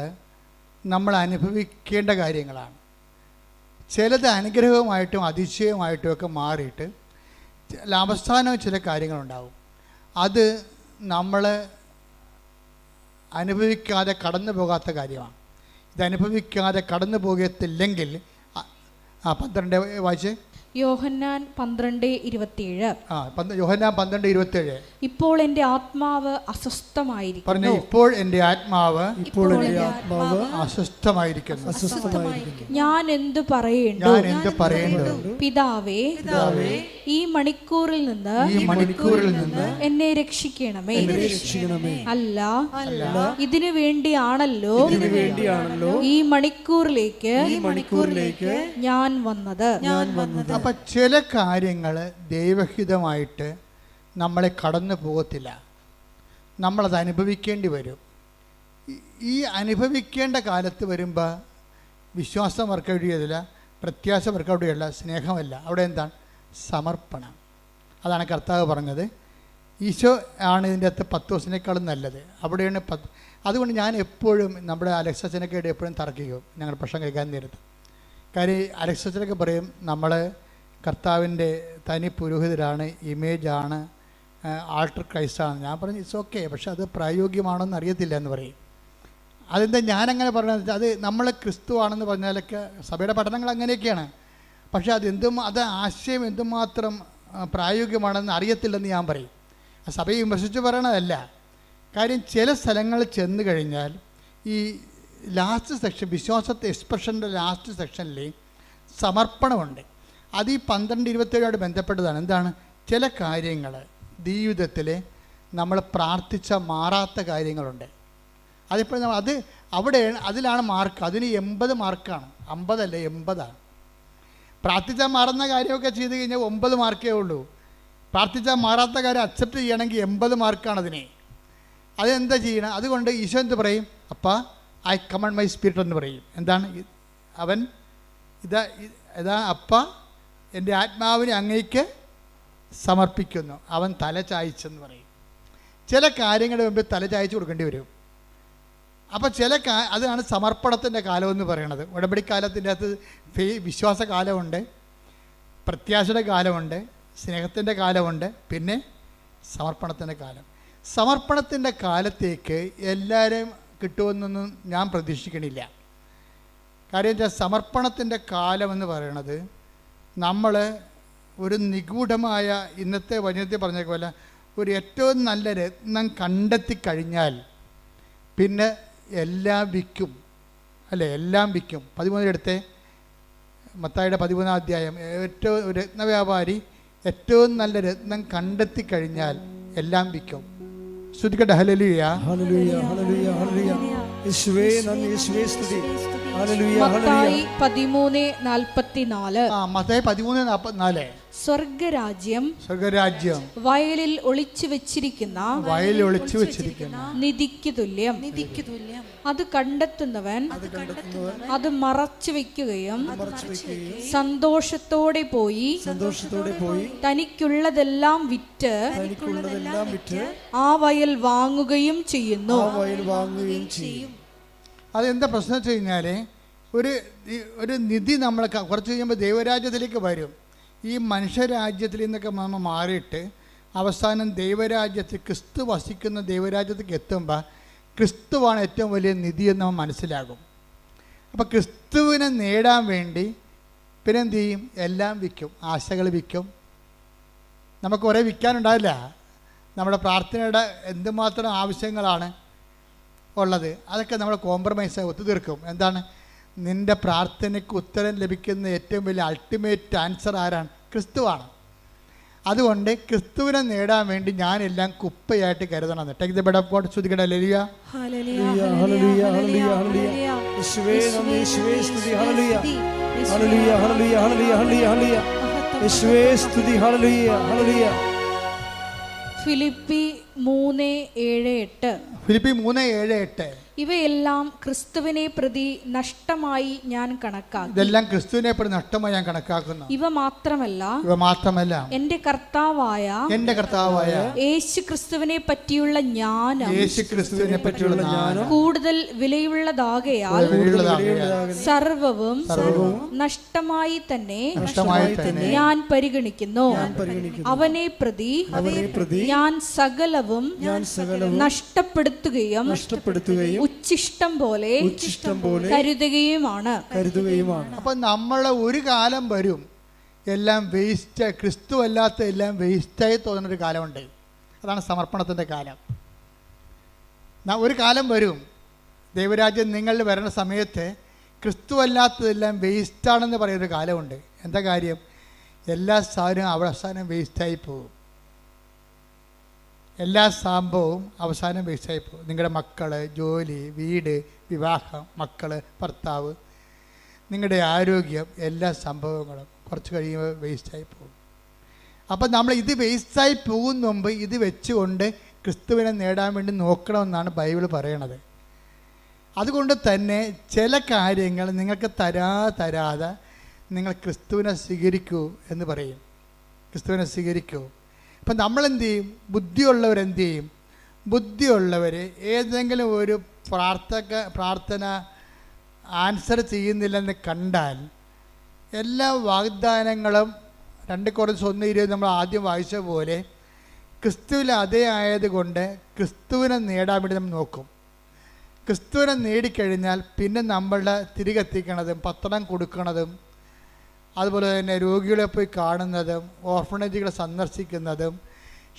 നമ്മൾ അനുഭവിക്കേണ്ട കാര്യങ്ങളാണ്. ചിലത് അനുഗ്രഹവുമായിട്ടും അതിശയവുമായിട്ടും ഒക്കെ മാറിയിട്ട് അവസാനം ചില കാര്യങ്ങളുണ്ടാവും. അത് നമ്മൾ അനുഭവിക്കാതെ കടന്നു പോകാത്ത കാര്യമാണ്. ഇത് അനുഭവിക്കാതെ കടന്നു പോകത്തില്ലെങ്കിൽ 12 വായിച്ച് യോഹന്നാൻ 12:27. യോഹന്നാൻ 12:27. ഇപ്പോൾ എൻ്റെ ആത്മാവ് അസ്വസ്ഥമായിരിക്കുന്നു. പറഞ്ഞു, ഇപ്പോൾ എൻ്റെ ആത്മാവ് അസ്വസ്ഥമായിരിക്കുന്നു. ഞാൻ എന്തു പറയേണ്ടു? പിതാവേ, ഈ മണിക്കൂറിൽ നിന്ന് എന്നെ രക്ഷിക്കണമേ. അല്ല, ഇതിനു വേണ്ടിയാണല്ലോ ഈ മണിക്കൂറിലേക്ക് ഞാൻ വന്നത്. അപ്പം ചില കാര്യങ്ങൾ ദൈവഹിതമായിട്ട് നമ്മളെ കടന്നു പോകത്തില്ല. നമ്മളത് അനുഭവിക്കേണ്ടി വരും. ഈ അനുഭവിക്കേണ്ട കാലത്ത് വരുമ്പോൾ വിശ്വാസം വർക്കൗട്ട് ചെയ്തില്ല, പ്രത്യാശ വർക്കൗട്ട് ചെയ്യില്ല, സ്നേഹമല്ല. അവിടെ എന്താണ്? സമർപ്പണം. അതാണ് കർത്താവ് പറഞ്ഞത്. ഈശോ ആണ് ഇതിൻ്റെ അകത്ത് 10 ദിവസത്തിനേക്കാളും നല്ലത്. അവിടെയാണ് അതുകൊണ്ട് ഞാൻ എപ്പോഴും നമ്മുടെ അലക്സച്ചനൊക്കെ എപ്പോഴും തർക്കിക്കും ഞങ്ങൾ പ്രശ്നം കഴിക്കാൻ നേരത്ത്. കാര്യം അലക്സച്ചനൊക്കെ പറയും നമ്മൾ കർത്താവിൻ്റെ തനി പുരോഹിതരാണ്, ഇമേജാണ്, ആൾട്ടർ ക്രൈസ്റ്റാണ്. ഞാൻ പറഞ്ഞു ഇറ്റ്സ് ഓക്കെ, പക്ഷെ അത് പ്രായോഗികമാണെന്ന് അറിയത്തില്ല എന്ന് പറയും. അതെന്താ ഞാനങ്ങനെ പറഞ്ഞത്? അത് നമ്മൾ ക്രിസ്തു ആണെന്ന് പറഞ്ഞാലൊക്കെ സഭയുടെ പഠനങ്ങൾ അങ്ങനെയൊക്കെയാണ്. പക്ഷേ അത് ആശയം എന്തുമാത്രം പ്രായോഗികമാണെന്ന് അറിയത്തില്ലെന്ന് ഞാൻ പറയും. സഭയെ വിമർശിച്ച് പറയണതല്ല. കാര്യം ചില സ്ഥലങ്ങളിൽ ചെന്ന് കഴിഞ്ഞാൽ ഈ ലാസ്റ്റ് സെക്ഷൻ, വിശ്വാസത്തെ എക്സ്പ്രഷൻ്റെ ലാസ്റ്റ് സെക്ഷനിൽ സമർപ്പണമുണ്ട്. അത് ഈ 12:27 ബന്ധപ്പെട്ടതാണ്. എന്താണ്? ചില കാര്യങ്ങൾ ജീവിതത്തിൽ നമ്മൾ പ്രാർത്ഥിച്ച മാറാത്ത കാര്യങ്ങളുണ്ട്. അതിപ്പോൾ അത് അതിലാണ് മാർക്ക്. അതിന് 80 മാർക്കാണ്, 50 അല്ല 80. പ്രാർത്ഥിച്ചാൽ മാറുന്ന കാര്യമൊക്കെ ചെയ്ത് കഴിഞ്ഞാൽ 9 മാർക്കേ ഉള്ളൂ. പ്രാർത്ഥിച്ചാൽ മാറാത്ത കാര്യം അക്സെപ്റ്റ് ചെയ്യണമെങ്കിൽ 80 മാർക്കാണ് അതിനെ. അതെന്താ ചെയ്യണം? അതുകൊണ്ട് ഈശോ എന്ത് പറയും? അപ്പാ ഐ കമണ്ട് മൈ സ്പിരിറ്റ് എന്ന് പറയും. എന്താണ് അവൻ? ഇതാ അപ്പ എൻ്റെ ആത്മാവിനെ അങ്ങേക്ക് സമർപ്പിക്കുന്നു. അവൻ തല ചായ്ച്ചെന്ന് പറയും. ചില കാര്യങ്ങളുടെ മുമ്പിൽ തല ചായ്ച്ച് കൊടുക്കേണ്ടി വരും. അപ്പോൾ അതാണ് സമർപ്പണത്തിൻ്റെ കാലമെന്ന് പറയണത്. ഉടമ്പടിക്കാലത്തിൻ്റെ അകത്ത് വിശ്വാസകാലമുണ്ട്, പ്രത്യാശയുടെ കാലമുണ്ട്, സ്നേഹത്തിൻ്റെ കാലമുണ്ട്, പിന്നെ സമർപ്പണത്തിൻ്റെ കാലം. സമർപ്പണത്തിൻ്റെ കാലത്തേക്ക് എല്ലാവരും കിട്ടുമെന്നൊന്നും ഞാൻ പ്രതീക്ഷിക്കണില്ല. കാര്യം വെച്ചാൽ സമർപ്പണത്തിൻ്റെ കാലമെന്ന് പറയണത് നമ്മൾ ഒരു നിഗൂഢമായ, ഇന്നത്തെ വചനത്തിൽ പറഞ്ഞ പോലെ ഒരു ഏറ്റവും നല്ല രത്നം കണ്ടെത്തിക്കഴിഞ്ഞാൽ പിന്നെ എല്ലാം വിൽക്കും, അല്ലേ? എല്ലാം വിൽക്കും. 13 എടുത്തേ, മത്തായിയുടെ 13-ാം അധ്യായം. ഏറ്റവും രത്നവ്യാപാരി ഏറ്റവും നല്ല രത്നം കണ്ടെത്തിക്കഴിഞ്ഞാൽ എല്ലാം വിൽക്കും. ശ്രുതിക്കട്ടെ ഹല്ലേലൂയ, ഹല്ലേലൂയ, ഹല്ലേലൂയ, ഹല്ലേലൂയ. യേശുവേ നന്ദി, യേശുവേ സ്തുതി. മത്തായി 13:44. മത്തായി 13:44. സ്വർഗരാജ്യം വയലിൽ ഒളിച്ചു വെച്ചിരിക്കുന്ന നിധിക്ക് തുല്യം. അത് കണ്ടെത്തുന്നവൻ അത് മറച്ചു വെക്കുകയും സന്തോഷത്തോടെ പോയി തനിക്കുള്ളതെല്ലാം വിറ്റ് ആ വയൽ വാങ്ങുകയും ചെയ്യുന്നു. അതെന്താ പ്രശ്നം വെച്ച് കഴിഞ്ഞാൽ ഒരു നിധി നമ്മൾ കുറച്ച് കഴിയുമ്പോൾ ദൈവരാജ്യത്തിലേക്ക് വരും. ഈ മനുഷ്യരാജ്യത്തിൽ നിന്നൊക്കെ നമ്മൾ മാറിയിട്ട് അവസാനം ദൈവരാജ്യത്തിൽ ക്രിസ്തു വസിക്കുന്ന ദൈവരാജ്യത്തേക്ക് എത്തുമ്പോൾ ക്രിസ്തുവാണ് ഏറ്റവും വലിയ നിധി എന്ന് നമ്മൾ മനസ്സിലാകും. അപ്പോൾ ക്രിസ്തുവിനെ നേടാൻ വേണ്ടി പിന്നെ എന്തു ചെയ്യും? എല്ലാം വിൽക്കും, ആശകൾ വിൽക്കും. നമുക്ക് കുറേ വിൽക്കാനുണ്ടാവില്ല. നമ്മുടെ പ്രാർത്ഥനയുടെ എന്തുമാത്രം ആവശ്യങ്ങളാണ് ഉള്ളത്, അതൊക്കെ നമ്മൾ കോംപ്രമൈസ് ഒത്തുതീർക്കും. എന്താണ്? നിൻ്റെ പ്രാർത്ഥനയ്ക്ക് ഉത്തരം ലഭിക്കുന്ന ഏറ്റവും വലിയ അൾട്ടിമേറ്റ് ആൻസർ ആരാണ്? ക്രിസ്തുവാണ്. അതുകൊണ്ട് ക്രിസ്തുവിനെ നേടാൻ വേണ്ടി ഞാനെല്ലാം കുപ്പയായിട്ട് കരുതണം. Take the word of God. ശ്രുതികട ഹല്ലേലൂയ ഹല്ലേലൂയ ഹല്ലേലൂയ ഹല്ലേലൂയ. യേശുവേ നന്ദി, യേശുവേ സ്തുതി. ഹല്ലേലൂയ ഹല്ലേലൂയ ഹല്ലേലൂയ ഹല്ലേലൂയ ഹല്ലേലൂയ. യേശുവേ സ്തുതി. ഹല്ലേലൂയ ഹല്ലേലൂയ. ഫിലിപ്പി 3:7-8. ഫിലിപ്പി 3:7-8. ഇവയെല്ലാം ക്രിസ്തുവിനെ പ്രതി നഷ്ടമായി ഞാൻ കണക്കാക്കി. ഇതെല്ലാം ക്രിസ്തുവിനെ പ്രതി നഷ്ടമായി ഞാൻ കണക്കാക്കുന്നു. ഇവ മാത്രമല്ല എന്റെ കർത്താവായ യേശു ക്രിസ്തുവിനെ പറ്റിയുള്ള ജ്ഞാനം കൂടുതൽ വിലയുള്ളതാകയാൽ സർവവും നഷ്ടമായി തന്നെ ഞാൻ പരിഗണിക്കുന്നു. അവനെ പ്രതി ഞാൻ സകലവും നഷ്ടപ്പെടുത്തുകയും ഉച്ഛിഷ്ടം പോലെ കരുതുകയുമാണ്. അപ്പൊ നമ്മളെ ഒരു കാലം വരും എല്ലാം വേസ്റ്റ്, ക്രിസ്തു അല്ലാത്ത എല്ലാം വേസ്റ്റായി തോന്നുന്നൊരു കാലമുണ്ട്. അതാണ് സമർപ്പണത്തിൻ്റെ കാലം. ഒരു കാലം വരും, ദൈവരാജ്യം നിങ്ങളിൽ വരുന്ന സമയത്ത് ക്രിസ്തു അല്ലാത്തതെല്ലാം വേസ്റ്റാണെന്ന് പറയുന്നൊരു കാലമുണ്ട്. എന്താ കാര്യം? എല്ലാ സാധനവും അവസാനം വേസ്റ്റായി പോകും. എല്ലാ സംഭവവും അവസാനം വേസ്റ്റായി പോകും. നിങ്ങളുടെ മക്കൾ, ജോലി, വീട്, വിവാഹം, മക്കൾ, ഭർത്താവ്, നിങ്ങളുടെ ആരോഗ്യം, എല്ലാ സംഭവങ്ങളും കുറച്ച് കഴിയുമ്പോൾ വേസ്റ്റായി പോകും. അപ്പം നമ്മൾ ഇത് വേസ്റ്റായി പോകുന്ന മുമ്പ് ഇത് വെച്ചുകൊണ്ട് ക്രിസ്തുവിനെ നേടാൻ വേണ്ടി നോക്കണമെന്നാണ് ബൈബിൾ പറയണത്. അതുകൊണ്ട് തന്നെ ചില കാര്യങ്ങൾ നിങ്ങൾക്ക് തരാതെ നിങ്ങൾ ക്രിസ്തുവിനെ സ്വീകരിക്കൂ എന്ന് പറയും. ക്രിസ്തുവിനെ സ്വീകരിക്കൂ. അപ്പം നമ്മളെന്ത് ചെയ്യും? ബുദ്ധിയുള്ളവരെന്ത് ചെയ്യും? ബുദ്ധിയുള്ളവർ ഏതെങ്കിലും ഒരു പ്രാർത്ഥന ആൻസർ ചെയ്യുന്നില്ലെന്ന് കണ്ടാൽ എല്ലാ വാഗ്ദാനങ്ങളും 2 കൊരിന്ത്യർ 1:20 നമ്മൾ ആദ്യം വായിച്ച പോലെ ക്രിസ്തുവിൽ അതേ ആയതുകൊണ്ട് ക്രിസ്തുവിനെ നേടാൻ വേണ്ടി നമ്മൾ നോക്കും. ക്രിസ്തുവിനെ നേടിക്കഴിഞ്ഞാൽ പിന്നെ നമ്മളുടെ തിരികെത്തിക്കണതും പത്രം കൊടുക്കണതും അതുപോലെ തന്നെ രോഗികളെ പോയി കാണുന്നതും ഓർഫണേജുകളെ സന്ദർശിക്കുന്നതും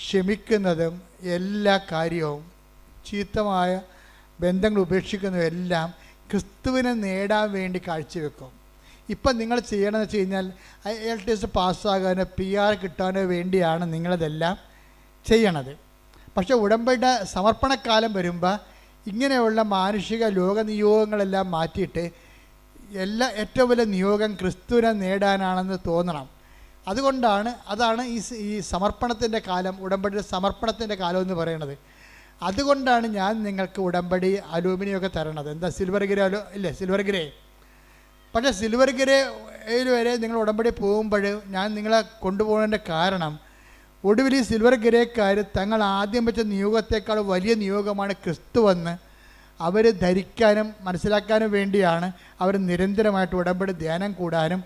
ക്ഷമിക്കുന്നതും എല്ലാ കാര്യവും ചീത്തമായ ബന്ധങ്ങൾ ഉപേക്ഷിക്കുന്നതും എല്ലാം ക്രിസ്തുവിനെ നേടാൻ വേണ്ടി കാഴ്ചവെക്കും. ഇപ്പം നിങ്ങൾ ചെയ്യണമെന്ന് വെച്ച് കഴിഞ്ഞാൽ IELTS പാസ്സാകാനോ PR കിട്ടാനോ വേണ്ടിയാണ് നിങ്ങളതെല്ലാം ചെയ്യണത്. പക്ഷേ ഉടമ്പടിയുടെ സമർപ്പണക്കാലം വരുമ്പോൾ ഇങ്ങനെയുള്ള മാനുഷിക ലോകനിയോഗങ്ങളെല്ലാം മാറ്റിയിട്ട് ഏറ്റവും വലിയ നിയോഗം ക്രിസ്തുവിനെ നേടാനാണെന്ന് തോന്നണം. അതാണ് ഈ സമർപ്പണത്തിൻ്റെ കാലം, ഉടമ്പടിയുടെ സമർപ്പണത്തിൻ്റെ കാലം എന്ന് പറയുന്നത്. അതുകൊണ്ടാണ് ഞാൻ നിങ്ങൾക്ക് ഉടമ്പടി അലൂമിനിയമൊക്കെ തരണത്. എന്താ സിൽവർ ഗ്രേ ഇല്ലേ? Silver grey. പക്ഷേ സിൽവർ ഗ്രേയിൽ വരെ നിങ്ങൾ ഉടമ്പടി പോകുമ്പോൾ ഞാൻ നിങ്ങളെ കൊണ്ടുപോകുന്നതിൻ്റെ കാരണം ഒടുവിൽ ഈ സിൽവർ ഗ്രേക്കാർ തങ്ങൾ ആദ്യം വെച്ച നിയോഗത്തേക്കാൾ വലിയ നിയോഗമാണ് ക്രിസ്തുവെന്ന് അവർ ധരിക്കാനും മനസ്സിലാക്കാനും വേണ്ടിയാണ് അവർ നിരന്തരമായിട്ട് ഉടമ്പടി ധ്യാനം കൂടാനും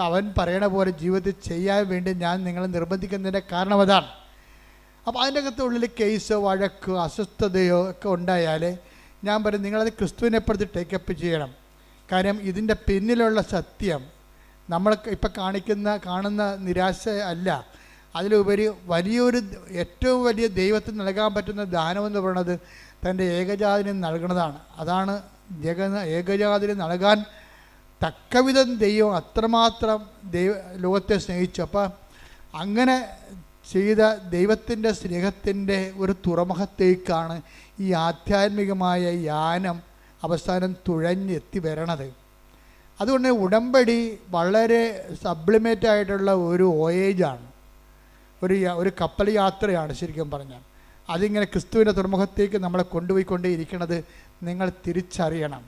അവൻ പറയണ പോലെ ജീവിതത്തിൽ ചെയ്യാൻ വേണ്ടി ഞാൻ നിങ്ങളെ നിർബന്ധിക്കുന്നതിൻ്റെ കാരണം അതാണ്. അപ്പോൾ അതിൻ്റെ അകത്തുള്ളിൽ കേസോ വഴക്കോ അസ്വസ്ഥതയോ ഒക്കെ ഉണ്ടായാൽ ഞാൻ പറയും നിങ്ങളത് ക്രിസ്തുവിനെ പ്രതി ടേക്കപ്പ് ചെയ്യണം. കാര്യം ഇതിൻ്റെ പിന്നിലുള്ള സത്യം നമ്മൾ ഇപ്പം കാണുന്ന നിരാശ അല്ല, അതിലുപരി ഏറ്റവും വലിയ ദൈവത്തിന് നൽകാൻ പറ്റുന്ന ദാനമെന്ന് പറയുന്നത് തൻ്റെ ഏകജാതിന് നൽകുന്നതാണ്. അതാണ് ഏകജാതിന് നൽകാൻ തക്കവിധം ദൈവം അത്രമാത്രം ലോകത്തെ സ്നേഹിച്ചു. അപ്പം അങ്ങനെ ചെയ്ത ദൈവത്തിൻ്റെ സ്നേഹത്തിൻ്റെ ഒരു തുറമുഖത്തേക്കാണ് ഈ ആധ്യാത്മികമായ യാനം അവസാനം തുഴഞ്ഞെത്തി വരണത്. അതുകൊണ്ട് ഉടമ്പടി വളരെ സബ്ലിമേറ്റ് ആയിട്ടുള്ള ഒരു വോയേജാണ്, ഒരു കപ്പൽ യാത്രയാണ് ശരിക്കും പറഞ്ഞാൽ. അതിങ്ങനെ ക്രിസ്തുവിൻ്റെ തുറമുഖത്തേക്ക് നമ്മളെ കൊണ്ടുപോയിക്കൊണ്ടേയിരിക്കുന്നത് നിങ്ങൾ തിരിച്ചറിയണം.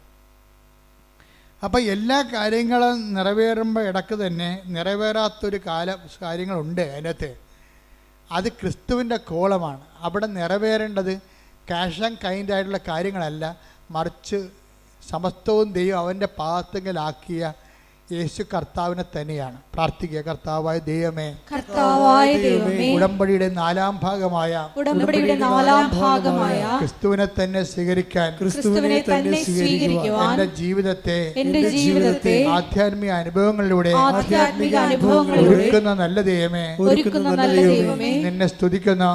അപ്പോൾ എല്ലാ കാര്യങ്ങളും നിറവേറുമ്പോൾ ഇടയ്ക്ക് തന്നെ നിറവേറാത്തൊരു കാര്യങ്ങളുണ്ട് അതിനകത്ത്. അത് ക്രിസ്തുവിൻ്റെ കോളമാണ്. അവിടെ നിറവേറേണ്ടത് ക്യാഷ് ആൻഡ് കൈൻഡ് ആയിട്ടുള്ള കാര്യങ്ങളല്ല, മറിച്ച് സമസ്തവും ദൈവം അവൻ്റെ പാദത്തെങ്കിലാക്കിയ യേശു കർത്താവിനെ തന്നെയാണ്. പ്രാർത്ഥിക്കുക. കർത്താവായ ദൈവമേ, ഉടമ്പടിയുടെ നാലാം ഭാഗമായ ക്രിസ്തുവിനെ തന്നെ സ്വീകരിക്കാൻ എന്റെ ജീവിതത്തെ ആധ്യാത്മിക അനുഭവങ്ങളിലൂടെ ഒരുക്കുന്ന നല്ല ദൈവമേ, നിന്നെ സ്തുതിക്കുന്നു,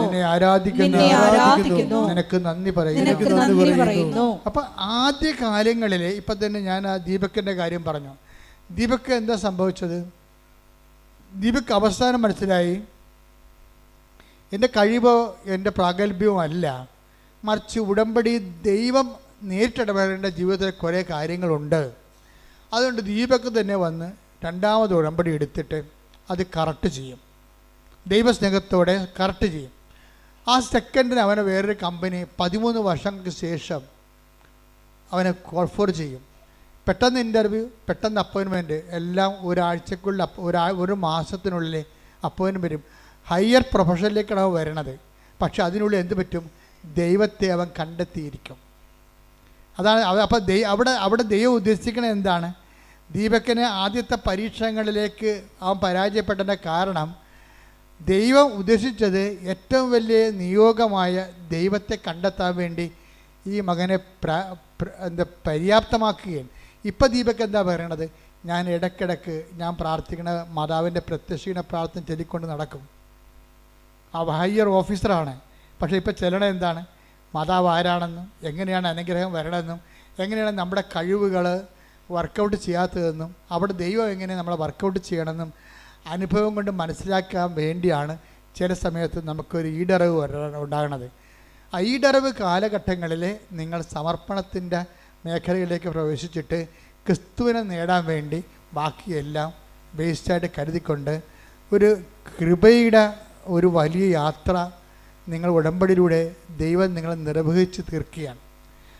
നിന്നെ ആരാധിക്കുന്നു, നിനക്ക് നന്ദി പറയുന്നു. അപ്പൊ ആദ്യ കാലങ്ങളിൽ ഇപ്പൊ തന്നെ ഞാൻ ആ ദീപക്കിന്റെ കാര്യം പറഞ്ഞു. ദീപക്ക് എന്താ സംഭവിച്ചത്? ദീപക്ക് അവസാനം മനസ്സിലായി, എൻ്റെ കഴിവോ എൻ്റെ പ്രാഗൽഭ്യവും അല്ല, മറിച്ച് ഉടമ്പടി ദൈവം നേരിട്ടിടപെടേണ്ട ജീവിതത്തിൽ കുറേ കാര്യങ്ങളുണ്ട്. അതുകൊണ്ട് ദീപക്ക് തന്നെ വന്ന് രണ്ടാമത് ഉടമ്പടി എടുത്തിട്ട് അത് കറക്റ്റ് ചെയ്യും, ദൈവസ്നേഹത്തോടെ കറക്റ്റ് ചെയ്യും. ആ സെക്കൻഡിന് അവനെ വേറൊരു കമ്പനി 13 വർഷങ്ങൾക്ക് ശേഷം അവനെ കോൾ ഫോർ ചെയ്യും. പെട്ടെന്ന് ഇൻ്റർവ്യൂ, പെട്ടെന്ന് അപ്പോയിൻമെൻറ്റ്, എല്ലാം ഒരാഴ്ചക്കുള്ളിൽ ഒരു മാസത്തിനുള്ളിൽ അപ്പോയിൻമെൻറ്റ് വരും. ഹയർ പ്രൊഫഷനിലേക്കാണ് അവൻ വരണത്. പക്ഷെ അതിനുള്ളിൽ എന്ത് പറ്റും? ദൈവത്തെ അവൻ കണ്ടെത്തിയിരിക്കും. അതാണ് അപ്പോൾ അവിടെ ദൈവം ഉദ്ദേശിക്കുന്നത് എന്താണ്? ദീപക്കിന് ആദ്യത്തെ പരീക്ഷണങ്ങളിലേക്ക് അവൻ പരാജയപ്പെട്ടതിൻ്റെ കാരണം ദൈവം ഉദ്ദേശിച്ചത് ഏറ്റവും വലിയ നിയോഗമായ ദൈവത്തെ കണ്ടെത്താൻ വേണ്ടി ഈ മകനെ പര്യാപ്തമാക്കുകയാണ്. ഇപ്പം ദീപക്ക് എന്താ പറയണത്? ഞാൻ ഇടയ്ക്കിടയ്ക്ക് ഞാൻ പ്രാർത്ഥിക്കണ മാതാവിൻ്റെ പ്രത്യക്ഷീണ പ്രാർത്ഥന ചൊല്ലിക്കൊണ്ട് നടക്കും. ആ ഹയർ ഓഫീസറാണ്. പക്ഷേ ഇപ്പോൾ ചെല്ലണ എന്താണ്? മാതാവ് ആരാണെന്നും എങ്ങനെയാണ് അനുഗ്രഹം വരണമെന്നും എങ്ങനെയാണ് നമ്മുടെ കഴിവുകൾ വർക്കൗട്ട് ചെയ്യാത്തതെന്നും അവിടെ ദൈവം എങ്ങനെ നമ്മളെ വർക്കൗട്ട് ചെയ്യണമെന്നും അനുഭവം കൊണ്ട് മനസ്സിലാക്കാൻ വേണ്ടിയാണ് ചില സമയത്ത് നമുക്കൊരു ഈടറിവ് ഉണ്ടാകണത്. ആ ഈടറിവ് കാലഘട്ടങ്ങളിൽ നിങ്ങൾ സമർപ്പണത്തിൻ്റെ മേഖലയിലേക്ക് പ്രവേശിച്ചിട്ട് ക്രിസ്തുവിനെ നേടാൻ വേണ്ടി ബാക്കിയെല്ലാം വേസ്റ്റായിട്ട് കരുതിക്കൊണ്ട് ഒരു കൃപയുടെ ഒരു വലിയ യാത്ര നിങ്ങൾ ഉടമ്പടിയിലൂടെ ദൈവം നിങ്ങളെ നിർവഹിച്ച് തീർക്കുകയാണ്.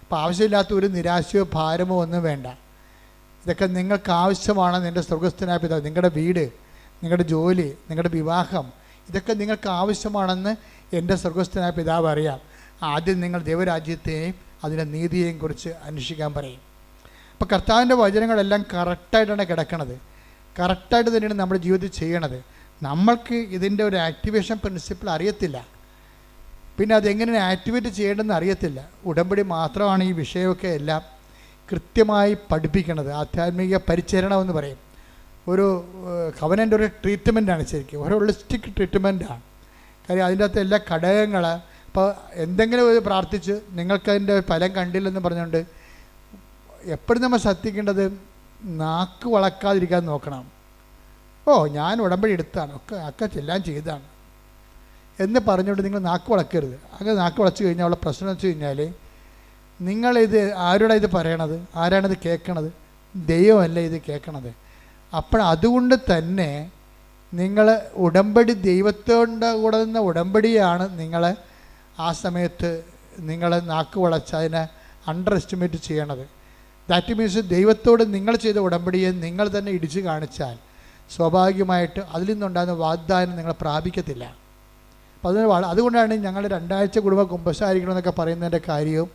അപ്പോൾ ആവശ്യമില്ലാത്ത ഒരു നിരാശയോ ഭാരമോ ഒന്നും വേണ്ട. ഇതൊക്കെ നിങ്ങൾക്ക് ആവശ്യമാണ്. നിൻ്റെ സ്വർഗസ്ഥനായ പിതാവ്, നിങ്ങളുടെ വീട്, നിങ്ങളുടെ ജോലി, നിങ്ങളുടെ വിവാഹം, ഇതൊക്കെ നിങ്ങൾക്ക് ആവശ്യമാണെന്ന് എൻ്റെ സ്വർഗസ്ഥനായ പിതാവ് അറിയാം. ആദ്യം നിങ്ങൾ ദൈവരാജ്യത്തെയും അതിൻ്റെ നീതിയെയും കുറിച്ച് അന്വേഷിക്കാൻ പറയും. അപ്പോൾ കർത്താവിൻ്റെ വചനങ്ങളെല്ലാം കറക്റ്റായിട്ടാണ് കിടക്കണത്. കറക്റ്റായിട്ട് തന്നെയാണ് നമ്മുടെ ജീവിതത്തിൽ ചെയ്യണത്. നമ്മൾക്ക് ഇതിൻ്റെ ഒരു ആക്ടിവേഷൻ പ്രിൻസിപ്പിൾ അറിയത്തില്ല, പിന്നെ അതെങ്ങനെ ആക്ടിവേറ്റ് ചെയ്യേണ്ടതെന്ന് അറിയത്തില്ല. ഉടമ്പടി മാത്രമാണ് ഈ വിഷയമൊക്കെ എല്ലാം കൃത്യമായി പഠിപ്പിക്കുന്നത്. ആധ്യാത്മിക പരിചരണം എന്ന് പറയും. ഒരു കവനൻ്റെ ഒരു ട്രീറ്റ്മെൻറ്റാണ് ശരിക്കും, ഒരു ഹോളിസ്റ്റിക് ട്രീറ്റ്മെൻറ്റാണ്. കാര്യം അതിൻ്റെ അകത്ത് എല്ലാ ഘടകങ്ങൾ. അപ്പോൾ എന്തെങ്കിലും ഒരു പ്രാർത്ഥിച്ച് നിങ്ങൾക്കതിൻ്റെ ഫലം കണ്ടില്ലെന്ന് പറഞ്ഞുകൊണ്ട് എപ്പോഴും നമ്മൾ ശ്രദ്ധിക്കേണ്ടത് നാക്ക് വളക്കാതിരിക്കാൻ നോക്കണം. ഞാൻ ഉടമ്പടി എടുത്താണ്, ഒക്കെ എല്ലാം ചെയ്താണ് എന്ന് പറഞ്ഞുകൊണ്ട് നിങ്ങൾ നാക്ക് വളക്കരുത്. അങ്ങനെ നാക്ക് വളച്ച് കഴിഞ്ഞാൽ ഉള്ള പ്രശ്നം വെച്ച് കഴിഞ്ഞാൽ നിങ്ങളിത് ആരോടാണ് ഇത് പറയണത്? ആരാണിത് കേൾക്കണത്? ദൈവമല്ല ഇത് കേൾക്കണത്. അപ്പോൾ അതുകൊണ്ട് തന്നെ നിങ്ങൾ ഉടമ്പടി ദൈവത്തോടെ കൂടെ നിന്ന ഉടമ്പടിയാണ് നിങ്ങൾ ആ സമയത്ത് നിങ്ങൾ നാക്ക് വളച്ച് അതിനെ അണ്ടർ എസ്റ്റിമേറ്റ് ചെയ്യണത്. ദാറ്റ് മീൻസ് ദൈവത്തോട് നിങ്ങൾ ചെയ്ത ഉടമ്പടിയെ നിങ്ങൾ തന്നെ ഇടിച്ചു കാണിച്ചാൽ സ്വാഭാവികമായിട്ട് അതിൽ നിന്നുണ്ടാകുന്ന വാഗ്ദാനം നിങ്ങൾ പ്രാപിക്കത്തില്ല. അപ്പോൾ അതുകൊണ്ടാണ് ഞങ്ങൾ 2 ആഴ്ച കുടുംബം കുമ്പസാരിക്കണമെന്നൊക്കെ പറയുന്നതിൻ്റെ കാര്യവും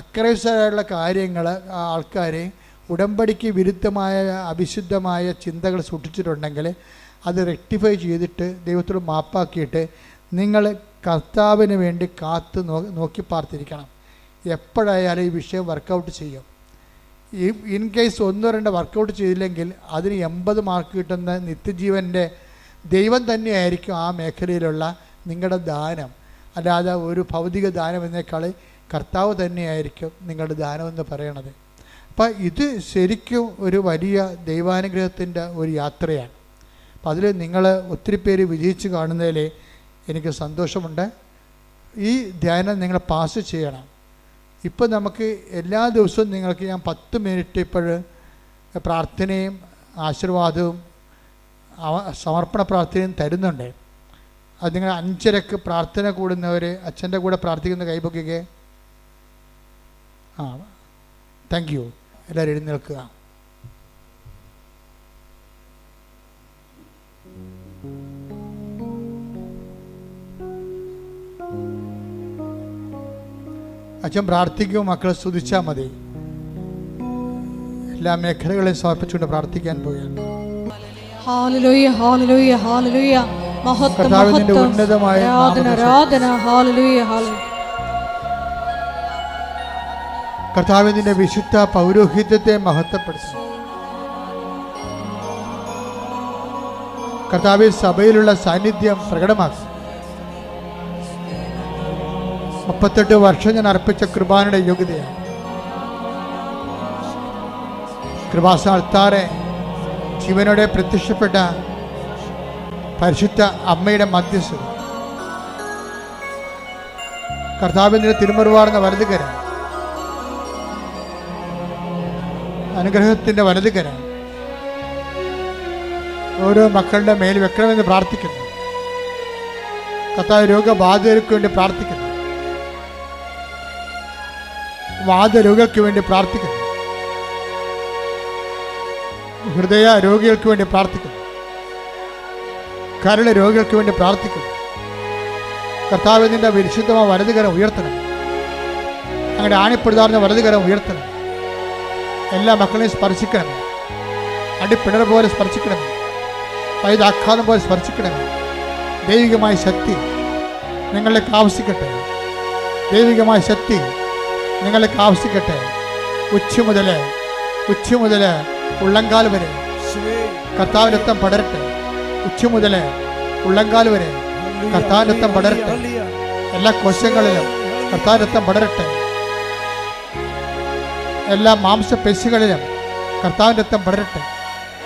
അക്രൈസ്തരായുള്ള കാര്യങ്ങൾ ആൾക്കാരെ ഉടമ്പടിക്ക് വിരുദ്ധമായ അവിശുദ്ധമായ ചിന്തകൾ സൂക്ഷിച്ചിട്ടുണ്ടെങ്കിൽ അത് റെക്ടിഫൈ ചെയ്തിട്ട് ദൈവത്തോട് മാപ്പാക്കിയിട്ട് നിങ്ങൾ കർത്താവിന് വേണ്ടി കാത്ത് നോക്കി പാർത്തിരിക്കണം. എപ്പോഴായാലും ഈ വിഷയം വർക്കൗട്ട് ചെയ്യും. ഇൻ കേസ് 1-2 വർക്കൗട്ട് ചെയ്തില്ലെങ്കിൽ അതിന് 80 മാർക്ക് കിട്ടുന്ന നിത്യജീവൻ്റെ ദൈവം തന്നെയായിരിക്കും ആ മേഖലയിലുള്ള നിങ്ങളുടെ ദാനം. അല്ലാതെ ഒരു ഭൗതിക ദാനം എന്നേക്കാൾ കർത്താവ് തന്നെയായിരിക്കും നിങ്ങളുടെ ദാനമെന്ന് പറയണത്. അപ്പം ഇത് ശരിക്കും ഒരു വലിയ ദൈവാനുഗ്രഹത്തിൻ്റെ ഒരു യാത്രയാണ്. അപ്പം അതിൽ നിങ്ങൾ ഒത്തിരി പേര് വിജയിച്ച് കാണുന്നതിൽ എനിക്ക് സന്തോഷമുണ്ട്. ഈ ധ്യാനം നിങ്ങൾ പാസ് ചെയ്യണം. ഇപ്പോൾ നമുക്ക് എല്ലാ ദിവസവും നിങ്ങൾക്ക് ഞാൻ 10 മിനിറ്റ് ഇപ്പോൾ പ്രാർത്ഥനയും ആശീർവാദവും സമർപ്പണ പ്രാർത്ഥനയും തരുന്നുണ്ട്. അത് നിങ്ങൾ 5:30 പ്രാർത്ഥന കൂടുന്നവർ അച്ഛൻ്റെ കൂടെ പ്രാർത്ഥിക്കുന്ന കൈപൊക്കിക്കെ. Thank you. എല്ലാവരും എഴുന്നേൽക്കുക. അച്ഛൻ പ്രാർത്ഥിക്കും, മക്കളെ സ്തുതിച്ചാൽ മതി. എല്ലാ മേഖലകളെയും സമർപ്പിച്ചുകൊണ്ട് പ്രാർത്ഥിക്കാൻ പോവുകയാണ്. ഹല്ലേലൂയ ഹല്ലേലൂയ ഹല്ലേലൂയ. മഹത്വം കർത്താവിന്റെ മഹത്വം ഉന്നതമായ ആരാധന ആരാധന. Hallelujah hallelujah. കർത്താവിന്റെ വിശുദ്ധ പൗരോഹിത്യത്തെ മഹത്വപ്പെടുത്തുന്നു. കർത്താവ് സഭയിലുള്ള സാന്നിധ്യം പ്രകടമാക്കി. 38 വർഷം ഞാൻ അർപ്പിച്ച കൃപാനയുടെ യോഗ്യതയാണ്. കൃപാസ്ഥാനത്താറെ ജീവനോടെ പ്രത്യക്ഷപ്പെട്ട പരിശുദ്ധ അമ്മയുടെ മധ്യസ്ഥത, കർത്താവിന്റെ തിരുമുറുവാർന്ന വലതുകരം, അനുഗ്രഹത്തിന്റെ വലതുകരം ഓരോ മക്കളുടെ മേൽ വെക്കണമെന്ന് പ്രാർത്ഥിക്കുന്നു. കർത്താവ് രോഗബാധിതർക്ക് വേണ്ടി പ്രാർത്ഥിക്കുന്നു. വാദരോഗികൾക്ക് വേണ്ടി പ്രാർത്ഥിക്കുന്നു. ഹൃദയ രോഗികൾക്ക് വേണ്ടി പ്രാർത്ഥിക്കുന്നു. കരൾ രോഗികൾക്ക് വേണ്ടി പ്രാർത്ഥിക്കുന്നു. കർത്താവിന്റെ വിശുദ്ധമായ വലതുകരം ഉയർത്തണം. അങ്ങനെ ആണിപ്പെടുത്താറുന്ന വലതുകരം ഉയർത്തണം. എല്ലാ മക്കളെയും സ്പർശിക്കണം. അടിപ്പിണർ പോലെ സ്പർശിക്കണം. വൈദാഘാതം പോലെ സ്പർശിക്കണം. ദൈവികമായ ശക്തി നിങ്ങളിലേക്ക് ആവശ്യിക്കട്ടെ. ദൈവികമായ ശക്തി നിങ്ങളിലേക്ക് ആവശ്യിക്കട്ടെ. ഉച്ച മുതൽ ഉള്ളങ്കാൽ വരെ കർത്താവിന്റെ രക്തം പടരട്ടെ. ഉച്ച മുതൽ ഉള്ളങ്കാൽ വരെ കർത്താവിന്റെ രക്തം പടരട്ടെ. എല്ലാ കോശങ്ങളിലും കർത്താവിന്റെ രക്തം പടരട്ടെ. എല്ലാ മാംസപേശികളിലും കർത്താവിന്റെ രക്തം പടരട്ടെ.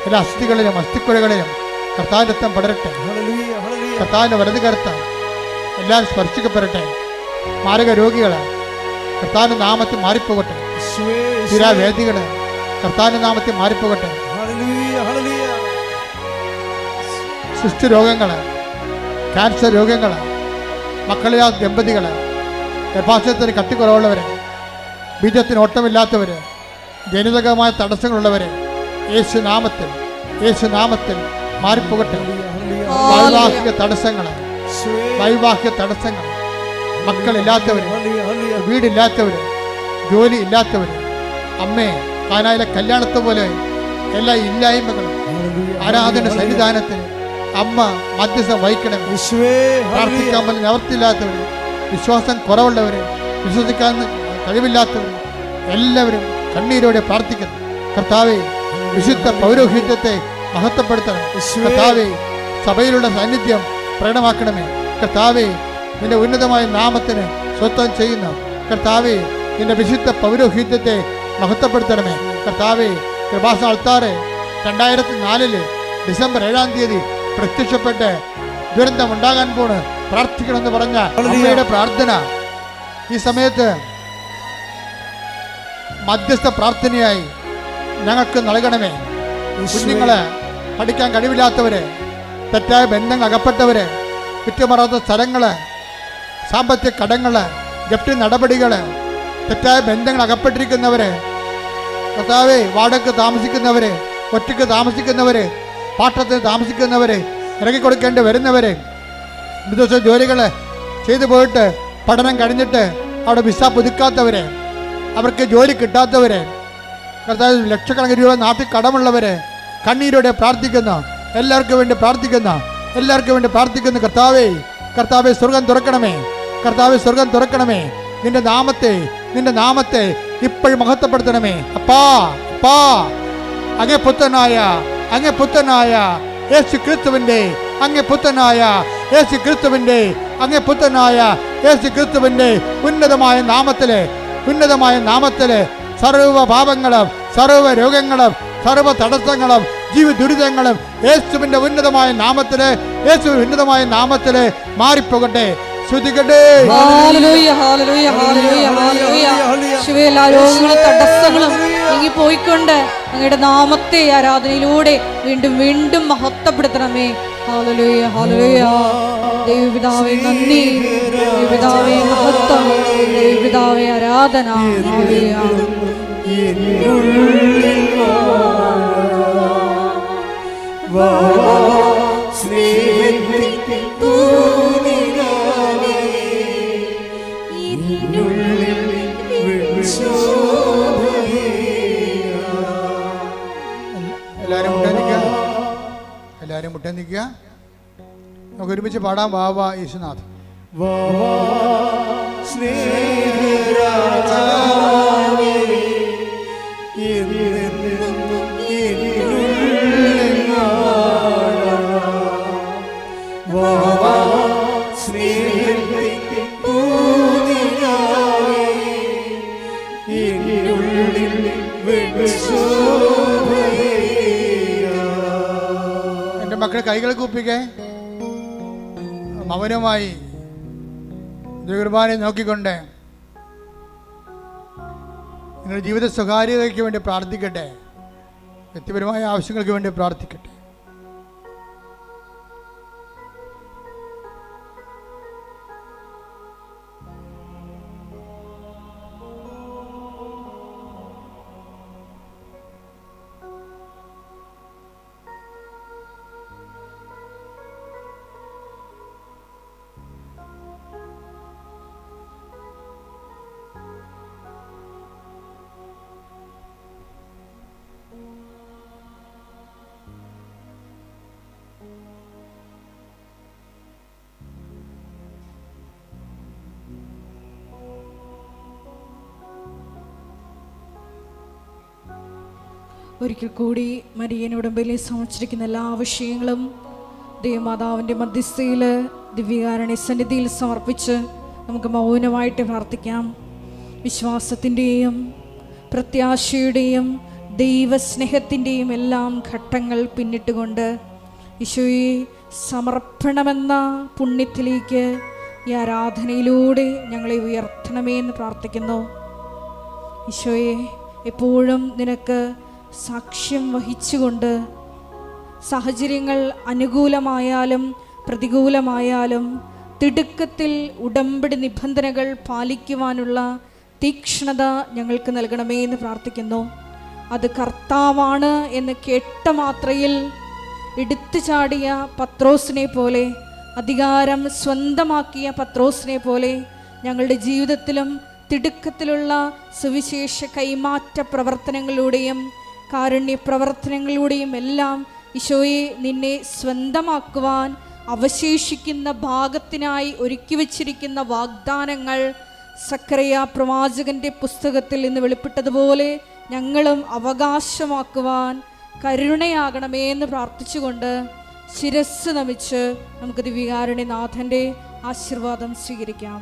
എല്ലാ അസ്ഥികളിലും അസ്ഥിക്കുഴകളിലും കർത്താവിന്റെ രക്തം പടരട്ടെ. കർത്താവിന്റെ വലതുകരത്താൽ എല്ലാവരും സ്പർശിക്കപ്പെടട്ടെ. മാരക രോഗികള് കർത്താവിന്റെ നാമത്തിൽ മാറിപ്പോകട്ടെ. സ്ഥിരാവേദികള് കർത്താവിന്റെ നാമത്തിൽ മാറിപ്പോകട്ടെ. സൃഷ്ടി രോഗങ്ങള്, ക്യാൻസർ രോഗങ്ങള്, മക്കളില്ലാത്ത ദമ്പതികള്, ഗർഭാശയത്തിന് കട്ടിക്കുറവുള്ളവര്, ബീജത്തിന് ഓട്ടമില്ലാത്തവര്, ജനിതകമായ തടസ്സങ്ങളുള്ളവര് യേശു നാമത്തിൽ മാറിപ്പോകട്ടെ. വൈവാഹിക തടസ്സങ്ങൾ, മക്കളില്ലാത്തവര്, വീടില്ലാത്തവര്, ജോലി ഇല്ലാത്തവര്, അമ്മേ കാനായിലെ കല്യാണത്തെ പോലെ എല്ലാ ഇല്ലായ്മകളും ആരാധന സന്നിധാനത്തിന് അമ്മ മധ്യസ്ഥം വഹിക്കണം. പ്രാർത്ഥിക്കാൻ പോലും നിവർത്തിയില്ലാത്തവര്, വിശ്വാസം കുറവുള്ളവര്, വിശ്വസിക്കാൻ കഴിവില്ലാത്തവര് എല്ലാവരും കണ്ണീരോടെ പ്രാർത്ഥിക്കണം. കർത്താവേ, വിശുദ്ധ പൗരോഹിത്യത്തെ മഹത്വപ്പെടുത്തണം. കർത്താവേ, സഭയിലുള്ള സാന്നിധ്യം പ്രകടമാക്കണമേ. കർത്താവേ, നിന്റെ ഉന്നതമായ നാമത്തിന് സ്വത്വം ചെയ്യുന്ന കർത്താവേ, നിന്റെ വിശുദ്ധ പൗരോഹിത്യത്തെ മഹത്വപ്പെടുത്തണമേ. കർത്താവേ, കൃപാസ്ഥാനത്താറെ 2004 ഡിസംബർ 7-ാം തീയതി പ്രത്യക്ഷപ്പെട്ട് ദുരന്തം ഉണ്ടാകാൻ പോണ് പ്രാർത്ഥിക്കണമെന്ന് പറഞ്ഞ അമ്മയുടെ പ്രാർത്ഥന ഈ സമയത്ത് മധ്യസ്ഥ പ്രാർത്ഥനയായി ഞങ്ങൾക്ക് നൽകണമേ. കുഞ്ഞുങ്ങള്, പഠിക്കാൻ കഴിവില്ലാത്തവര്, തെറ്റായ ബന്ധങ്ങൾ അകപ്പെട്ടവര്, കുറ്റമറാത്ത സ്ഥലങ്ങള്, സാമ്പത്തിക കടങ്ങള്, ജപ്തി നടപടികള്, തെറ്റായ ബന്ധങ്ങൾ അകപ്പെട്ടിരിക്കുന്നവര്, കർത്താവേ, വാടകയ്ക്ക് താമസിക്കുന്നവര്, ഒറ്റയ്ക്ക് താമസിക്കുന്നവര്, പാട്ടത്തിന് താമസിക്കുന്നവര്, ഇറങ്ങിക്കൊടുക്കേണ്ടി വരുന്നവര്, വിദേശ ജോലികള് ചെയ്തു പോയിട്ട് പഠനം കഴിഞ്ഞിട്ട് അവിടെ വിസ പുതുക്കാത്തവര്, അവർക്ക് ജോലി കിട്ടാത്തവര്, കർത്താവ് ലക്ഷക്കണക്കിന് രൂപ നാട്ടിൽ കടമുള്ളവര് കണ്ണീരോടെ പ്രാർത്ഥിക്കുന്നു. എല്ലാവർക്കും വേണ്ടി പ്രാർത്ഥിക്കുന്നു. കർത്താവേ, സ്വർഗം തുറക്കണമേ. കർത്താവേ, സ്വർഗം തുറക്കണമേ. നിന്റെ നാമത്തെ ഇപ്പോഴും മഹത്വപ്പെടുത്തണമേ. അപ്പാ, അങ്ങേ പുത്രനായ യേശു ക്രിസ്തുവിന്റെ ഉന്നതമായ നാമത്തില് സർവ്വ പാപങ്ങളും, സർവ്വ രോഗങ്ങളും, സർവ്വ തടസ്സങ്ങളും, ജീവിത ദുരിതങ്ങളും യേശുവിന്റെ ഉന്നതമായ നാമത്തില് മാറിപ്പോകട്ടെ. ശ്രദ്ധിക്കട്ടെ. ഹല്ലേലൂയ ഹല്ലേലൂയ ഹല്ലേലൂയ ഹല്ലേലൂയ. യേശുവേ, എല്ലാ രോഗങ്ങളും തടസ്സങ്ങളും നീങ്ങി പോയിക്കൊണ്ട് അങ്ങയുടെ നാമത്തെ ആരാധനയിലൂടെ വീണ്ടും വീണ്ടും മഹത്വപ്പെടുത്തണമേ. Hallelujah hallelujah. ദൈവപിതാവേ നന്ദി, ദൈവപിതാവേ മഹത്വം, ദൈവപിതാവേ ആരാധന. ഹല്ലേലൂയ. എല്ലാവരും മുട്ടേ നിൽക്കുക. നമുക്ക് ഒരുമിച്ച് പാടാം. വാ വാ യേശുനാഥ്. എൻ്റെ മക്കളെ കൈകൾ കൂപ്പിക്കേ. മൗനമായി ദൈവകുർബാനയെ നോക്കിക്കൊണ്ട് നിങ്ങളുടെ ജീവിത സ്വകാര്യതയ്ക്ക് വേണ്ടി പ്രാർത്ഥിക്കട്ടെ. വ്യക്തിപരമായ ആവശ്യങ്ങൾക്ക് വേണ്ടി പ്രാർത്ഥിക്കട്ടെ. ഒരിക്കൽ കൂടി മരിയൻ ഉടമ്പലിൽ സമർപ്പിച്ചിരിക്കുന്ന എല്ലാ വിഷയങ്ങളും ദൈവമാതാവിൻ്റെ മധ്യസ്ഥയിൽ ദിവ്യകാരുണ്യ സന്നിധിയിൽ സമർപ്പിച്ച് നമുക്ക് മൗനമായിട്ട് പ്രാർത്ഥിക്കാം. വിശ്വാസത്തിൻ്റെയും പ്രത്യാശയുടെയും ദൈവസ്നേഹത്തിൻ്റെയും എല്ലാം ഘട്ടങ്ങൾ പിന്നിട്ടുകൊണ്ട് ഈശോയെ സമർപ്പണമെന്ന പുണ്യത്തിലേക്ക് ഈ ആരാധനയിലൂടെ ഞങ്ങളെ ഉയർത്തണമേ എന്ന് പ്രാർത്ഥിക്കുന്നു. ഈശോയെ, എപ്പോഴും നിനക്ക് സാക്ഷ്യം വഹിച്ചുകൊണ്ട് സാഹചര്യങ്ങൾ അനുകൂലമായാലും പ്രതികൂലമായാലും തിടുക്കത്തിൽ ഉടമ്പടി നിബന്ധനകൾ പാലിക്കുവാനുള്ള തീക്ഷ്ണത ഞങ്ങൾക്ക് നൽകണമേ എന്ന് പ്രാർത്ഥിക്കുന്നു. അത് കർത്താവാണ് എന്ന് കേട്ട മാത്രയിൽ എടുത്തു ചാടിയ പത്രോസിനെ പോലെ, അധികാരം സ്വന്തമാക്കിയ പത്രോസിനെ പോലെ ഞങ്ങളുടെ ജീവിതത്തിലും തിടുക്കത്തിലുള്ള സുവിശേഷ കൈമാറ്റ പ്രവർത്തനങ്ങളിലൂടെയും കാരുണ്യ പ്രവർത്തനങ്ങളിലൂടെയും എല്ലാം ഈശോയെ നിന്നെ സ്വന്തമാക്കുവാൻ അവശേഷിക്കുന്ന ഭാഗത്തിനായി ഒരുക്കി വച്ചിരിക്കുന്ന വാഗ്ദാനങ്ങൾ സക്കറിയ പ്രവാചകന്റെ പുസ്തകത്തിൽ നിന്ന് വെളിപ്പെട്ടതുപോലെ ഞങ്ങളും അവകാശമാക്കുവാൻ കരുണയാകണമേ എന്ന് പ്രാർത്ഥിച്ചുകൊണ്ട് ശിരസ്സ് നമിച്ച് നമുക്ക് ദിവ്യകാരുണ്യനാഥൻ്റെ ആശീർവാദം സ്വീകരിക്കാം.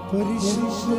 പരിശുദ്ധ